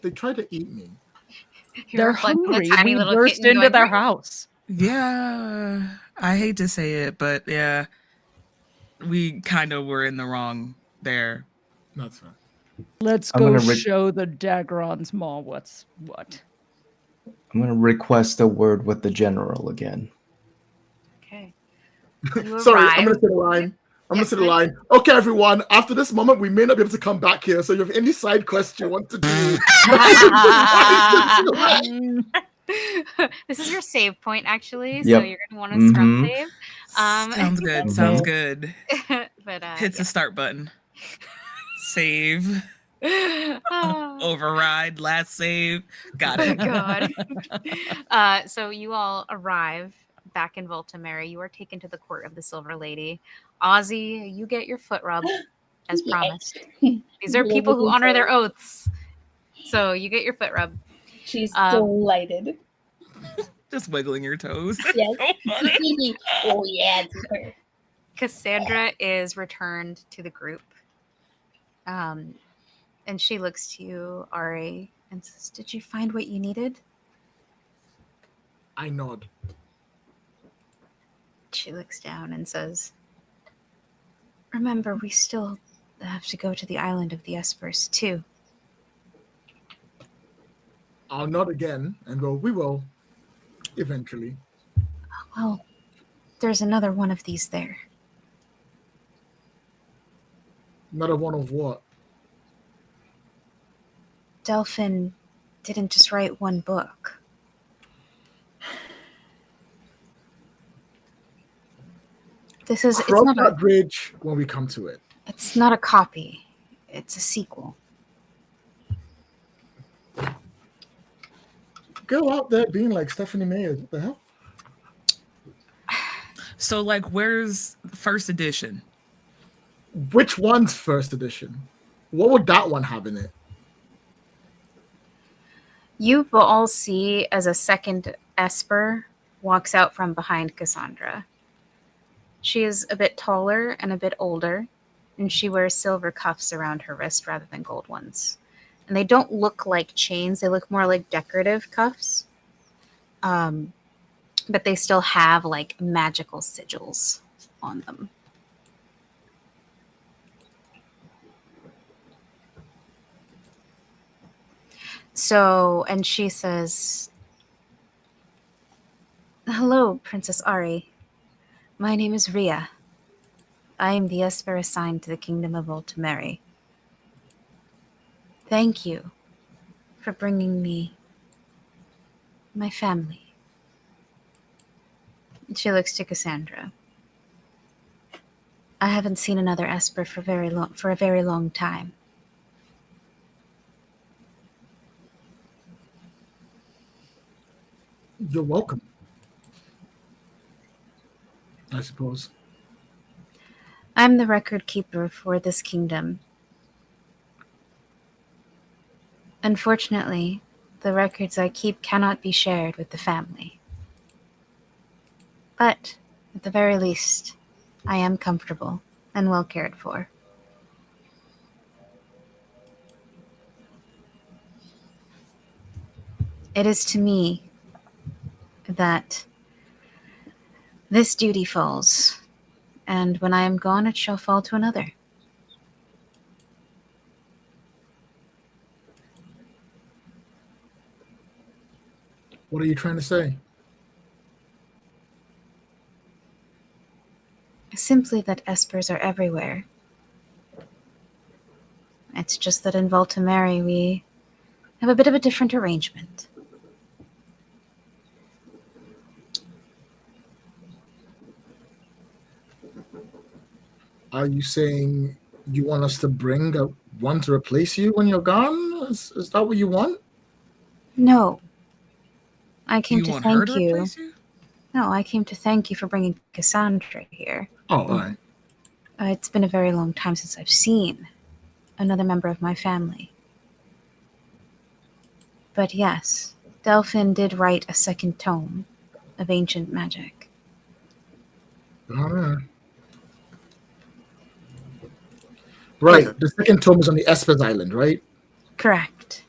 They tried to eat me. They're reflecting the hungry. tiny We little burst kitten into going, their "Meow." house. Yeah, I hate to say it, but yeah, we kind of were in the wrong there. That's fine. Let's I'm go gonna show the Dagrons Maw what's what. I'm going to request a word with the general again. Okay. You Sorry, I'm arrive. going to say the line. I'm Yeah, going to say the line. Okay, everyone, after this moment, we may not be able to come back here. So if you have any side quest you want to do, This is your save point, actually. So Yep. you're going to want to start Mhm. save. Sounds good. Sounds good. But Hits the start button. Save. Oh Override. Last save. Got my it. God. So you all arrive back in Voltamera. You are taken to the court of the Silver Lady. Ozzy, you get your foot rub as Yes. promised. These are people who honor their oaths. So you get your foot rub. She's delighted. Just wiggling your toes. Yes. So funny. Oh yeah, it's her. Cassandra is returned to the group. And she looks to you, Ari, and says, "Did you find what you needed?" I nod. She looks down and says, "Remember, we still have to go to the island of the Espers, too." I'll nod again and go, we will, eventually. Well, there's another one of these there. Another one of what? Delphin didn't just write one book. It's Cross not that bridge when we come to it. It's not a copy. It's a sequel. Go out there being like Stephanie Meyer. What the hell? So, like, where's first edition? Which one's first edition? What would that one have in it? You will all see as a second Esper walks out from behind Cassandra. She is a bit taller and a bit older, and she wears silver cuffs around her wrist rather than gold ones. And they don't look like chains, they look more like decorative cuffs. But they still have like magical sigils on them. So, and she says, "Hello, Princess Ari. My name is Ria. I am the Esper assigned to the Kingdom of Voltameri. Thank you for bringing me my family." And she looks to Cassandra. "I haven't seen another Esper for a very long time. You're welcome. I suppose. I'm the record keeper for this kingdom. Unfortunately, the records I keep cannot be shared with the family. But, at the very least, I am comfortable and well cared for." It is to me that this duty falls, and when I am gone, it shall fall to another. What are you trying to say? Simply that espers are everywhere. It's just that in Voltameri we have a bit of a different arrangement. Are you saying you want us to bring one to replace you when you're gone? Is that what you want? No. I came You to want her thank to you. replace you? No, I came to thank you for bringing Cassandra here. Oh, all right. It's been a very long time since I've seen another member of my family. But yes, Delphin did write a second tome of ancient magic. All right. Right. The second tome is on the Espers Island, right? Correct.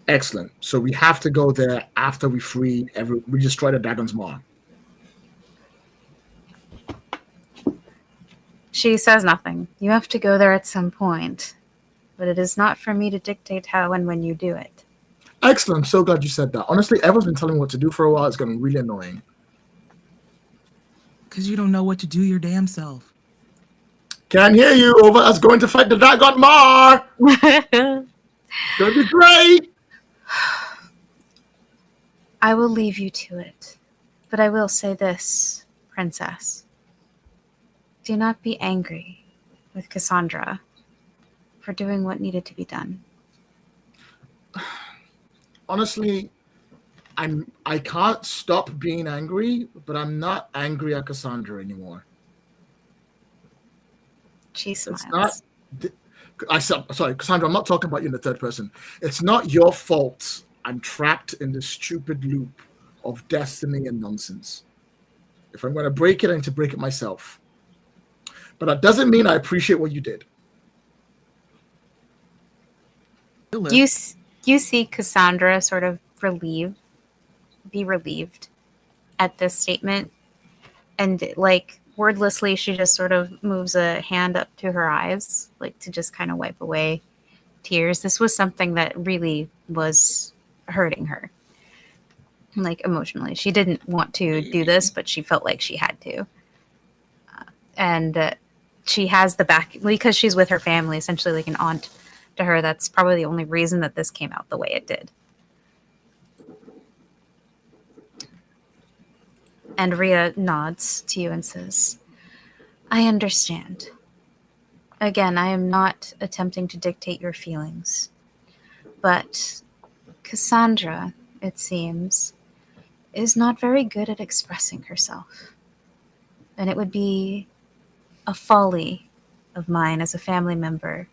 Excellent. So we have to go there after we destroy the Dragon's Maw. She says nothing. You have to go there at some point. But it is not for me to dictate how and when you do it. Excellent. I'm so glad you said that. Honestly, everyone's been telling me what to do for a while. It's getting really annoying. Because you don't know what to do your damn self. Can't hear you. Over us going to fight the Dragon Maw. It's going to be great. I will leave you to it. But I will say this, Princess. Do not be angry with Cassandra for doing what needed to be done. Honestly, I can't stop being angry, but I'm not angry at Cassandra anymore. She smiles. It's not. Sorry, Cassandra. I'm not talking about you in the third person. It's not your fault. I'm trapped in this stupid loop of destiny and nonsense. If I'm going to break it, I need to break it myself. But that doesn't mean I appreciate what you did. You see Cassandra sort of be relieved at this statement, and like wordlessly she just sort of moves a hand up to her eyes, like to just kind of wipe away tears. This was something that really was hurting her, like emotionally. She didn't want to do this, but she felt like she had to. And she has the back, because she's with her family, essentially like an aunt to her. That's probably the only reason that this came out the way it did. And Rhea nods to you and says, I understand. Again, I am not attempting to dictate your feelings. But Cassandra, it seems, is not very good at expressing herself. And it would be a folly of mine as a family member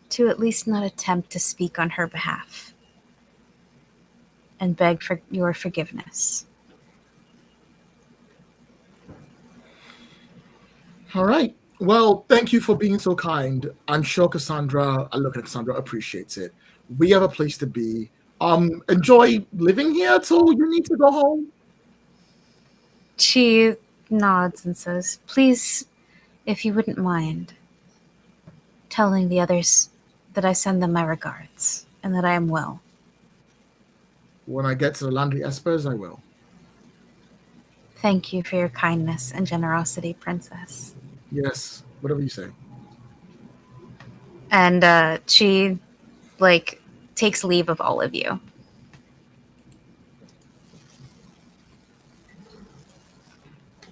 to at least not attempt to speak on her behalf and beg for your forgiveness. All right. Well, thank you for being so kind. I'm sure Cassandra, I look at Cassandra, appreciates it. We have a place to be. Enjoy living here till you need to go home. She nods and says, please, if you wouldn't mind, telling the others that I send them my regards and that I am well. When I get to the Landry Espers, I will. Thank you for your kindness and generosity, Princess. Yes, whatever you say. And she, like, takes leave of all of you.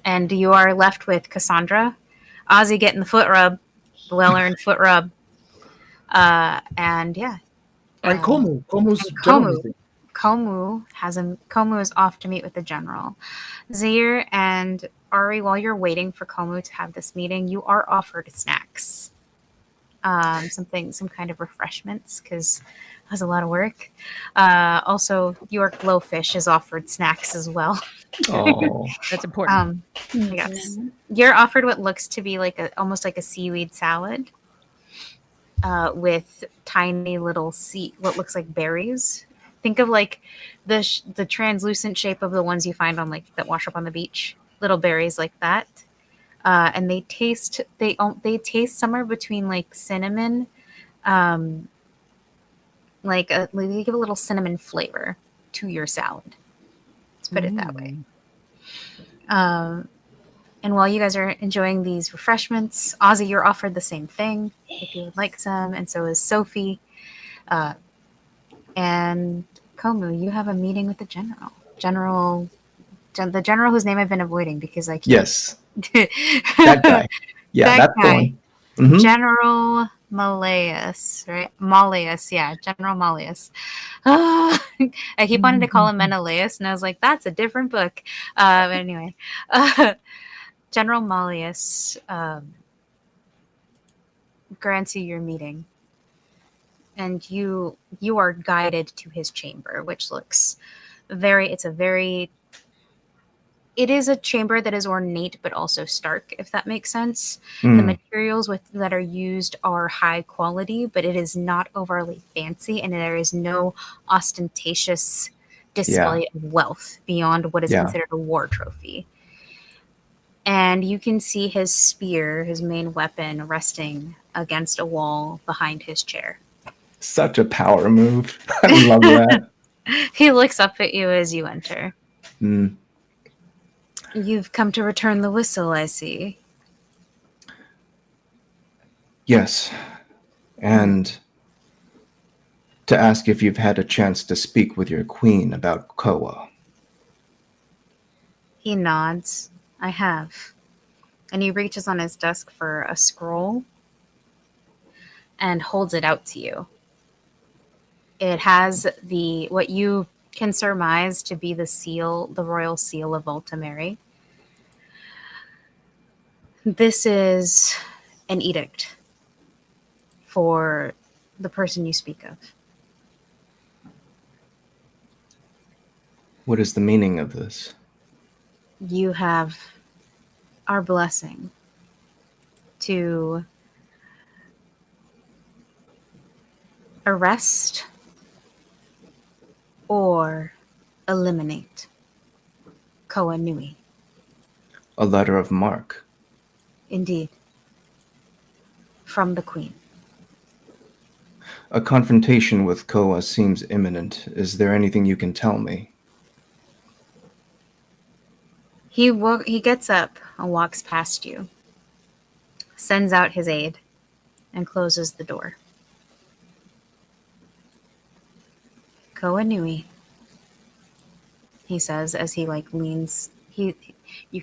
And you are left with Cassandra, Ozzy getting the foot rub, the well-earned foot rub. And yeah. And Komu. Komu's and general meeting. Komu is off to meet with the general. Zaire and Ari, while you're waiting for Komu to have this meeting, you are offered snacks. Some kind of refreshments, because it was a lot of work. Also, your glowfish is offered snacks as well. Oh, that's important. Yes. You're offered what looks to be almost like a seaweed salad, with tiny little what looks like berries. Think of like the translucent shape of the ones you find on that wash up on the beach. Little berries like that. And they taste somewhere between like cinnamon, they give a little cinnamon flavor to your salad. Let's put it that way. And while you guys are enjoying these refreshments, Ozzy, you're offered the same thing if you would like some, and so is Sophie. And Komu, you have a meeting with the general. The general whose name I've been avoiding because I keep... Yes. That guy. Yeah, that that's guy. the one. Mhm. General Malleus, right? Malleus, yeah, General Malleus. I keep wanting to call him Menelaus, and I was like, that's a different book. But anyway, General Malleus grants you your meeting, and you are guided to his chamber, which looks it is a chamber that is ornate but also stark, if that makes sense. The materials that are used are high quality, but it is not overly fancy, and there is no ostentatious display of wealth beyond what is considered a war trophy. And you can see his spear, his main weapon, resting against a wall behind his chair. Such a power move. I love that. He looks up at you as you enter. Mm. You've come to return the whistle, I see. Yes. And to ask if you've had a chance to speak with your queen about Koa. He nods. I have. And he reaches on his desk for a scroll and holds it out to you. It has what you can surmise to be the seal, the royal seal of Ultimary. This is an edict for the person you speak of. What is the meaning of this? You have our blessing to arrest or eliminate Koa Nui. A letter of marque. Indeed. From the Queen. A confrontation with Koa seems imminent. Is there anything you can tell me? He gets up and walks past you, sends out his aide, and closes the door. Koa Nui, he says as he leans. You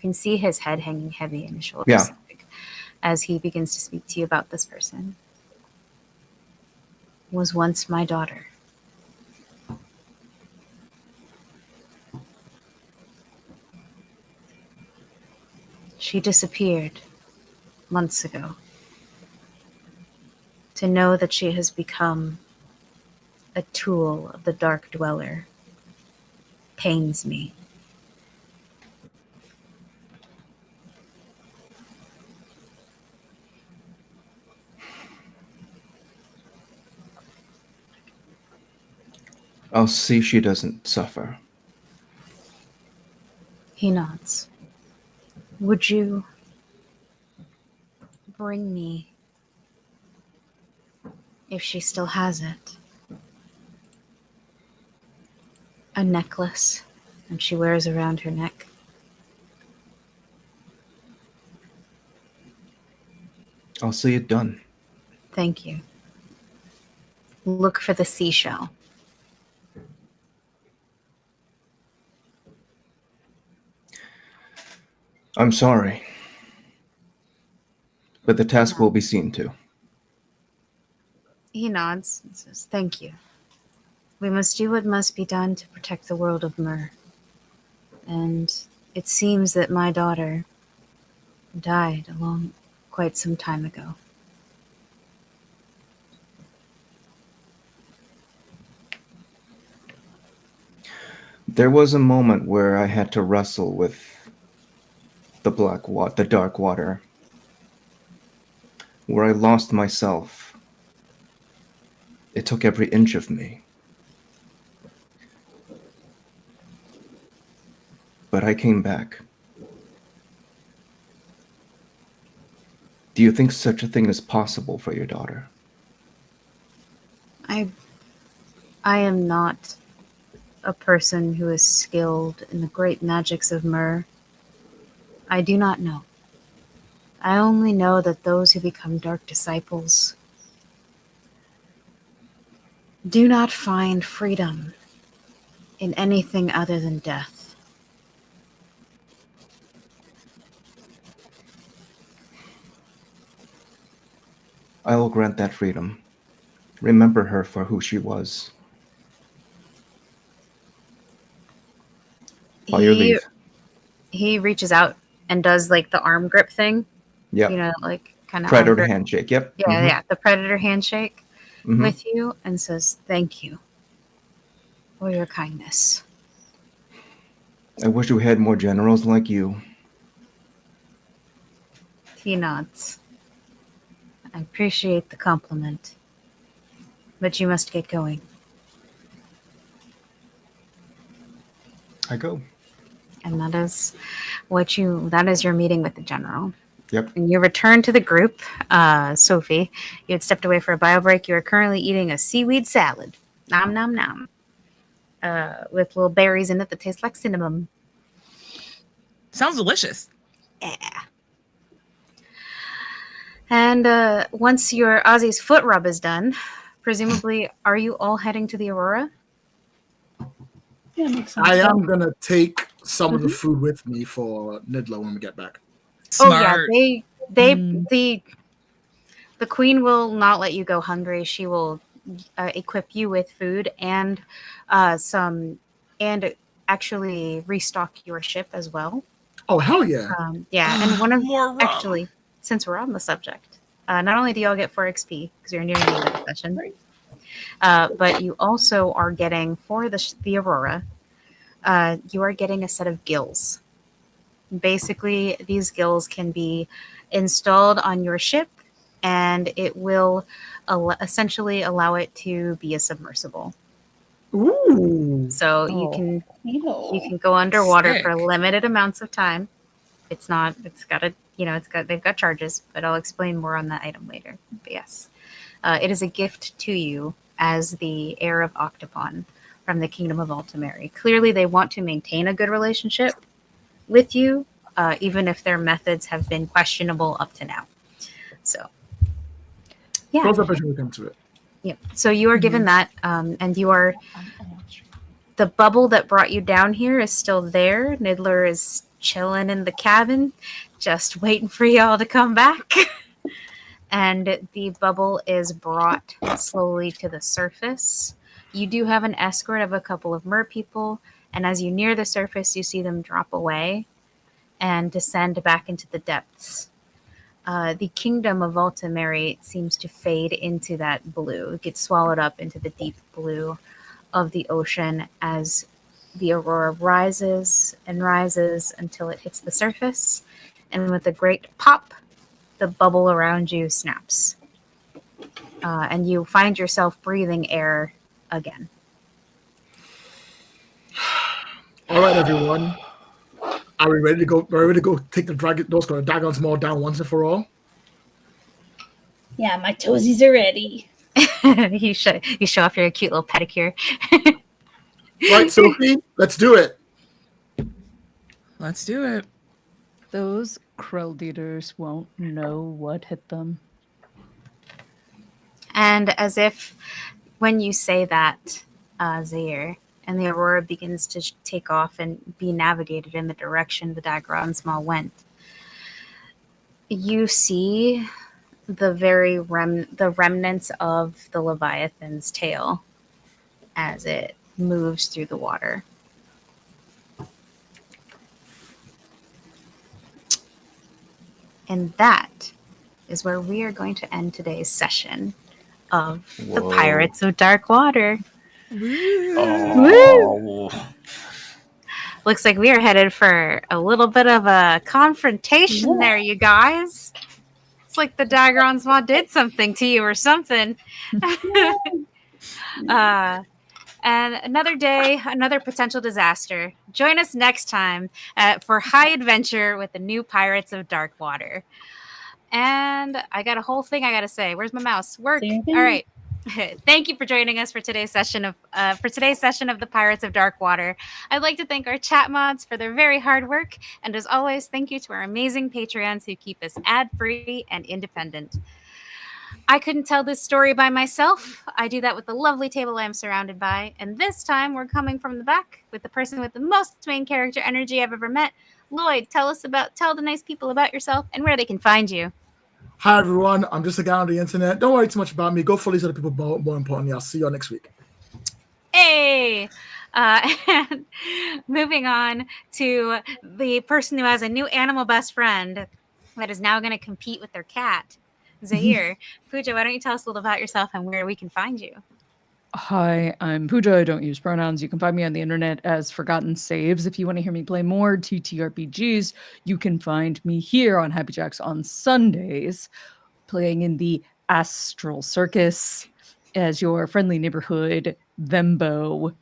can see his head hanging heavy in his shoulders as he begins to speak to you about this person. Was once my daughter. She disappeared months ago. To know that she has become a tool of the Dark Dweller pains me. I'll see she doesn't suffer. He nods. Would you bring me, if she still has it, a necklace that she wears around her neck? I'll see it done. Thank you. Look for the seashell. I'm sorry. But the task will be seen to. He nods and says, thank you. We must do what must be done to protect the world of Myr. And it seems that my daughter died quite some time ago. There was a moment where I had to wrestle with the dark water, where I lost myself. It took every inch of me. But I came back. Do you think such a thing is possible for your daughter? I am not a person who is skilled in the great magics of Myr. I do not know. I only know that those who become dark disciples do not find freedom in anything other than death. I will grant that freedom. Remember her for who she was. By your leave. He reaches out and does like the arm grip thing. Yep. You know, like kind of Predator handshake. Yep. Yeah, yeah, the predator handshake Mhm. with you and says, "Thank you for your kindness." I wish we had more generals like you. He nods. I appreciate the compliment, but you must get going. I go. And that is your meeting with the general. Yep. And you return to the group. Sophie, you had stepped away for a bio break. You are currently eating a seaweed salad. Nom nom nom. With little berries in it that taste like cinnamon. Sounds delicious. Yeah. And once your Ozzy's foot rub is done, presumably, are you all heading to the Aurora? Yeah, makes sense. I am gonna take some of the food with me for Nidlo when we get back. Smart. Oh yeah, the queen will not let you go hungry. She will equip you with food and actually restock your ship as well. Oh hell yeah! And one of More rum. actually, since we're on the subject, not only do y'all get 4 XP because you're nearing the end of the session, but you also are getting for the Aurora. You are getting a set of gills. Basically, these gills can be installed on your ship, and it will essentially allow it to be a submersible. Ooh. So you can go underwater Sick. for limited amounts of time. They've got charges, but I'll explain more on that item later. But yes, it is a gift to you as the heir of Octopon from the Kingdom of Altamari. Clearly, they want to maintain a good relationship with you, even if their methods have been questionable up to now. So, yeah. Close up as we come to it. Yeah. So you are given that, and you are. The bubble that brought you down here is still there. Nidler is chilling in the cabin, just waiting for y'all to come back. And the bubble is brought slowly to the surface. You do have an escort of a couple of mer people, and as you near the surface, you see them drop away and descend back into the depths. The kingdom of Altamari seems to fade into that blue. It gets swallowed up into the deep blue of the ocean as the aurora rises and rises until it hits the surface. And with a great pop, the bubble around you snaps. And you find yourself breathing air again. All right, everyone. Are we ready to go? Are we ready to go take those dragons maul down once and for all? Yeah, my toesies are ready. You show off your cute little pedicure. Right, Sophie, let's do it. Let's do it. Those krill eaters won't know what hit them. And as if when you say that, Zaire, and the Aurora begins to take off and be navigated in the direction the Dagron Small went, you see the the remnants of the Leviathan's tail as it moves through the water. And that is where we are going to end today's session of the Pirates of Dark Water. Oh. Looks like we are headed for a little bit of a confrontation there, you guys. It's like the Dagron Sma did something to you or something. And another day, another potential disaster. Join us next time for High Adventure with the new Pirates of Dark Water. And I got a whole thing I got to say. Where's my mouse? Work. All right. Thank you for joining us for today's session of the Pirates of Dark Water. I'd like to thank our chat mods for their very hard work, and as always, thank you to our amazing Patreons who keep us ad-free and independent. I couldn't tell this story by myself. I do that with the lovely table I'm surrounded by, and this time we're coming from the back with the person with the most main character energy I've ever met. Lloyd, tell the nice people about yourself and where they can find you. Hi, everyone. I'm just a guy on the internet. Don't worry too much about me. Go follow these other people more importantly. I'll see you all next week. Hey! And moving on to the person who has a new animal best friend that is now going to compete with their cat, Zaire. Pooja, why don't you tell us a little about yourself and where we can find you? Hi, I'm Pooja. I don't use pronouns. You can find me on the internet as Forgotten Saves. If you want to hear me play more TTRPGs, you can find me here on Happy Jacks on Sundays, playing in the Astral Circus as your friendly neighborhood Thembo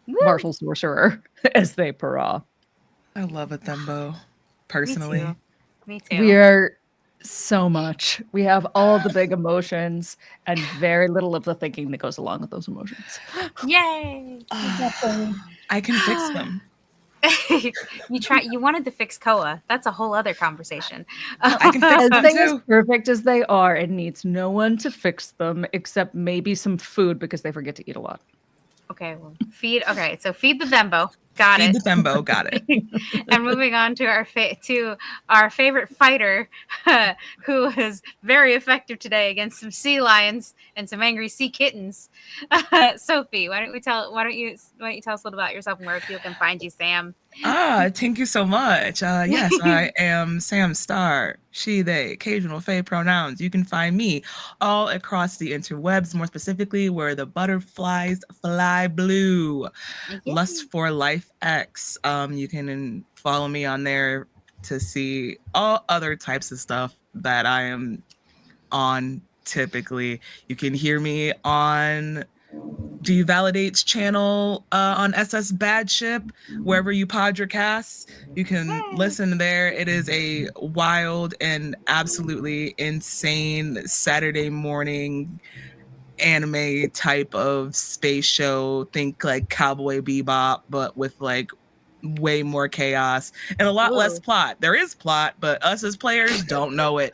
martial sorcerer, as they parra. I love a Thembo, personally. Me too. We are so much. We have all the big emotions and very little of the thinking that goes along with those emotions. Yay! I can fix them. You wanted to fix Koa. That's a whole other conversation. I can fix them Things too. perfect as they are, it needs no one to fix them except maybe some food because they forget to eat a lot. Okay, well, feed the Thembo. Got Feed it. the Thembo, got it. And moving on to our favorite fighter, who was very effective today against some sea lions and some angry sea kittens. Sophie, why don't you tell us a little about yourself and where people can find you, Sam? Thank you so much. Yes, I am Sam Star, she, they, occasional fae pronouns. You can find me all across the interwebs, more specifically where the butterflies fly blue. Lust for Life X. You can follow me on there to see all other types of stuff that I am on typically. You can hear me on Do You Validate's channel on SS Bad Ship, wherever you pod your casts. You can listen there. It is a wild and absolutely insane Saturday morning anime type of space show. Think like Cowboy Bebop, but with like way more chaos and a lot less plot. There is plot, but us as players don't know it.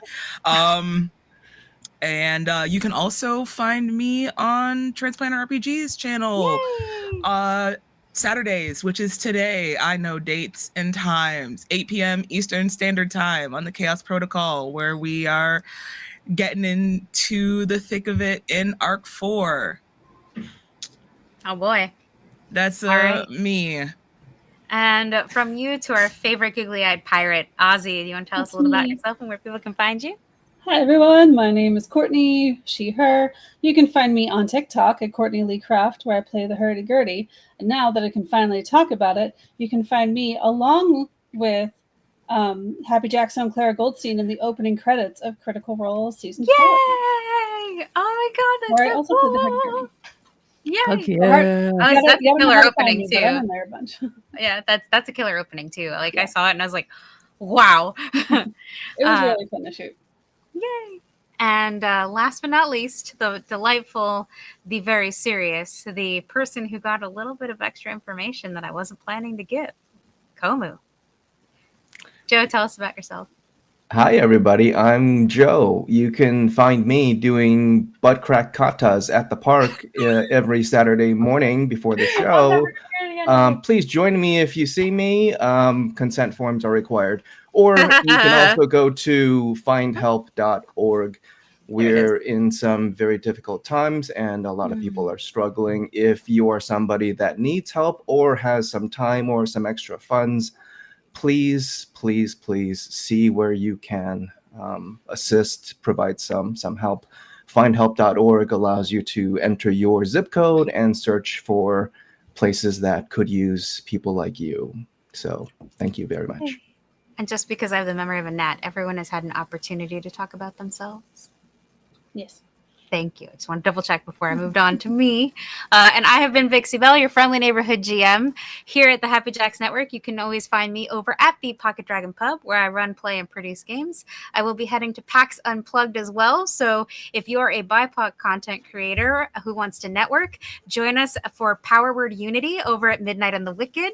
And you can also find me on Transplanter RPG's channel. Saturdays, which is today. I know dates and times. 8 p.m. Eastern Standard Time on the Chaos Protocol, where we are getting into the thick of it in Arc 4. Oh boy. That's right. me. And from you to our favorite googly-eyed pirate, Ozzy, do you want to tell us a little about yourself and where people can find you? Hi, everyone. My name is Courtney, she, her. You can find me on TikTok at Courtney Lee Craft, where I play the hurdy-gurdy. And now that I can finally talk about it, you can find me along with Happy Jackson and Clara Goldstein in the opening credits of Critical Role Season 4. Yay! Oh my god, that's Where I so also play the cool! hurdy-gurdy. Yay! Fuck yeah. That's a killer opening But I'm too. in there a bunch. Yeah, that's a killer opening too. Like I saw it and I was like, wow. It was really fun to shoot. Yay! And last but not least, the delightful, the very serious, the person who got a little bit of extra information that I wasn't planning to give, Komu. Joe, tell us about yourself. Hi, everybody. I'm Joe. You can find me doing butt crack katas at the park every Saturday morning before the show. Please join me if you see me. Consent forms are required. Or you can also go to findhelp.org. We're in some very difficult times, and a lot of people are struggling. If you are somebody that needs help or has some time or some extra funds, please see where you can assist, provide some help. Findhelp.org allows you to enter your zip code and search for places that could use people like you. So thank you very much. And just because I have the memory of a gnat, everyone has had an opportunity to talk about themselves. Yes. Thank you. I just want to double check before I moved on to me. And I have been Vixie Bell, your friendly neighborhood GM here at the Happy Jacks Network. You can always find me over at the Pocket Dragon Pub, where I run, play, and produce games. I will be heading to PAX Unplugged as well. So if you're a BIPOC content creator who wants to network, join us for Power Word Unity over at Midnight on the Wicked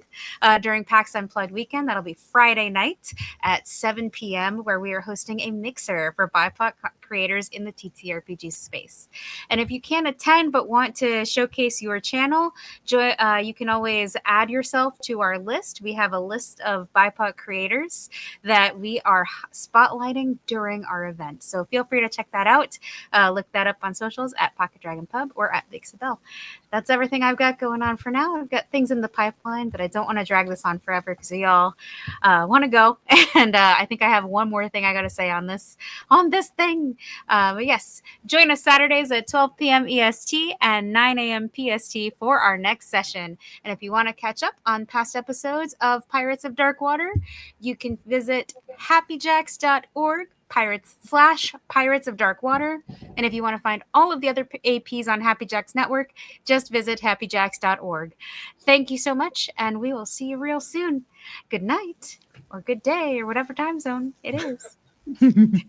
during PAX Unplugged weekend. That'll be Friday night at 7 p.m., where we are hosting a mixer for BIPOC creators in the TTRPG space. And if you can't attend but want to showcase your channel, you can always add yourself to our list. We have a list of BIPOC creators that we are spotlighting during our event. So feel free to check that out. Look that up on socials at Pocket Dragon Pub or at Vixie Bell. That's everything I've got going on for now. I've got things in the pipeline, but I don't want to drag this on forever because we all want to go. And I think I have one more thing I got to say on this thing. But yes, join us Saturdays at 12 p.m. EST and 9 a.m. PST for our next session. And if you want to catch up on past episodes of Pirates of Darkwater, you can visit happyjacks.org. Pirates of Darkwater. And if you want to find all of the other APs on Happy Jacks Network, just visit happyjacks.org. Thank you so much, and we will see you real soon. Good night, or good day, or whatever time zone it is.